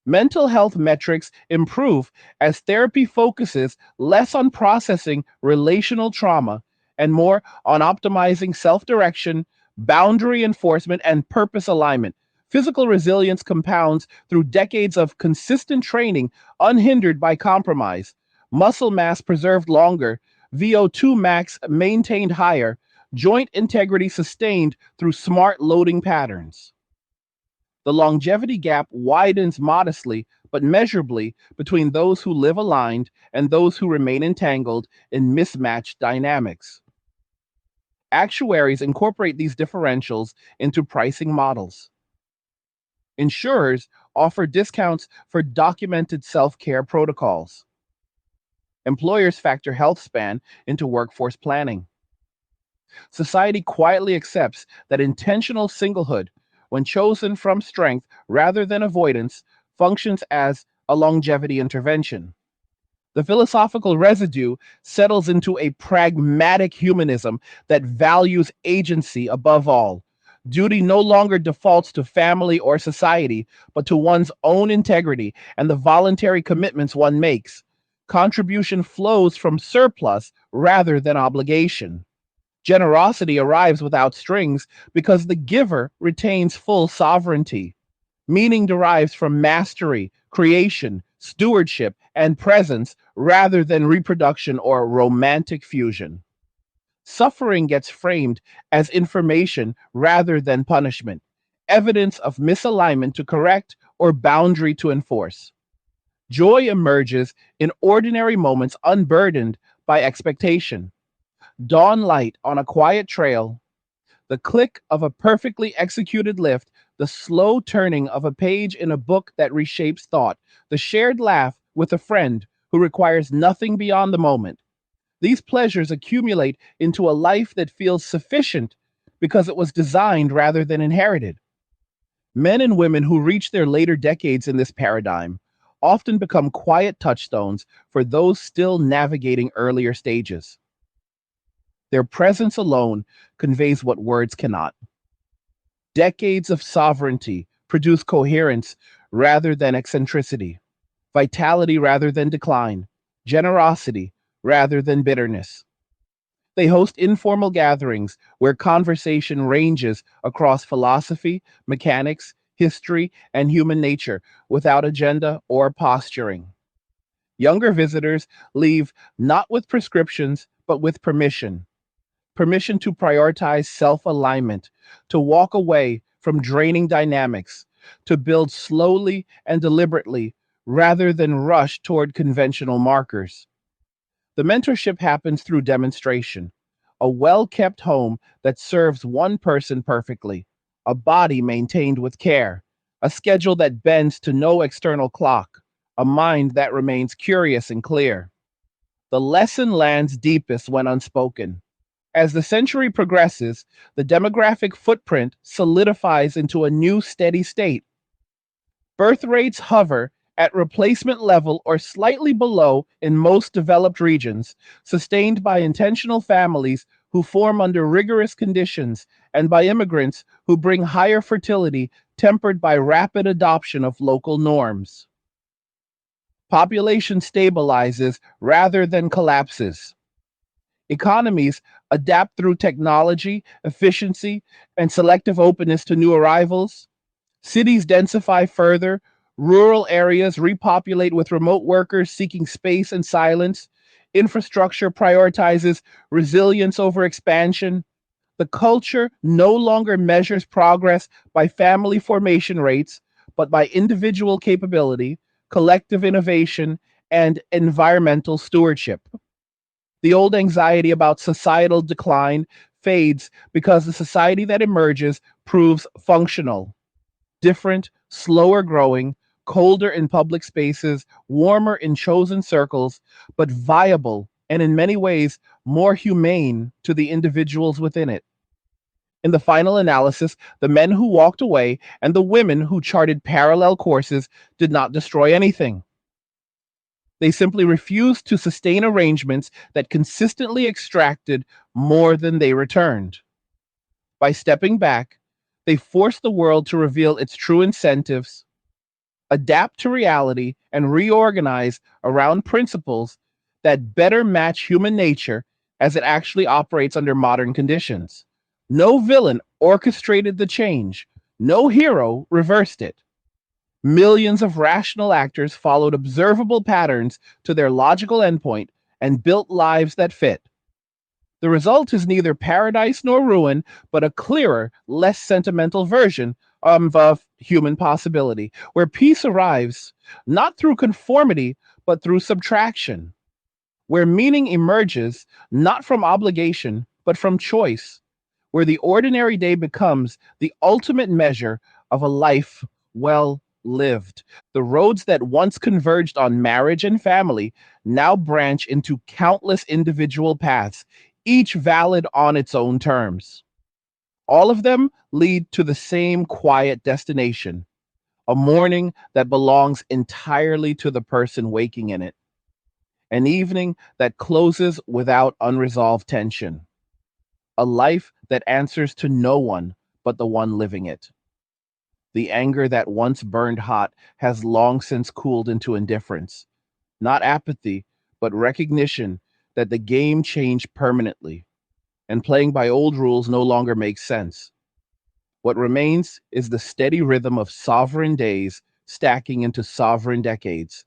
Mental health metrics improve as therapy focuses less on processing relational trauma and more on optimizing self direction, boundary enforcement, and purpose alignment. Physical resilience compounds through decades of consistent training unhindered by compromise. Muscle mass preserved longer, VO2 max maintained higher, joint integrity sustained through smart loading patterns. The longevity gap widens modestly but measurably between those who live aligned and those who remain entangled in mismatched dynamics. Actuaries incorporate these differentials into pricing models. Insurers offer discounts for documented self care protocols. Employers factor health span into workforce planning. Society quietly accepts that intentional singlehood, when chosen from strength rather than avoidance, functions as a longevity intervention. The philosophical residue settles into a pragmatic humanism that values agency above all. Duty no longer defaults to family or society, but to one's own integrity and the voluntary commitments one makes. Contribution flows from surplus rather than obligation. Generosity arrives without strings because the giver retains full sovereignty. Meaning derives from mastery, creation, stewardship, and presence rather than reproduction or romantic fusion. Suffering gets framed as information rather than punishment, evidence of misalignment to correct or boundary to enforce. Joy emerges in ordinary moments unburdened by expectation. Dawn light on a quiet trail, the click of a perfectly executed lift, the slow turning of a page in a book that reshapes thought, the shared laugh with a friend who requires nothing beyond the moment. These pleasures accumulate into a life that feels sufficient because it was designed rather than inherited. Men and women who reach their later decades in this paradigm often become quiet touchstones for those still navigating earlier stages. Their presence alone conveys what words cannot. Decades of sovereignty produce coherence rather than eccentricity, vitality rather than decline, generosity rather than bitterness. They host informal gatherings where conversation ranges across philosophy, mechanics, history, and human nature without agenda or posturing. Younger visitors leave not with prescriptions, but with permission. Permission to prioritize self alignment, to walk away from draining dynamics, to build slowly and deliberately rather than rush toward conventional markers. The mentorship happens through demonstration, a well kept home that serves one person perfectly, a body maintained with care, a schedule that bends to no external clock, a mind that remains curious and clear. The lesson lands deepest when unspoken. As the century progresses, the demographic footprint solidifies into a new steady state. Birth rates hover at replacement level or slightly below in most developed regions, sustained by intentional families who form under rigorous conditions and by immigrants who bring higher fertility tempered by rapid adoption of local norms. Population stabilizes rather than collapses. Economies adapt through technology, efficiency, and selective openness to new arrivals. Cities densify further. Rural areas repopulate with remote workers seeking space and silence. Infrastructure prioritizes resilience over expansion. The culture no longer measures progress by family formation rates, but by individual capability, collective innovation, and environmental stewardship. The old anxiety about societal decline fades because the society that emerges proves functional, different, slower growing, colder in public spaces, warmer in chosen circles, but viable and in many ways more humane to the individuals within it. In the final analysis, the men who walked away and the women who charted parallel courses did not destroy anything. They simply refused to sustain arrangements that consistently extracted more than they returned. By stepping back, they forced the world to reveal its true incentives, adapt to reality, and reorganize around principles that better match human nature as it actually operates under modern conditions. No villain orchestrated the change, no hero reversed it. Millions of rational actors followed observable patterns to their logical endpoint and built lives that fit. The result is neither paradise nor ruin, but a clearer, less sentimental version of human possibility, where peace arrives not through conformity, but through subtraction, where meaning emerges not from obligation, but from choice, where the ordinary day becomes the ultimate measure of a life well lived. The roads that once converged on marriage and family now branch into countless individual paths, each valid on its own terms. All of them lead to the same quiet destination, a morning that belongs entirely to the person waking in it, an evening that closes without unresolved tension, a life that answers to no one but the one living it. The anger that once burned hot has long since cooled into indifference, not apathy, but recognition that the game changed permanently, and playing by old rules no longer makes sense. What remains is the steady rhythm of sovereign days stacking into sovereign decades,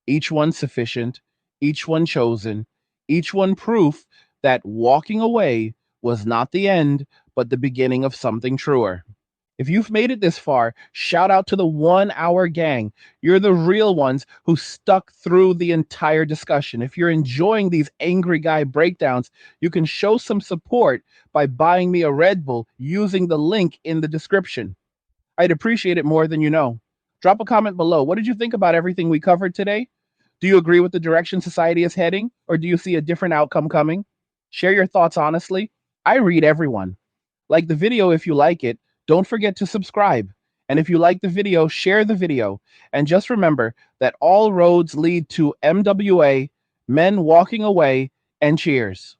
each one sufficient, each one chosen, each one proof that walking away was not the end, but the beginning of something truer. If you've made it this far, shout out to the 1 hour gang. You're the real ones who stuck through the entire discussion. If you're enjoying these angry guy breakdowns, you can show some support by buying me a Red Bull using the link in the description. I'd appreciate it more than you know. Drop a comment below. What did you think about everything we covered today? Do you agree with the direction society is heading, or do you see a different outcome coming? Share your thoughts honestly. I read everyone. Like the video if you like it. Don't forget to subscribe. And if you like the video, share the video. And just remember that all roads lead to MWA, men walking away, and cheers.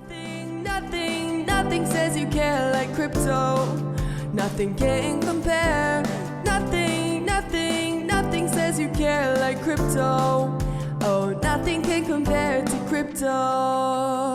Nothing says you care like crypto. Nothing can compare. Nothing says you care like crypto. Oh, nothing can compare to crypto.